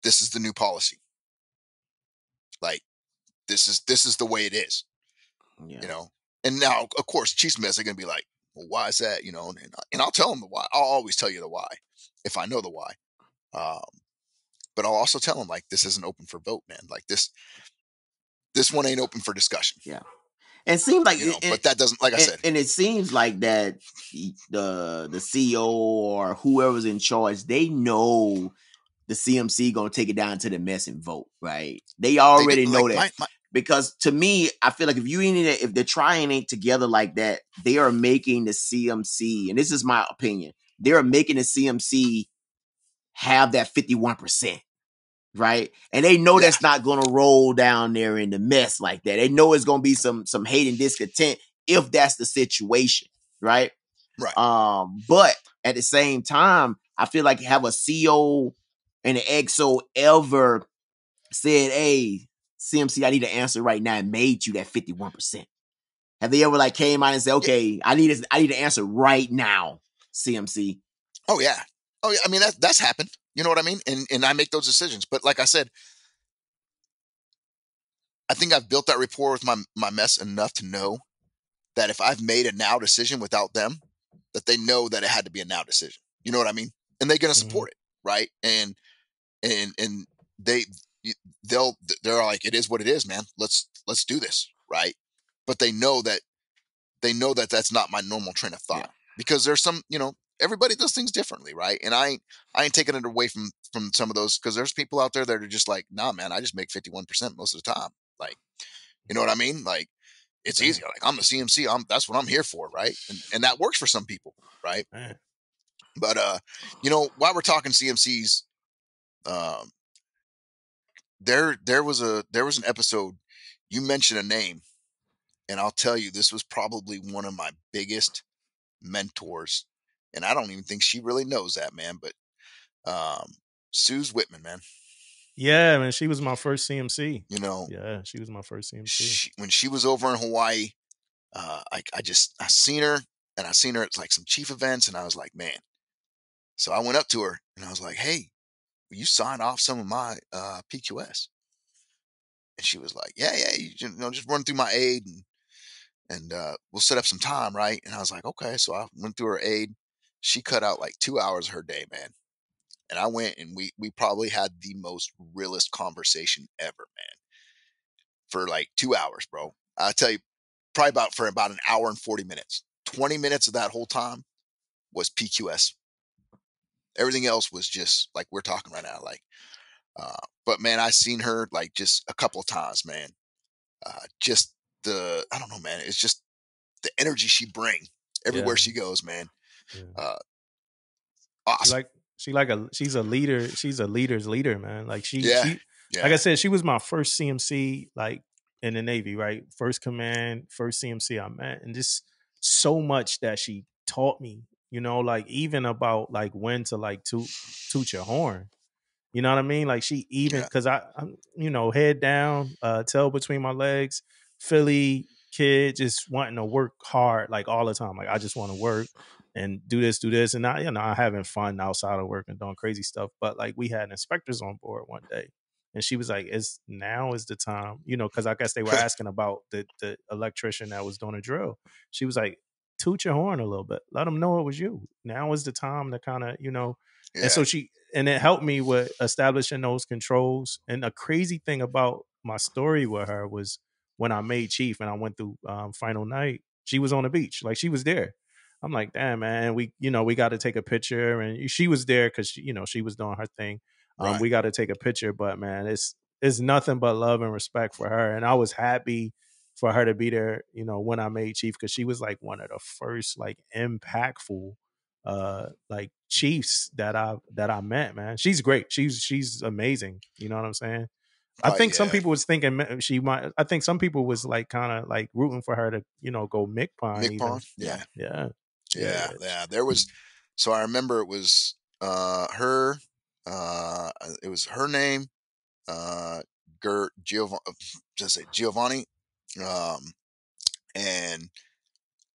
this is the new policy. Like this is the way it is. Yeah. And now of course Chiefs mess are gonna be like, well, why is that? And I'll tell them the why. I'll always tell you the why if I know the why. But I'll also tell them like this isn't open for vote, man. Like this one ain't open for discussion. Yeah. And it seems like but that doesn't, like I said, and it seems like that the CEO or whoever's in charge, they know the CMC gonna take it down to the mess and vote, right? They already know that. Because to me, I feel like if they're trying it together like that, they are making the CMC, and this is my opinion, they are making the CMC have that 51%. Right. And they know that's not going to roll down there in the mess like that. They know it's going to be some hate and discontent if that's the situation. Right. Right. But at the same time, I feel like have a CO and an XO ever said, hey, CMC, I need an answer right now, and made you that 51%. Have they ever like came out and said, okay, I need an answer right now, CMC? Oh yeah. I mean, that's happened. You know what I mean? And I make those decisions. But like I said, I think I've built that rapport with my mess enough to know that if I've made a now decision without them, that they know that it had to be a now decision. You know what I mean? And they're going to support it, right? And they're like, it is what it is, man. Let's do this, right? But they know that that's not my normal train of thought, because there's some, everybody does things differently, right? And I ain't taking it away from some of those, because there's people out there that are just like, nah, man, I just make 51% most of the time. Like, you know what I mean? Like, it's easy. Like, I'm the CMC. That's what I'm here for, right? And that works for some people, right? But while we're talking CMCs, there was an episode, you mentioned a name, and I'll tell you, this was probably one of my biggest mentors, and I don't even think she really knows that, man. But Suze Whitman, man. Yeah, man, she was my first CMC. You know, yeah, she was my first CMC. When she was over in Hawaii, I seen her, and I seen her at like some chief events, and I was like, man. So I went up to her and I was like, hey, will you sign off some of my PQS? And she was like, yeah, you know, just run through my aid and we'll set up some time, right? And I was like, okay. So I went through her aid. She cut out like 2 hours of her day, man. And I went and we probably had the most realest conversation ever, man. For like 2 hours, bro. I tell you, probably for about an hour and 40 minutes. 20 minutes of that whole time was PQS. Everything else was just like we're talking right now. Like, but man, I seen her like just a couple of times, man. Just I don't know, man. It's just the energy she brings everywhere she goes, man. Yeah. Awesome. She's a leader. She's a leader's leader, man. Like she like I said, she was my first CMC, like in the Navy, right? First command, first CMC I met, and just so much that she taught me, you know, like even about like when to like toot your horn. You know what I mean? Like she even because I'm, you know, head down, tail between my legs, Philly kid, just wanting to work hard like all the time. Like I just want to work and do this, and I, you know, I having fun outside of work and doing crazy stuff. But like we had inspectors on board one day, and she was like, now is the time," you know, because I guess they were asking about the electrician that was doing a drill. She was like, "Toot your horn a little bit, let them know it was you. Now is the time to kind of, you know." Yeah. And so it helped me with establishing those controls. And a crazy thing about my story with her was when I made chief and I went through final night, she was on the beach, like she was there. I'm like, damn, man, we got to take a picture, and she was there because she was doing her thing. Right. We got to take a picture, but man, it's nothing but love and respect for her, and I was happy for her to be there, you know, when I made chief, because she was like one of the first like impactful like chiefs that I met, man. She's great. She's amazing. You know what I'm saying? I think some people was thinking she might. I think some people was like kind of like rooting for her to, you know, go MCPON. Yeah. There was. So I remember it was her. It was her name. Giovanni, and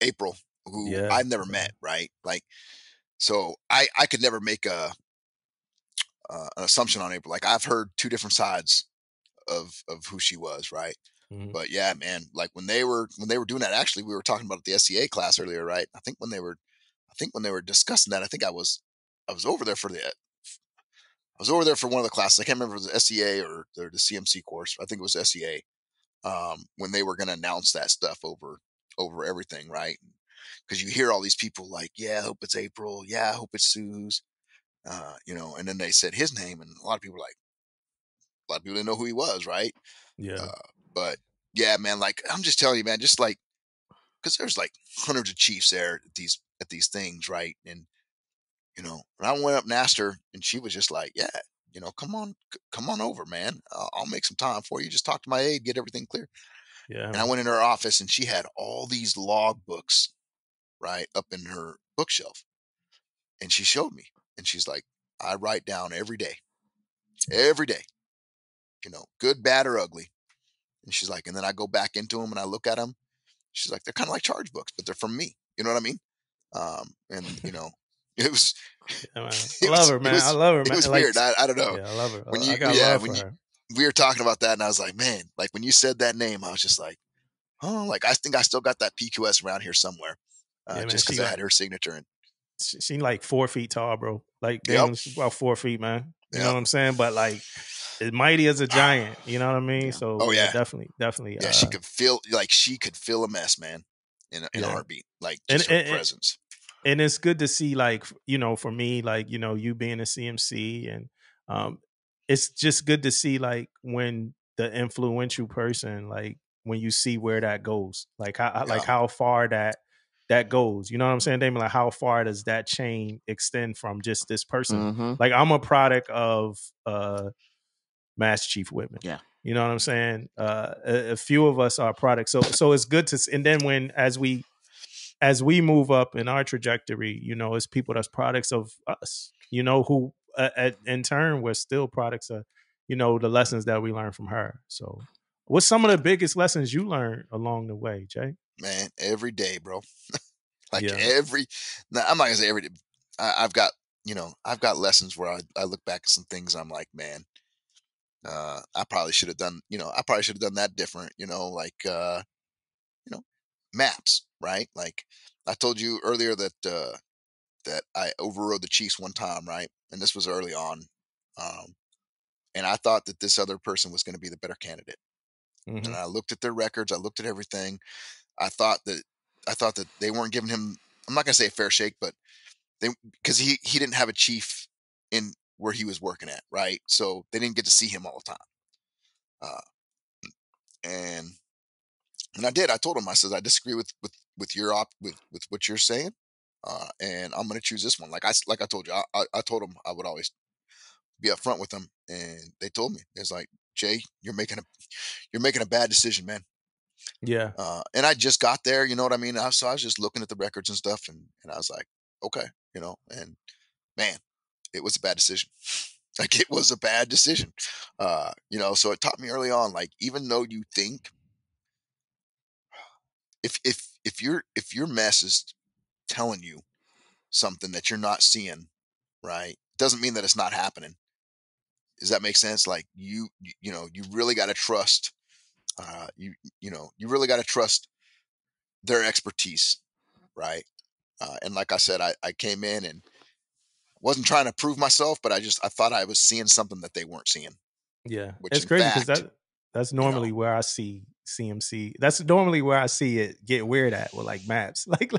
April, who I've never met. Right, like. So I could never make an assumption on April. Like I've heard two different sides of who she was, right? Mm-hmm. But yeah, man, like when they were doing that, actually, we were talking about the SCA class earlier, right? I think when they were discussing that, I think I was over there for one of the classes. I can't remember if it was the SCA or the CMC course. I think it was SCA. When they were going to announce that stuff over everything, right? Because you hear all these people like, yeah, I hope it's April. Yeah, I hope it's Suze. You know, and then they said his name, and a lot of people didn't know who he was, right? Yeah. But yeah, man, like I'm just telling you, man, just like because there's like hundreds of chiefs there at these things, right? And you know, and I went up and asked her, and she was just like, yeah, you know, come on over, man. I'll make some time for you. Just talk to my aide, get everything clear. Yeah. And I went in her office, and she had all these log books, right, up in her bookshelf, and she showed me, and she's like, I write down every day, you know, good, bad, or ugly. And she's like, and then I go back into them and I look at them. She's like, they're kind of like charge books, but they're from me. You know what I mean? And you know, it was. Yeah, I love her, man. I love her, man. It was weird. I don't know. Yeah, I love her. When I got love for her. We were talking about that, and I was like, man, like when you said that name, I was just like, oh, like I think I still got that PQS around here somewhere, just because I had her signature. And she like 4 feet tall, bro. Like she's about 4 feet, man. You know what I'm saying? But like, as mighty as a giant. You know what I mean? Yeah. So definitely. Yeah, she could feel a mess, man, in a heartbeat, like just her presence. And it's good to see, like, you know, for me, like, you know, you being a CMC, and it's just good to see, like, when the influential person, like, when you see where that goes, like how far that goes. You know what I'm saying, Damon? Like, how far does that chain extend from just this person? Mm-hmm. Like, I'm a product of Master Chief Whitman. Yeah. You know what I'm saying? A few of us are products. So it's good to, and then as we move up in our trajectory, you know, it's people that's products of us, you know, who in turn, we're still products of, you know, the lessons that we learned from her. So what's some of the biggest lessons you learned along the way, Jay? Man, every day, bro. Like Yeah. I'm not gonna say every day. I've got, I've got lessons where I look back at some things and I'm like, man, I probably should have done, that different, like, maps, right? Like I told you earlier that I overrode the Chiefs one time, right? And this was early on. And I thought that this other person was going to be the better candidate. Mm-hmm. And I looked at their records, I looked at everything. I thought that they weren't giving him, I'm not going to say a fair shake, but because he didn't have a chief in where he was working at, right? So they didn't get to see him all the time. And I did. I told him, I said, I disagree with what you're saying, and I'm going to choose this one. Like I told you, I told him I would always be upfront with them, and they told me, it's like, Jay, you're making a bad decision, man. Yeah. And I just got there, you know what I mean? So I was just looking at the records and stuff, and I was like, okay, and man, it was a bad decision. Like it was a bad decision. So it taught me early on, like, even though you think, if your mess is telling you something that you're not seeing, right, doesn't mean that it's not happening. Does that make sense? Like you really got to trust, you really got to trust their expertise, right? And like I said, I came in and wasn't trying to prove myself, but I thought I was seeing something that they weren't seeing. Yeah, Which it's in crazy because fact, that's normally where I see CMC. That's normally where I see it get weird at with like maps. Like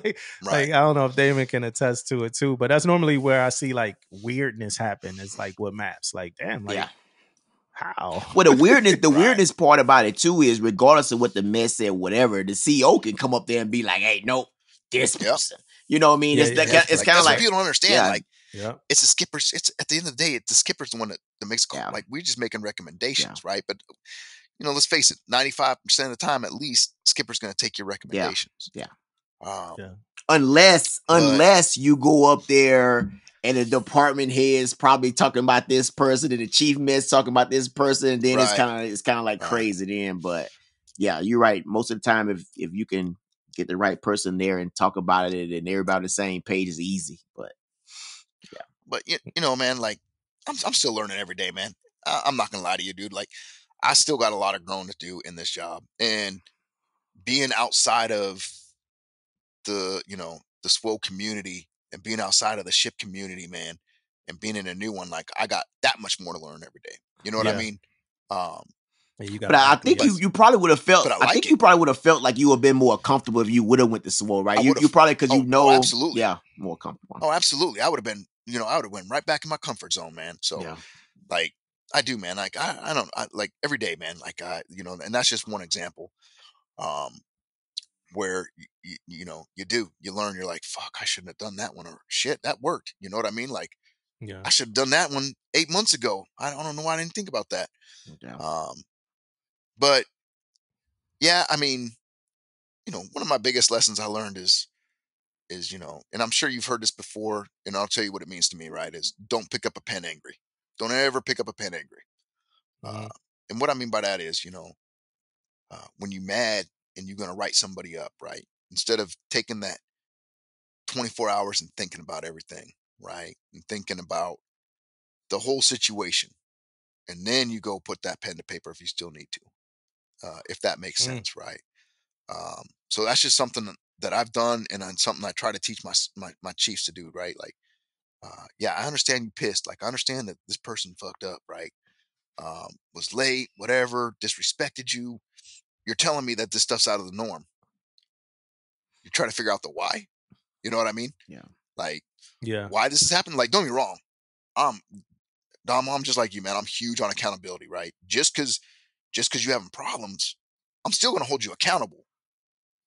right. I don't know if Damon can attest to it too, but that's normally where I see like weirdness happen. Is like with maps. Like damn, like Yeah. how? Well, the weirdness, Right. weirdness part about it too is, regardless of what the mess said, whatever, the CEO can come up there and be like, "Hey, nope, this person." You know what I mean? Yeah, It's yeah. it's Like, kind of that's like, what people don't understand. yeah, Like, Yeah, it's the skipper's. It's at the end of the day, it's the skipper's the one that makes a call. Yeah. Like, we're just making recommendations, right? But let's face it, 95% of the time, at least, skipper's going to take your recommendations. Yeah. yeah. Unless you go up there and the department head's probably talking about this person and the chief mess talking about this person, and then Right. it's kind of like crazy then. But yeah, you're right. Most of the time, if you can get the right person there and talk about it and everybody on the same page, is easy. But yeah. But man, like, I'm still learning every day, man. I'm not gonna lie to you, dude. Like, I still got a lot of growing to do in this job, and being outside of the SWO community and being outside of the ship community, man, and being in a new one, like, I got that much more to learn every day. You know what I Yeah. mean? Yeah, you got. But I think you probably would have felt. But I think you probably would have felt like you would have been more comfortable if you would have went to SWO, right? You probably, because absolutely, yeah, more comfortable. Oh, absolutely. I would have been, I would have went right back in my comfort zone, man. So, like, I do, man. Like, I don't, like, every day, man. Like, and that's just one example, where you learn. You're like, fuck, I shouldn't have done that one, or shit, that worked. You know what I mean? Like, Yeah. I should have done that one 8 months ago. I don't know why I didn't think about that. Yeah. But yeah, I mean, one of my biggest lessons I learned is, and I'm sure you've heard this before, and I'll tell you what it means to me, right? Is don't pick up a pen angry. Don't ever pick up a pen angry. And what I mean by that is, when you're mad and you're going to write somebody up, right? Instead of taking that 24 hours and thinking about everything, right? And thinking about the whole situation. And then you go put that pen to paper if you still need to, if that makes sense, right? So that's just something that I've done, and something I try to teach my chiefs to do, right? Like, yeah, I understand you pissed. Like, I understand that this person fucked up, right? Was late, whatever, disrespected you. You're telling me that this stuff's out of the norm. You try to figure out the why. You know what I mean? Yeah. Like, Yeah. why this is happening? Like, don't get me wrong. Damo, I'm just like you, man. I'm huge on accountability, right? Just because you're having problems, I'm still going to hold you accountable.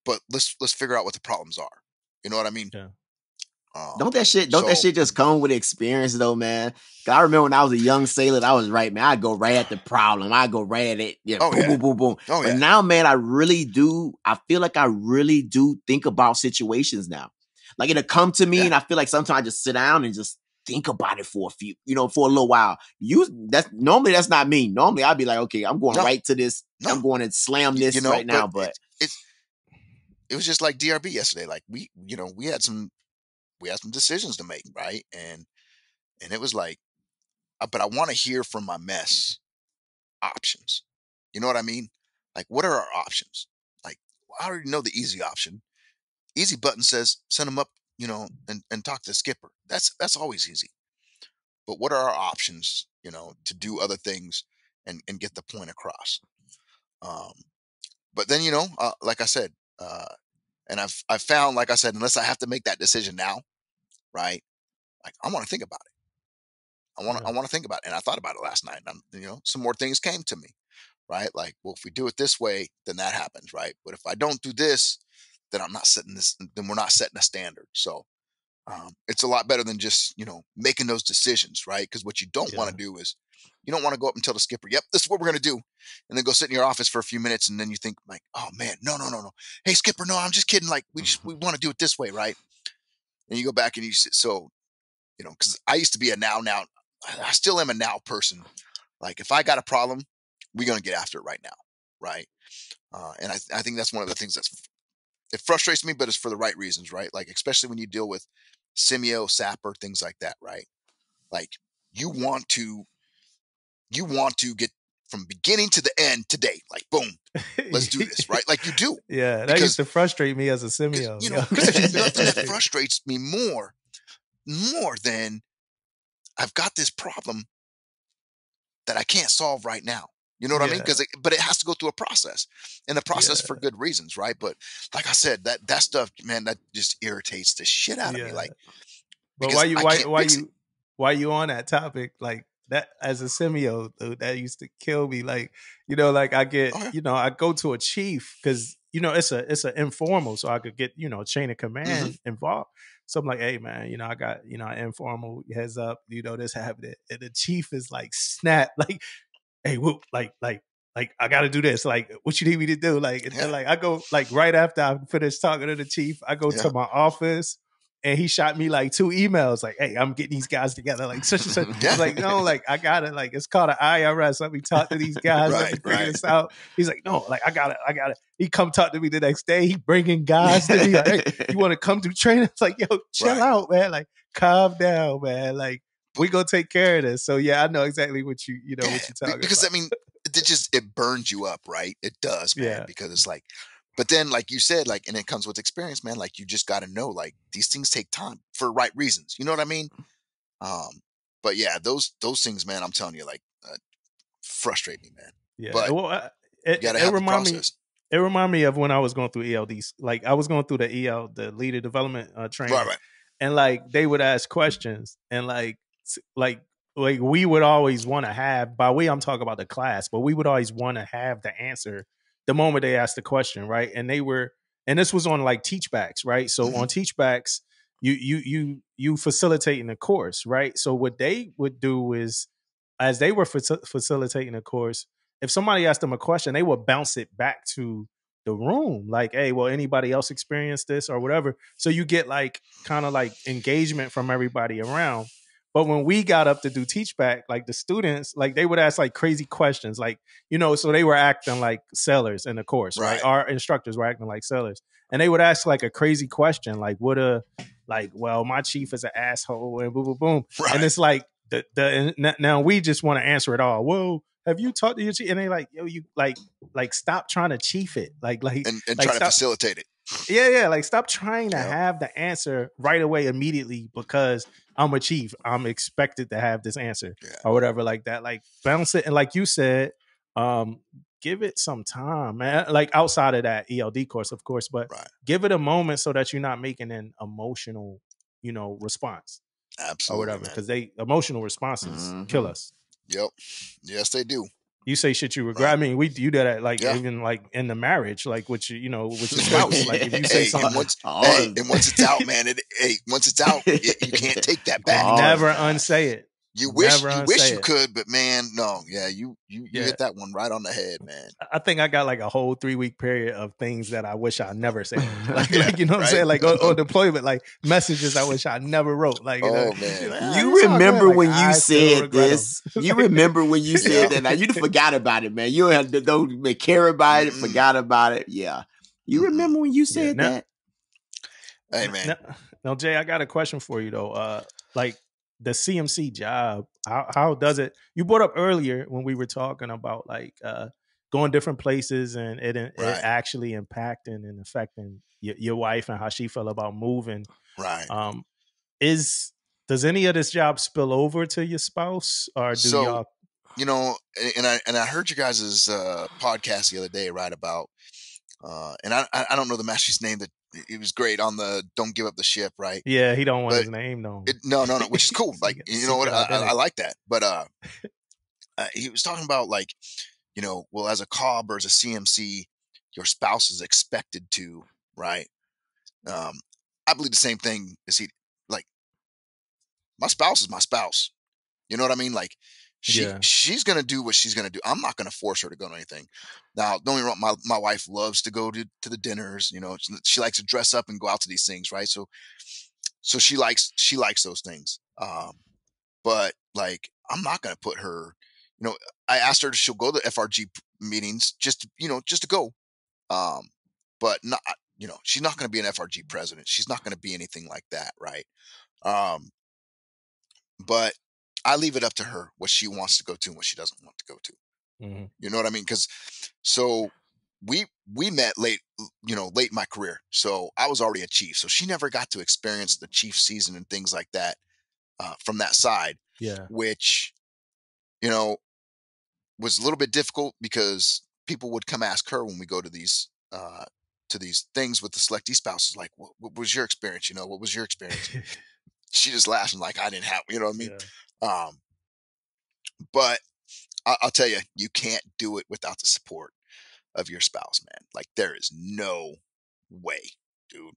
But let's figure out what the problems are. You know what I mean? Yeah. Don't that shit just come with experience though, man? I remember when I was a young sailor, I was right, man. I'd go right at the problem. I'd go right at it. Yeah, boom, boom, boom. But now, man, I feel like I really do think about situations now. Like, it'll come to me, and I feel like sometimes I just sit down and just think about it for a few, for a little while. Normally that's not me. Normally I'd be like, okay, I'm going right to this. No. I'm going to slam this right now. But it was just like DRB yesterday. Like we had some decisions to make, right? And it was like, but I want to hear from my mess options. You know what I mean? Like, what are our options? Like, I already know the easy option. Easy button says send them up, and talk to the skipper. That's always easy. But what are our options, to do other things and get the point across? But then, like I said, and I've found, like I said, unless I have to make that decision now, right? Like, I want to think about it. I want to think about it. And I thought about it last night. And some more things came to me, right? Like, well, if we do it this way, then that happens, right? But if I don't do this, then we're not setting a standard. So it's a lot better than just, making those decisions, right? Because what you don't want to do is you don't want to go up and tell the skipper, yep, this is what we're going to do. And then go sit in your office for a few minutes. And then you think like, oh man, no. Hey, skipper, no, I'm just kidding. Like we want to do it this way, right? And you go back and you sit. So, because I used to be a now, I still am a now person. Like if I got a problem, we're going to get after it right now. Right. And I think that's one of the things it frustrates me, but it's for the right reasons, right? Like, especially when you deal with semio, sapper, things like that, right? Like you want to get from beginning to the end today, like boom, let's do this, right? Like you do. Yeah, that used to frustrate me as a semio. Because there's nothing that frustrates me more than I've got this problem that I can't solve right now. You know what I mean? But it has to go through a process, and the process for good reasons, right? But like I said, that stuff, man, that just irritates the shit out of me. Like, but why you on that topic? Like that as a semio, dude, that used to kill me. Like, like I get, I go to a chief because it's an informal, so I could get chain of command involved. So I'm like, hey man, I got informal heads up, this happening, and the chief is like snap, like. Hey, whoop, like I gotta do this. Like, what you need me to do? Like, and like I go like right after I finish talking to the chief, I go to my office and he shot me like 2 emails. Like, hey, I'm getting these guys together. Like such and such. I was like, no, like I got it. Like it's called an IRS. Let me talk to these guys. Let me figure this out. He's like, no, like I got it. He come talk to me the next day. He bringing guys to me. Like, hey, you want to come do training? It's like, yo, chill out, man. Like, calm down, man. Like. We gonna take care of this. So yeah, I know exactly what what you're talking because, about. I mean, it burns you up, right? It does, man. Because it's like, but then like you said, like, and it comes with experience, man. Like you just got to know, like these things take time for right reasons. You know what I mean? But yeah, those things, man. I'm telling you, like, frustrate me, man. Yeah, but well, it remind me. It reminded me of when I was going through ELDs. Like I was going through the leader development training, right. And like they would ask questions, and like we would always want to have, by we I'm talking about the class, but we would always want to have the answer the moment they asked the question, right? And this was on like teachbacks, right? So on teachbacks, you facilitating the course, right? So what they would do is, as they were facilitating the course, if somebody asked them a question, they would bounce it back to the room, like, hey, well, anybody else experience this or whatever? So you get like kind of like engagement from everybody around. But when we got up to do teach back, like the students, like they would ask like crazy questions, like, so they were acting like sailors in the course, right? Our instructors were acting like sailors. And they would ask like a crazy question, like, well, my chief is an asshole and boom, boom, boom. Right. And it's like, now we just want to answer it all. Whoa, have you talked to your chief? And they like, yo, you like stop trying to chief it. Like and try to facilitate it. Yeah. Like stop trying to have the answer right away immediately because I'm a chief. I'm expected to have this answer or whatever like that. Like bounce it. And like you said, give it some time, man. Like outside of that ELD course, of course, but give it a moment so that you're not making an emotional, response. Absolutely. Or whatever. Because emotional responses kill us. Yep. Yes, they do. You say shit you regret. Right. I mean, we do that like even like in the marriage, like with your spouse. Like if you say something, and once it's out, man, once it's out, you can't take that back. Never unsay it. You Never wish say you it. could, but man, no. Yeah, you hit that one right on the head, man. I think I got like a whole 3-week period of things that I wish I never said. Like you know what I'm saying? Like on deployment, like messages I wish I never wrote. Like, man. Like, you remember like, when you I said this? You remember when you said that? Now you forgot about it, man. You don't care about it, forgot about it. Yeah. You remember when you said that? Hey, man. Now, Jay, I got a question for you though. Like the CMC job, how does it? You brought up earlier when we were talking about like going different places and it actually impacting and affecting your wife and how she felt about moving. Right. Does any of this job spill over to your spouse, or do y'all? You know, and I heard you guys' podcast the other day, right, about and I don't know the master's name, that he was great on the Don't Give Up the Ship, right? Yeah, he don't want his name known. No, which is cool. Like, you know what, I like that. But he was talking about like, you know, well, as a COB or as a CMC, your spouse is expected to, right? I believe the same thing as like, my spouse is my spouse. You know what I mean? Like, she's gonna do what she's gonna do. I'm not gonna force her to go to anything. Now, don't get me wrong, my wife loves to go to the dinners. You know, she likes to dress up and go out to these things, right? So she likes those things. But like, I'm not gonna put her. You know, I asked her, she'll go to FRG meetings just to go. But not, you know, she's not gonna be an FRG president. She's not gonna be anything like that, right? But I leave it up to her what she wants to go to and what she doesn't want to go to. Mm-hmm. You know what I mean? Because so we met late in my career. So I was already a chief. So she never got to experience the chief season and things like that from that side. Yeah. Which, you know, was a little bit difficult because people would come ask her when we go to these things with the selectee spouses, like, what was your experience? You know, what was your experience? She just laughs and like, I didn't have, you know what I mean? Yeah. But I'll tell you, you can't do it without the support of your spouse, man. Like, there is no way, dude.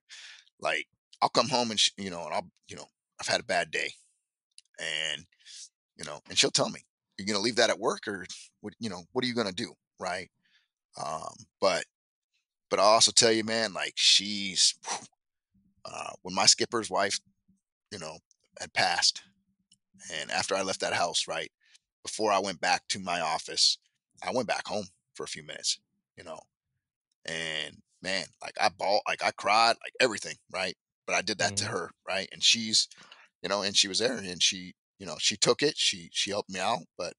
Like, I'll come home and and I've had a bad day, and and she'll tell me, "You're gonna leave that at work, or what? What are you gonna do?" Right? But I'll also tell you, man, like, she's when my skipper's wife, had passed, and after I left that house, right before I went back to my office, I went back home for a few minutes, and man, like, I bawled, like, I cried, like, everything, right? But I did that to her, right? And she's, and she was there, and she, she took it, she helped me out. But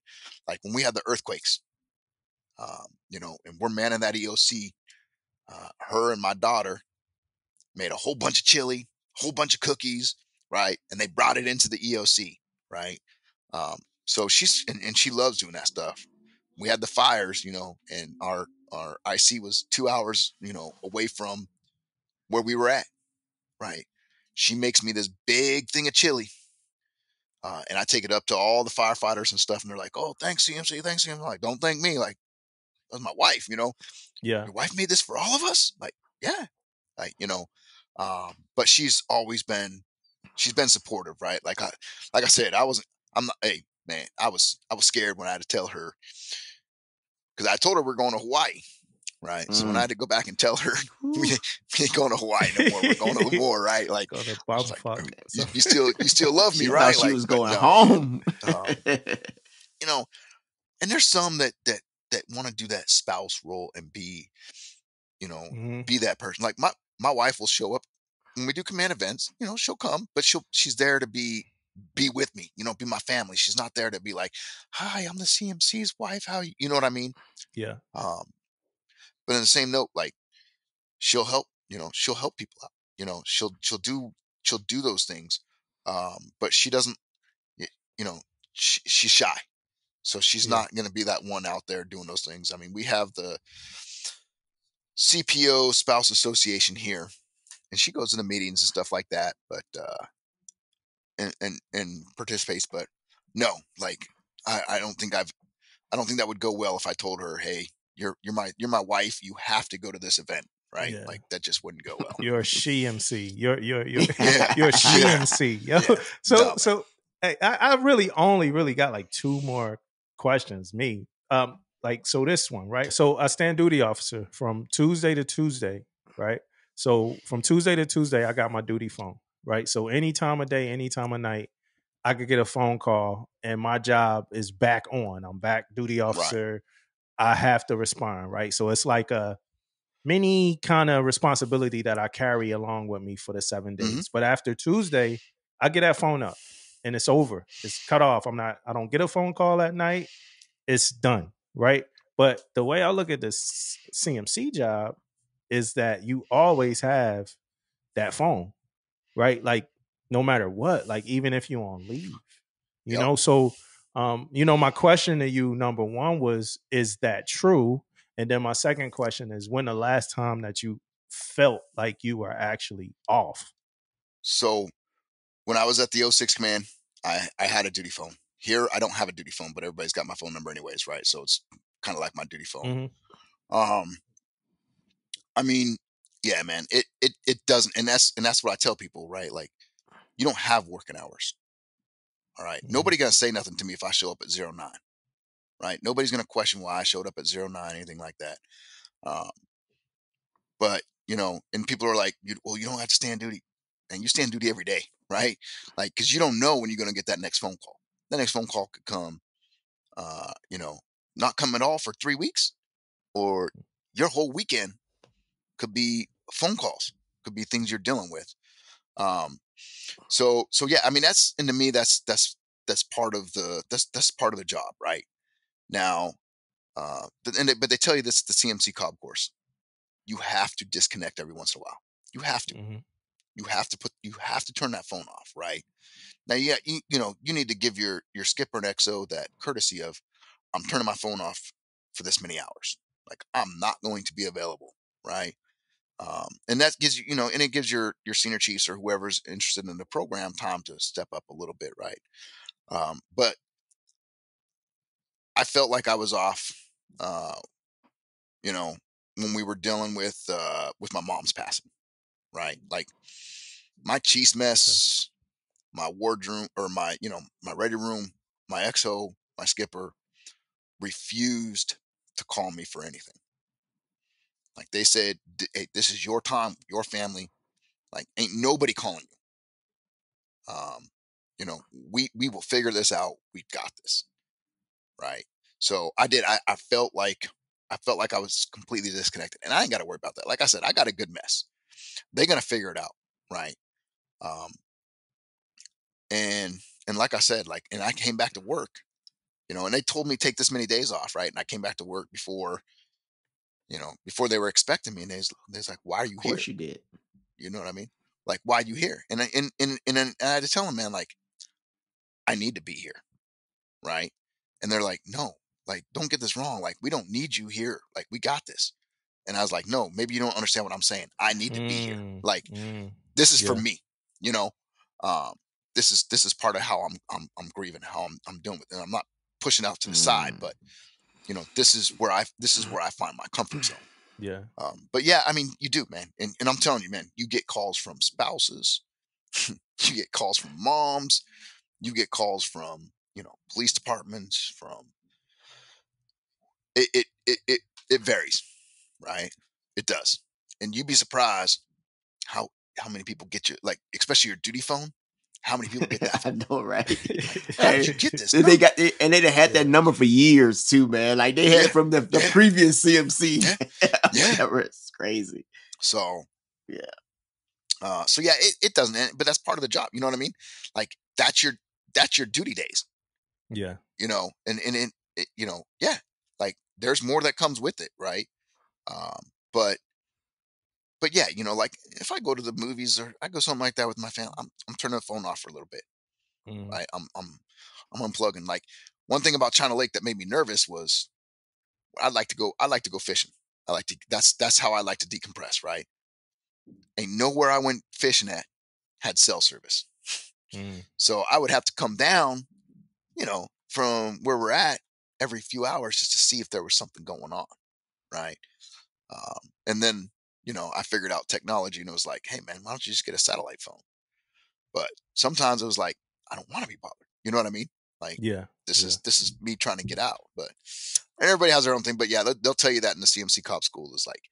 like, when we had the earthquakes, and we're manning that EOC, her and my daughter made a whole bunch of chili, a whole bunch of cookies, right? And they brought it into the EOC, right? So she's, and she loves doing that stuff. We had the fires, and our IC was 2 hours, away from where we were at, right? She makes me this big thing of chili, and I take it up to all the firefighters and stuff, and they're like, "Oh, thanks, CMC, thanks, CMC." I'm like, "Don't thank me, like, that's my wife, Yeah. Your wife made this for all of us?" Like, yeah. Like, but she's been supportive, right? Like I said, hey, man, I was scared when I had to tell her, because I told her we're going to Hawaii, right? So when I had to go back and tell her we ain't going to Hawaii no more, we're going to Lemoore, right? Like, you still love me, right? She like, was going home. And there's some that want to do that spouse role and be, be that person. Like, my wife will show up when we do command events, she'll come, but she's there to be with me, be my family. She's not there to be like, "Hi, I'm the CMC's wife. How you know what I mean?" Yeah. But in the same note, like, she'll help, she'll help people out. She'll do those things. But she doesn't, she's shy. So she's not going to be that one out there doing those things. I mean, we have the CPO Spouse Association here, and she goes to the meetings and stuff like that, but and participates. But no, like, I don't think that would go well if I told her, "Hey, you're my wife. You have to go to this event." Right? Yeah. Like, that just wouldn't go well. You're a she MC. You're a she MC. Yo. So Hey, I really only really got like 2 more questions. Me, like so this one, right? So I stand duty officer from Tuesday to Tuesday, right? So from Tuesday to Tuesday, I got my duty phone, right? So any time of day, any time of night, I could get a phone call, and my job is back on. I'm back duty Right. officer. I have to respond, right? So it's like a many kind of responsibility that I carry along with me for the 7 days. Mm-hmm. But after Tuesday, I get that phone up and it's over. It's cut off. I don't get a phone call at night. It's done. Right. But the way I look at this CMC job is that you always have that phone, right? Like no matter what, like even if you're on leave, Yep. so my question to you, number one, was, is that true? And then my second question is, when the last time that you felt like you were actually off? So when I was at the '06 Command, I had a duty phone. Here, I don't have a duty phone, but everybody's got my phone number anyways, right? So it's kind of like my duty phone. Mm-hmm. Um, I mean, yeah, man, it doesn't, and that's what I tell people, right? Like, you don't have working hours. All right. Mm-hmm. Nobody gonna say nothing to me if I show up at 09. Right. Nobody's gonna question why I showed up at 09, anything like that. Um, but and people are like, well, you don't have to stand duty, and you stand duty every day, right? Like, because you don't know when you're gonna get that next phone call. The next phone call could come, uh, you know, not come at all for 3 weeks, or your whole weekend could be phone calls, could be things you're dealing with. Um, so yeah, I mean, and to me, that's part of that's part of the job, right? Now, but they tell you this, the CMC Cobb course, you have to disconnect every once in a while. You have to. Mm-hmm. You have to turn that phone off, right? Now, yeah, you need to give your skipper and XO that courtesy of, I'm turning my phone off for this many hours. Like, I'm not going to be available, right? And that gives and it gives your senior chiefs or whoever's interested in the program time to step up a little bit, right? But I felt like I was off, uh, you know, when we were dealing with my mom's passing, right? Like, my cheese Okay. mess, my wardroom, or my ready room, my XO, my skipper refused to call me for anything. Like, they said, hey, this is your time, your family. Like, ain't nobody calling you. We will figure this out. We've got this, right? So I did. I felt like I was completely disconnected, and I ain't got to worry about that. Like I said, I got a good mess. They're gonna figure it out, right? Um, and like I said, like, and I came back to work, and they told me take this many days off, right? And I came back to work before they were expecting me, and they's like, why are Of you here? course you did. You know what I mean? Like, why are you here? And I had to tell them, man, like, I need to be here, right? And they're like, no, like, don't get this wrong. Like, we don't need you here. Like, we got this. And I was like, no, maybe you don't understand what I'm saying. I need to be here. Mm, Like, mm, this is for yeah. me, you know. Um, this is part of how I'm grieving, how I'm doing it. And I'm not pushing out to the side, Mm. but this is where I find my comfort zone. Yeah. But yeah, I mean, you do, man. And I'm telling you, man, you get calls from spouses, you get calls from moms, you get calls from, police departments, from it varies, right? It does. And you'd be surprised how how many people get you, like, especially your duty phone, how many people get that I phone? know, right? Like, how did Hey, you get this they number? and they had that number for years too, man. Like they had Yeah, it from the yeah, previous CMC. yeah, yeah. Whatever. It's crazy. So Yeah. so yeah, it doesn't end, but that's part of the job. You know what I mean? Like, that's your duty days. Yeah. Yeah, like, there's more that comes with it, right? But yeah, like, if I go to the movies or I go something like that with my family, I'm turning the phone off for a little bit, Mm, right? I'm unplugging. Like, one thing about China Lake that made me nervous was, I like to go fishing. That's how I like to decompress, right? Ain't nowhere I went fishing at had cell service. mm, So I would have to come down, from where we're at every few hours just to see if there was something going on, right? And then, I figured out technology, and it was like, hey, man, why don't you just get a satellite phone? But sometimes it was like, I don't want to be bothered. You know what I mean? Like, Yeah. this is me trying to get out. But and everybody has their own thing. But yeah, they'll tell you that in the CMC Cop School is like,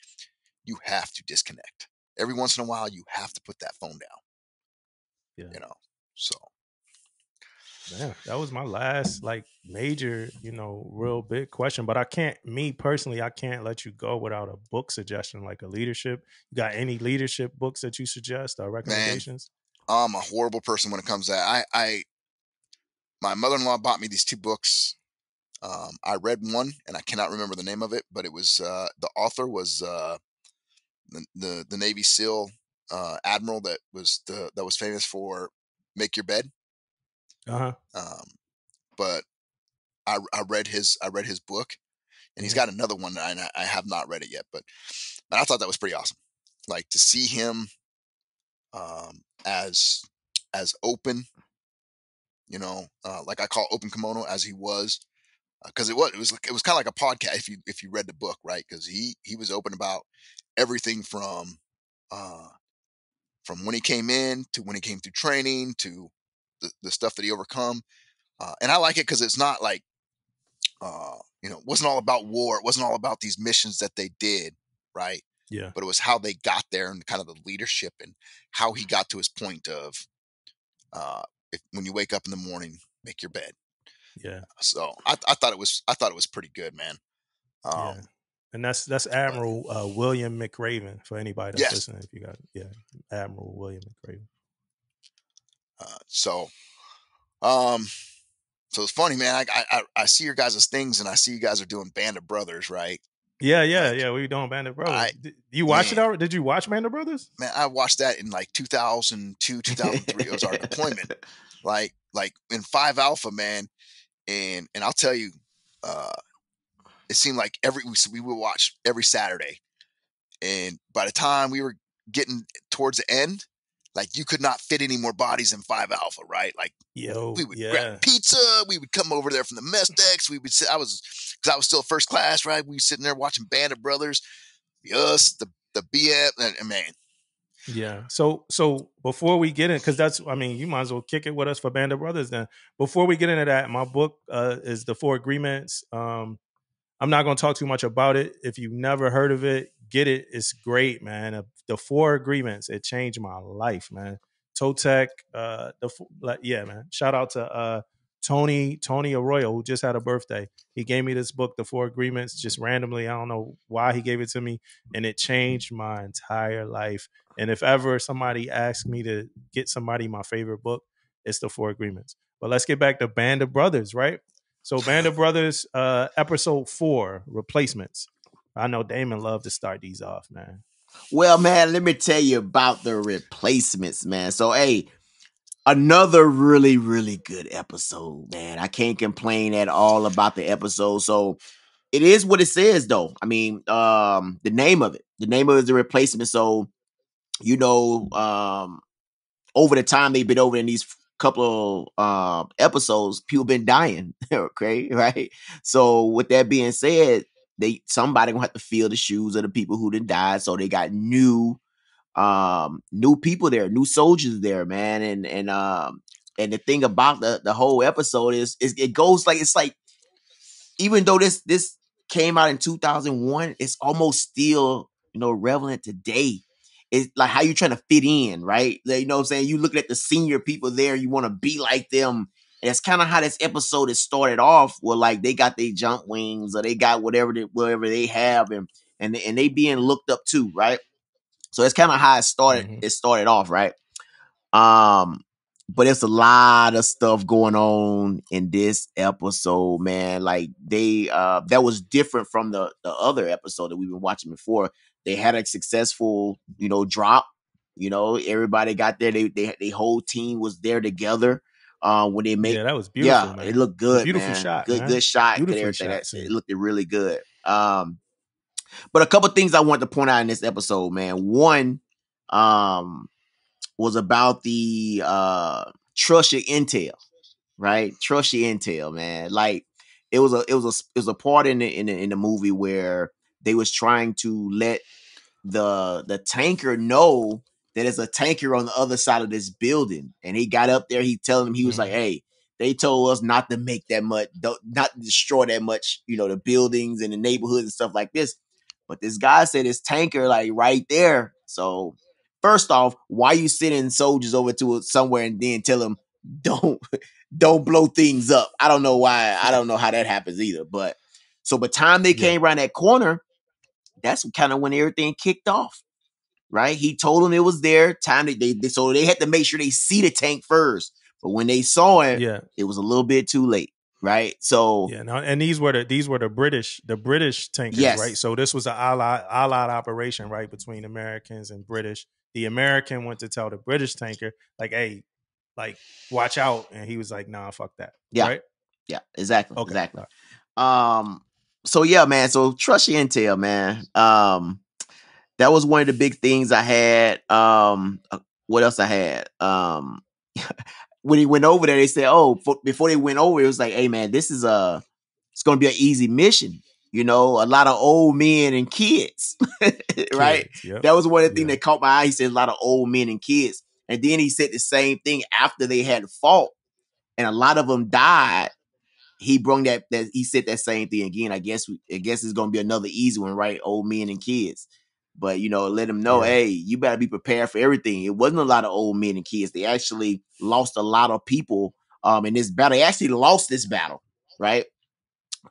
you have to disconnect. Every once in a while, you have to put that phone down. Yeah. You know, so. Man, that was my last like major, real big question. But me personally, I can't let you go without a book suggestion, like a leadership. You got any leadership books that you suggest or recommendations? Man, I'm a horrible person when it comes to that. My mother-in-law bought me these 2 books. I read one and I cannot remember the name of it, but it was the author was the Navy SEAL admiral that was famous for Make Your Bed. Uh-huh. But I read his book, and he's got another one, and I have not read it yet. But I thought that was pretty awesome. Like, to see him as open, like I call open kimono, as he was, because it was kind of like a podcast if you read the book, right? Because he was open about everything from when he came in to when he came through training to the stuff that he overcome. And I like it because it's not like, it wasn't all about war. It wasn't all about these missions that they did, right? Yeah. But it was how they got there and kind of the leadership and how he got to his point of, when you wake up in the morning, make your bed. Yeah. So I thought it was pretty good, man. Yeah. And that's Admiral William McRaven for anybody that's listening. If you got Admiral William McRaven. So it's funny, man. I see your guys' things, and I see you guys are doing Band of Brothers, right? Yeah. We were doing Band of Brothers. You watched it already? Did you watch Band of Brothers? Man, I watched that in like 2002, 2003. It was our deployment, like in 5 Alpha, man. And I'll tell you, it seemed like we would watch every Saturday, and by the time we were getting towards the end, like, you could not fit any more bodies in 5 Alpha, right? Like, we would grab pizza. We would come over there from the mess decks. We would sit. Because I was still first class, right? We were sitting there watching Band of Brothers, the BF, and man. Yeah. So before we get in, because you might as well kick it with us for Band of Brothers then. Before we get into that, my book is The 4 Agreements. I'm not going to talk too much about it. If you've never heard of it, get it. It's great, man. The 4 Agreements, it changed my life, man. Totec, man. Shout out to Tony Arroyo, who just had a birthday. He gave me this book, The 4 Agreements, just randomly. I don't know why he gave it to me, and it changed my entire life. And if ever somebody asks me to get somebody my favorite book, it's The 4 Agreements. But let's get back to Band of Brothers, right? So Band of Brothers, episode 4, Replacements. I know Damon loved to start these off, man. Well, man, let me tell you about the Replacements, man. So, hey, another really, really good episode, man. I can't complain at all about the episode. So it is what it says, though. I mean, the name of it is The Replacement. So, over the time they've been over in these couple of episodes, people been dying, okay, right? So with that being said, somebody gonna have to fill the shoes of the people who done died. So they got new people there, new soldiers there, man. And the thing about the whole episode is it goes like, it's like, even though this came out in 2001, it's almost still relevant today. It's like how you trying to fit in, right? Like, you know what I'm saying? You looking at the senior people there, you want to be like them. And it's kind of how this episode is started off, where like they got their jump wings, or they got whatever they have, and they being looked up to, right? So it's kind of how it started. Mm-hmm. It started off, right? But it's a lot of stuff going on in this episode, man. Like that was different from the other episode that we've been watching before. They had a successful, drop. Everybody got there. They whole team was there together. When they made, that was beautiful. Yeah, man. it looked good, beautiful man. Shot, good, man. good shot. Beautifully Everything. shot. It looked really good. But a couple things I want to point out in this episode, man. One, was about the trust your intel, right? Trust your intel, man. Like it was a part in the movie where they was trying to let the tanker know that there's a tanker on the other side of this building, and he got up there. He telling him, he was like, "Hey, they told us not to make that much, not to destroy that much, the buildings and the neighborhoods and stuff like this. But this guy said his tanker like right there. So first off, why you sending soldiers over to somewhere and then tell them don't blow things up? I don't know why. I don't know how that happens either. But so by the time they came around that corner, that's kind of when everything kicked off. Right? He told them it was their time. So they had to make sure they see the tank first. But when they saw it, it was a little bit too late. Right? So and these were the British tankers, right? So this was an allied operation, right, between Americans and British. The American went to tell the British tanker, like, hey, like, watch out. And he was like, nah, fuck that. Yeah. Right? Yeah, exactly. Okay. Exactly. So yeah, man. So trust your intel, man. That was one of the big things I had. What else I had? When he went over there, they said, before they went over, it was like, hey man, this is it's gonna be an easy mission. A lot of old men and kids, right? Yep. That was one of the things that caught my eye. He said a lot of old men and kids. And then he said the same thing after they had fought, and a lot of them died. He brung that he said that same thing again. I guess it's gonna be another easy one, right? Old men and kids. But let them know, hey, you better be prepared for everything. It wasn't a lot of old men and kids. They actually lost a lot of people in this battle. They actually lost this battle, right?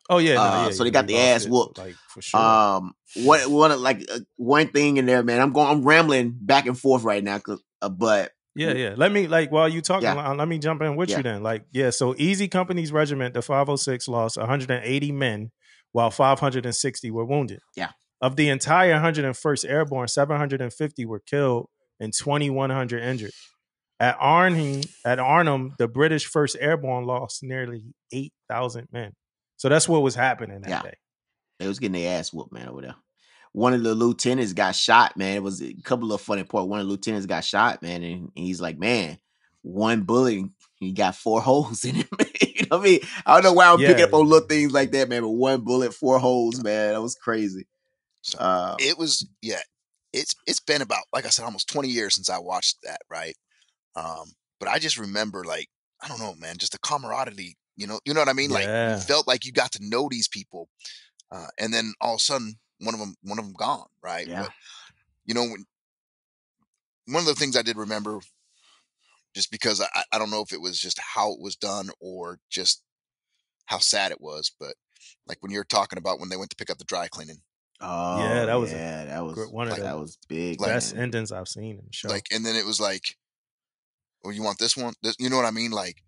Oh yeah, so they got the ass whooped, like for sure. One thing in there, man. I'm rambling back and forth right now, but yeah. Let me while you talking, let me jump in with you then. So Easy Company's regiment, the 506, lost 180 men, while 560 were wounded. Yeah. Of the entire 101st Airborne, 750 were killed and 2,100 injured. At Arnhem, the British 1st Airborne lost nearly 8,000 men. So that's what was happening that day. They was getting their ass whooped, man, over there. One of the lieutenants got shot, man. It was a couple of funny parts. One of the lieutenants got shot, man, and he's like, man, one bullet, he got 4 holes in it. You know what I mean? I don't know why I'm picking up on little things like that, man, but 1 bullet, 4 holes, man. That was crazy. So it was, it's been about, like I said, almost 20 years since I watched that, right? But I just remember, like, I don't know, man, just the camaraderie, you know what I mean? Like, you felt like you got to know these people, and then all of a sudden, one of them gone, right? Yeah. But one of the things I did remember, just because I don't know if it was just how it was done or just how sad it was, but like when you're talking about when they went to pick up the dry cleaning. Oh yeah, that was one of that was big. Best endings I've seen in the show. Like, and then it was like, "Oh, you want this one?" You know what I mean? Like,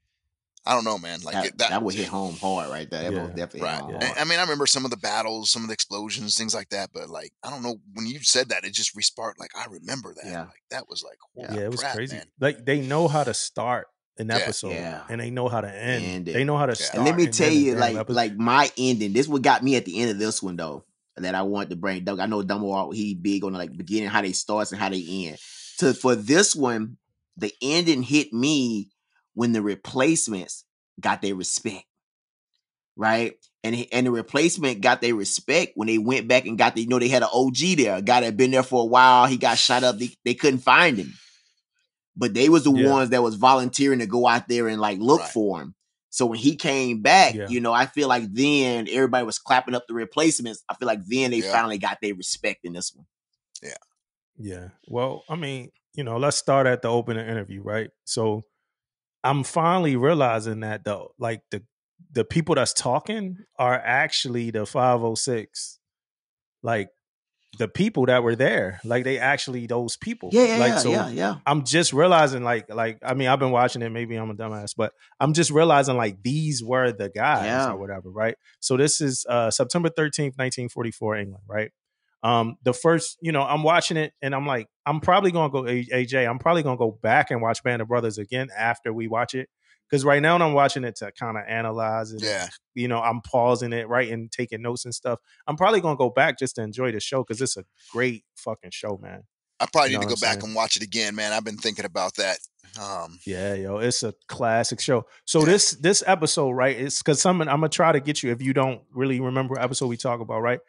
I don't know, man. Like that would hit home hard right there. That most definitely hit home hard. I mean, I remember some of the battles, some of the explosions, things like that. But like, I don't know. When you said that, it just resparked. Like, I remember that. Yeah. Like, that was like, it was crazy. Man. Like, they know how to start an episode, and they know how to end. They know how to start. And let me tell you, like my ending. This what got me at the end of this one though. That I want to bring. I know Damo, he big on like beginning, how they start and how they end. For this one, the ending hit me when the replacements got their respect, right? And the replacement got their respect when they went back and got they had an OG there, a guy that had been there for a while. He got shot up. They couldn't find him, but they was the ones that was volunteering to go out there and like look for him. So when he came back, I feel like then everybody was clapping up the replacements. I feel like then they finally got their respect in this one. Yeah. Yeah. Well, I mean, let's start at the opening interview, right? So I'm finally realizing that the people that's talking are actually the 506, like the people that were there, like they actually those people. Yeah. I'm just realizing, like I mean, I've been watching it. Maybe I'm a dumbass, but I'm just realizing like these were the guys or whatever, right? So this is September 13th, 1944, England, right? The first, I'm watching it and I'm like, I'm probably gonna go AJ. I'm probably gonna go back and watch Band of Brothers again after we watch it. Because right now I'm watching it to kind of analyze it. Yeah. And, I'm pausing it, right, and taking notes and stuff. I'm probably going to go back just to enjoy the show because it's a great fucking show, man. I probably need to go back and watch it again, man. I've been thinking about that. Yeah, it's a classic show. So this episode, right, it's because I'm going to try to get you, if you don't really remember what episode we talk about, right?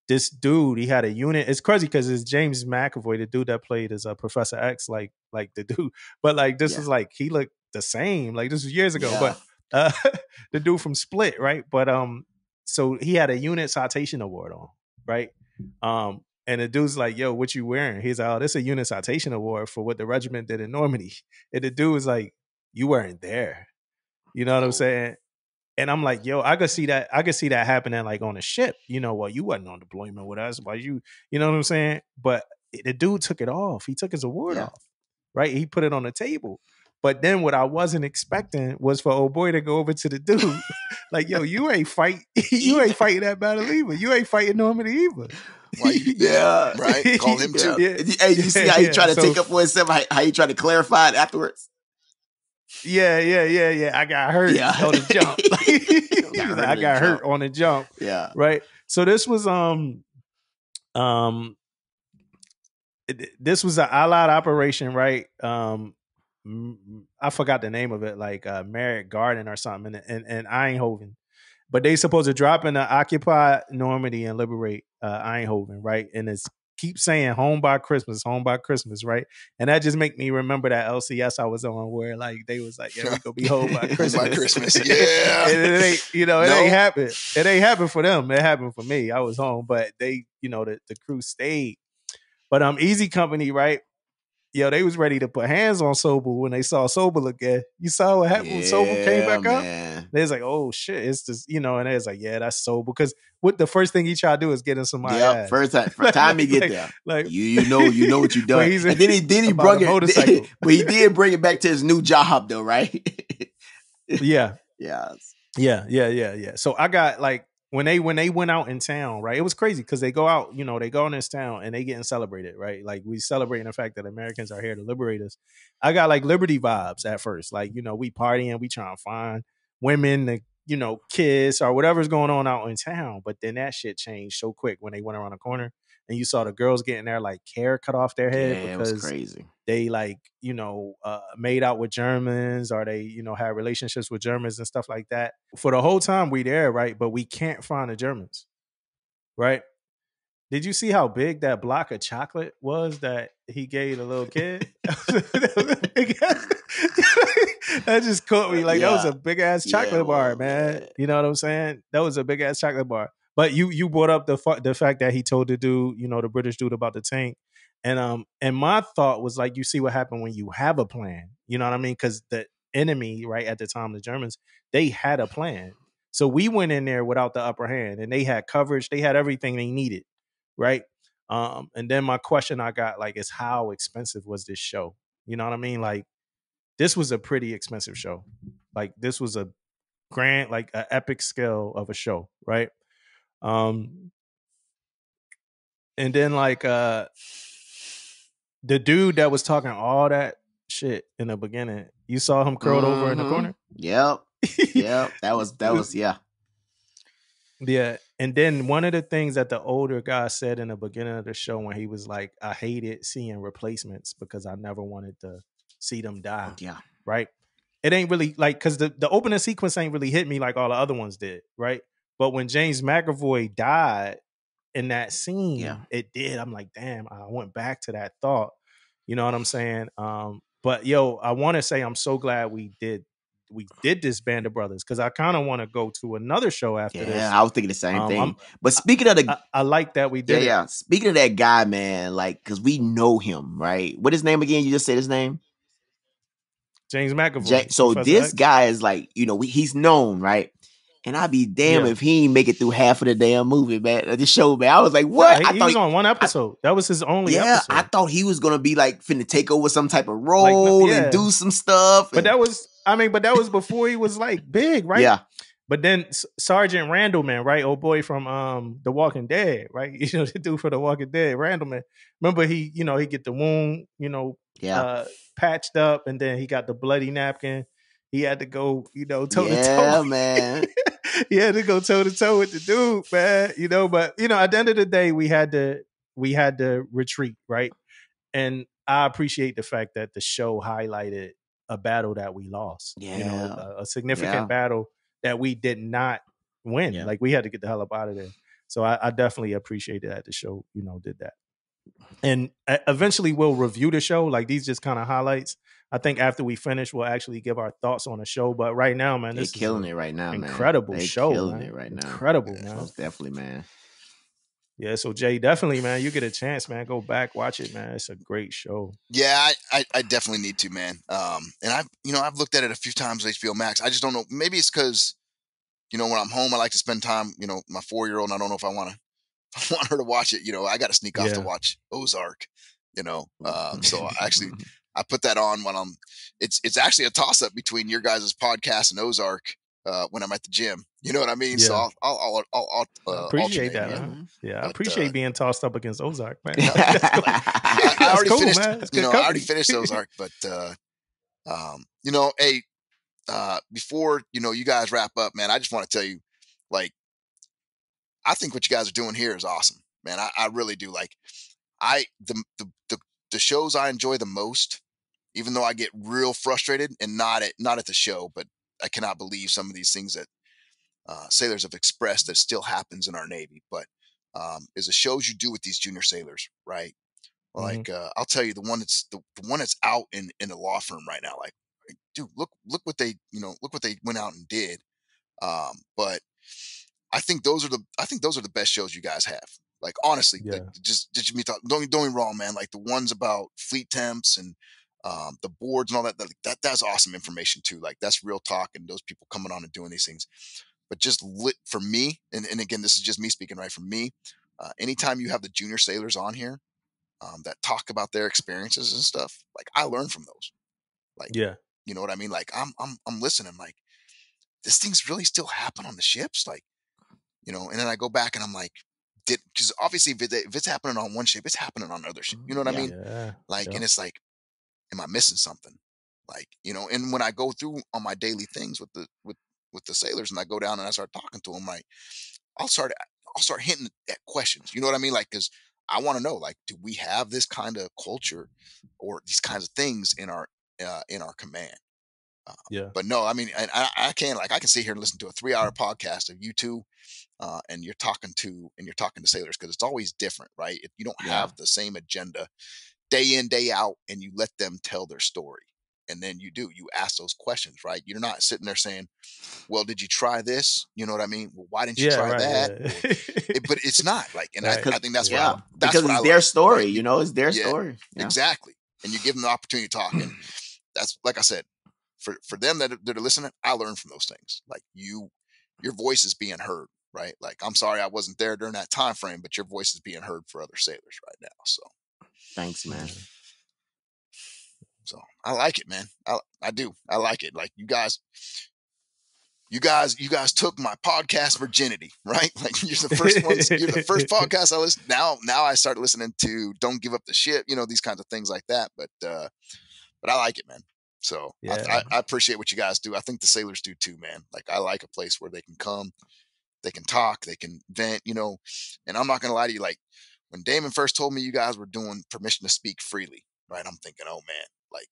This dude, he had a unit. It's crazy because it's James McAvoy, the dude that played as Professor X, like the dude. But like this is like he looked the same. Like this was years ago. But the dude from Split, right? But so he had a unit citation award on, right? And the dude's like, "Yo, what you wearing?" He's like, "Oh, this is a unit citation award for what the regiment did in Normandy." And the dude was like, "You weren't there." You know what I'm saying? And I'm like, "Yo, I could see that. I could see that happening like on a ship. You know, well, you wasn't on deployment with us, but you know what I'm saying?" But the dude took it off. He took his award off, right? He put it on the table. But then what I wasn't expecting was for old boy to go over to the dude, like, "Yo, you ain't fighting that battle either. You ain't fighting Normandy either." Why you, right? Call him too. Hey, you see how he tried to take up for himself? How he tried to clarify it afterwards? Yeah. I got hurt on the jump. I got hurt on the jump. Yeah. Right. So this was this was an allied operation, right? I forgot the name of it, like Merritt Garden or something in Eindhoven. But they supposed to drop in the occupy Normandy and liberate Eindhoven, right? And it's keep saying home by Christmas, right? And that just make me remember that LCS I was on where like they was like, "Yeah, we gonna be home by Christmas." By Christmas, yeah. And it ain't, it ain't happened. It ain't happened for them. It happened for me. I was home, but they, the crew stayed. But Easy Company, right? Yo, they was ready to put hands on Sobel when they saw Sobel again. You saw what happened when Sobel came back up? They was like, "Oh shit, it's just," and they was like, "Yeah, that's Sobel." Because what the first thing he tried to do is get in somebody's ass. First time he get there. Like you know what you done. And then he brought it motorcycle. But he did bring it back to his new job though, right? Yeah. Yeah. So I got like when they went out in town, right? It was crazy because they go out, they go in this town and they getting celebrated, right? Like we celebrating the fact that Americans are here to liberate us. I got like Liberty vibes at first, like we partying, we trying to find women to kiss or whatever's going on out in town. But then that shit changed so quick when they went around the corner and you saw the girls getting their like hair cut off their head because it was crazy. They like, made out with Germans or they, had relationships with Germans and stuff like that. For the whole time we there, right? But we can't find the Germans, right? Did you see how big that block of chocolate was that he gave the little kid? That just caught me. Like, that was a big ass chocolate bar, man. You know what I'm saying? That was a big ass chocolate bar. But you brought up the fact that he told the dude, the British dude about the tank. And my thought was like, you see what happened when you have a plan. You know what I mean? Because the enemy, right, at the time, the Germans, they had a plan. So we went in there without the upper hand and they had coverage. They had everything they needed, right? And then my question I got like is how expensive was this show? You know what I mean? Like this was a pretty expensive show. Like this was a grand, like an epic scale of a show, right? And then like the dude that was talking all that shit in the beginning, you saw him curled over in the corner? Yep. That was yeah. Yeah. And then one of the things that the older guy said in the beginning of the show when he was like, I hated seeing replacements because I never wanted to see them die. Yeah. Right? It ain't really like, because the opening sequence ain't really hit me like all the other ones did, right? But when James McAvoy died in that scene, it did. I'm like, damn, I went back to that thought. You know what I'm saying? But yo, I want to say I'm so glad we did this Band of Brothers because I kind of want to go to another show after this. Yeah, I was thinking the same thing. But speaking of I like that we did. Yeah. Speaking of that guy, man, like because we know him, right? What his name again? You just said his name. James McAvoy. So this guy is like, he's known, right? And I'd be damn if he ain't make it through half of the damn movie, man. The show, man. I was like, what? He was on one episode. That was his only episode. I thought he was gonna be like finna take over some type of role and do some stuff. But that was before he was like big, right? Yeah. But then Sergeant Randleman, right? Old boy from The Walking Dead, right? The dude for The Walking Dead, Randleman. Remember he get the wound, patched up, and then he got the bloody napkin. He had to go, toe to toe. Yeah, man. He had to go toe to toe with the dude, man. But at the end of the day, we had to retreat, right? And I appreciate the fact that the show highlighted a battle that we lost. Yeah. A significant battle that we did not win. Yeah. Like we had to get the hell up out of there. So I definitely appreciated that the show, did that. And eventually we'll review the show. Like these just kind of highlights. I think after we finish, we'll actually give our thoughts on the show. But right now, man, They this is killing it right now, man. incredible They show, killing man. it right now. Incredible, man. Most definitely, man. Yeah, so Jay, definitely, man, you get a chance, man. Go back, watch it, man. It's a great show. Yeah, I definitely need to, man. And I've looked at it a few times on HBO Max. I just don't know. Maybe it's because, when I'm home, I like to spend time, my 4-year-old, and I don't know if I want her to watch it. I got to sneak off to watch Ozark, so I put that on when it's actually a toss up between your guys' podcast and Ozark, when I'm at the gym. You know what I mean? Yeah. So I'll appreciate that, man. man. Yeah, I appreciate being tossed up against Ozark, man. I already cool, finished, man. I already finished Ozark, but hey, before you guys wrap up, man, I just want to tell you, like, I think what you guys are doing here is awesome, man. I really do. Like, the shows I enjoy the most, even though I get real frustrated, and not at the show, but I cannot believe some of these things that sailors have expressed that still happens in our Navy. But is the shows you do with these junior sailors, right? Like, I'll tell you, the one that's out in the law firm right now. Like, dude, look what they went out and did. But I think those are the best shows you guys have. Like, honestly, Yeah. just me talk. Don't get me wrong, man. Like, the ones about fleet temps and the boards and all that's awesome information too. Like, that's real talk, and those people coming on and doing these things. But just for me, and again, this is just me speaking, right? For me, anytime you have the junior sailors on here that talk about their experiences and stuff, like, I learn from those. Like, Yeah. you know what I mean? Like, I'm listening. Like, this thing's really still happen on the ships, like, and then I go back and I'm like, because obviously if it's happening on one ship, it's happening on another ship. You know what I mean? Yeah. Like, and it's like, am I missing something? Like, and when I go through on my daily things with the sailors, and I go down and I start talking to them, like, I'll start hinting at questions. You know what I mean? Like, because I want to know, like, do we have this kind of culture or these kinds of things in our command? Yeah. But no, I mean, and I can sit here and listen to a 3-hour podcast of you two, and you're talking to sailors, because it's always different, right? If you don't have the same agenda day in, day out, and you let them tell their story, and then you ask those questions, right? You're not sitting there saying, well, did you try this? You know what I mean? Well, why didn't you try that? Yeah. But it's not like, and I think that's because what it's I their like, story, right? it's their story. Yeah. Exactly. And you give them the opportunity to talk. And that's, like I said, for them that are listening, I learn from those things. Like, your voice is being heard, right? Like, I'm sorry I wasn't there during that time frame, but your voice is being heard for other sailors right now. So thanks, man. So I like it, man. I do. I like it. Like, you guys took my podcast virginity, right? Like, you're the first ones. You're the first podcast I listen. Now I start listening to Don't Give Up the Ship. These kinds of things like that. But I like it, man. So yeah. I appreciate what you guys do. I think the sailors do too, man. Like, I like a place where they can come, they can talk, they can vent. And I'm not gonna lie to you. Like, when Damon first told me you guys were doing permission to speak freely, right? I'm thinking, oh man, like,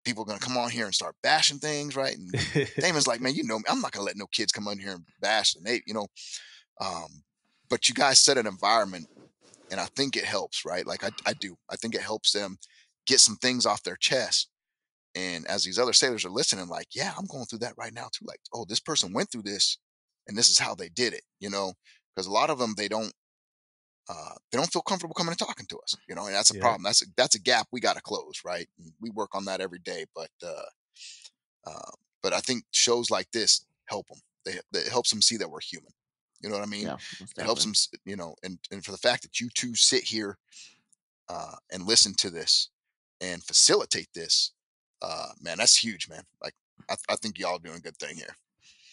people are going to come on here and start bashing things, right? And Damon's like, man, me, I'm not going to let no kids come on here and bash the Navy, but you guys set an environment, and I think it helps, right? Like, I do. I think it helps them get some things off their chest. And as these other sailors are listening, like, yeah, I'm going through that right now too. Like, oh, this person went through this, and this is how they did it, because a lot of them, they don't feel comfortable coming and talking to us, and that's a problem. That's a gap we got to close, right? And we work on that every day. But I think shows like this help them. It helps them see that we're human. You know what I mean? Yeah, it helps them, and for the fact that you two sit here and listen to this and facilitate this, man, that's huge, man. Like, I think y'all are doing a good thing here.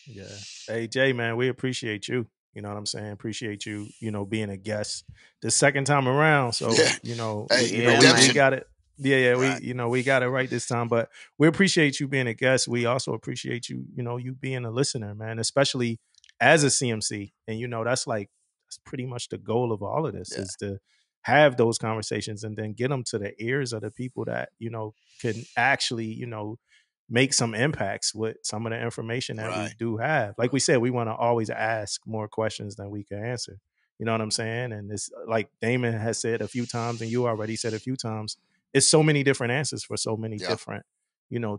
Yeah. Hey, Jay, man, we appreciate you. You know what I'm saying? Appreciate you, being a guest the second time around. So, Hey, we got it. Yeah. Right. We got it right this time. But we appreciate you being a guest. We also appreciate you, you being a listener, man, especially as a CMC. And, that's pretty much the goal of all of this is to have those conversations and then get them to the ears of the people that, can actually, make some impacts with some of the information that we do have. Like we said, we want to always ask more questions than we can answer. You know what I'm saying? And it's like Damon has said a few times, and you already said a few times, it's so many different answers for so many different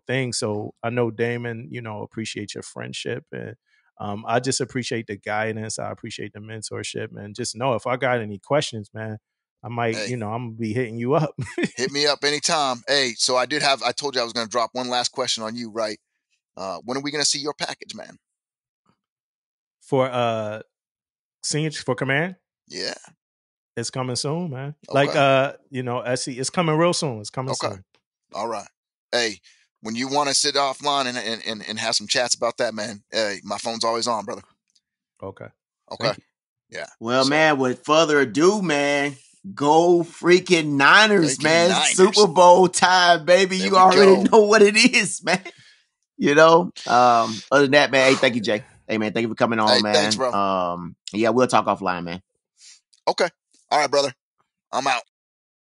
thing. So I know Damon, appreciate your friendship, and I just appreciate the guidance. I appreciate the mentorship, and just know if I got any questions, man, I might, I'm gonna be hitting you up. Hit me up anytime. Hey, so I told you I was gonna drop one last question on you, right? When are we gonna see your package, man? For seniors for command? Yeah. It's coming soon, man. Okay. Like SC, it's coming real soon. It's coming soon. All right. Hey, when you want to sit offline and have some chats about that, man, hey, my phone's always on, brother. Okay. Yeah. Well, man, with further ado, man, go freaking Niners, man. Niners. Super Bowl time, baby. You already know what it is, man. Other than that, man, hey, thank you, Jay. Hey, man, thank you for coming on, man. Thanks, bro. Yeah, we'll talk offline, man. Okay. All right, brother. I'm out.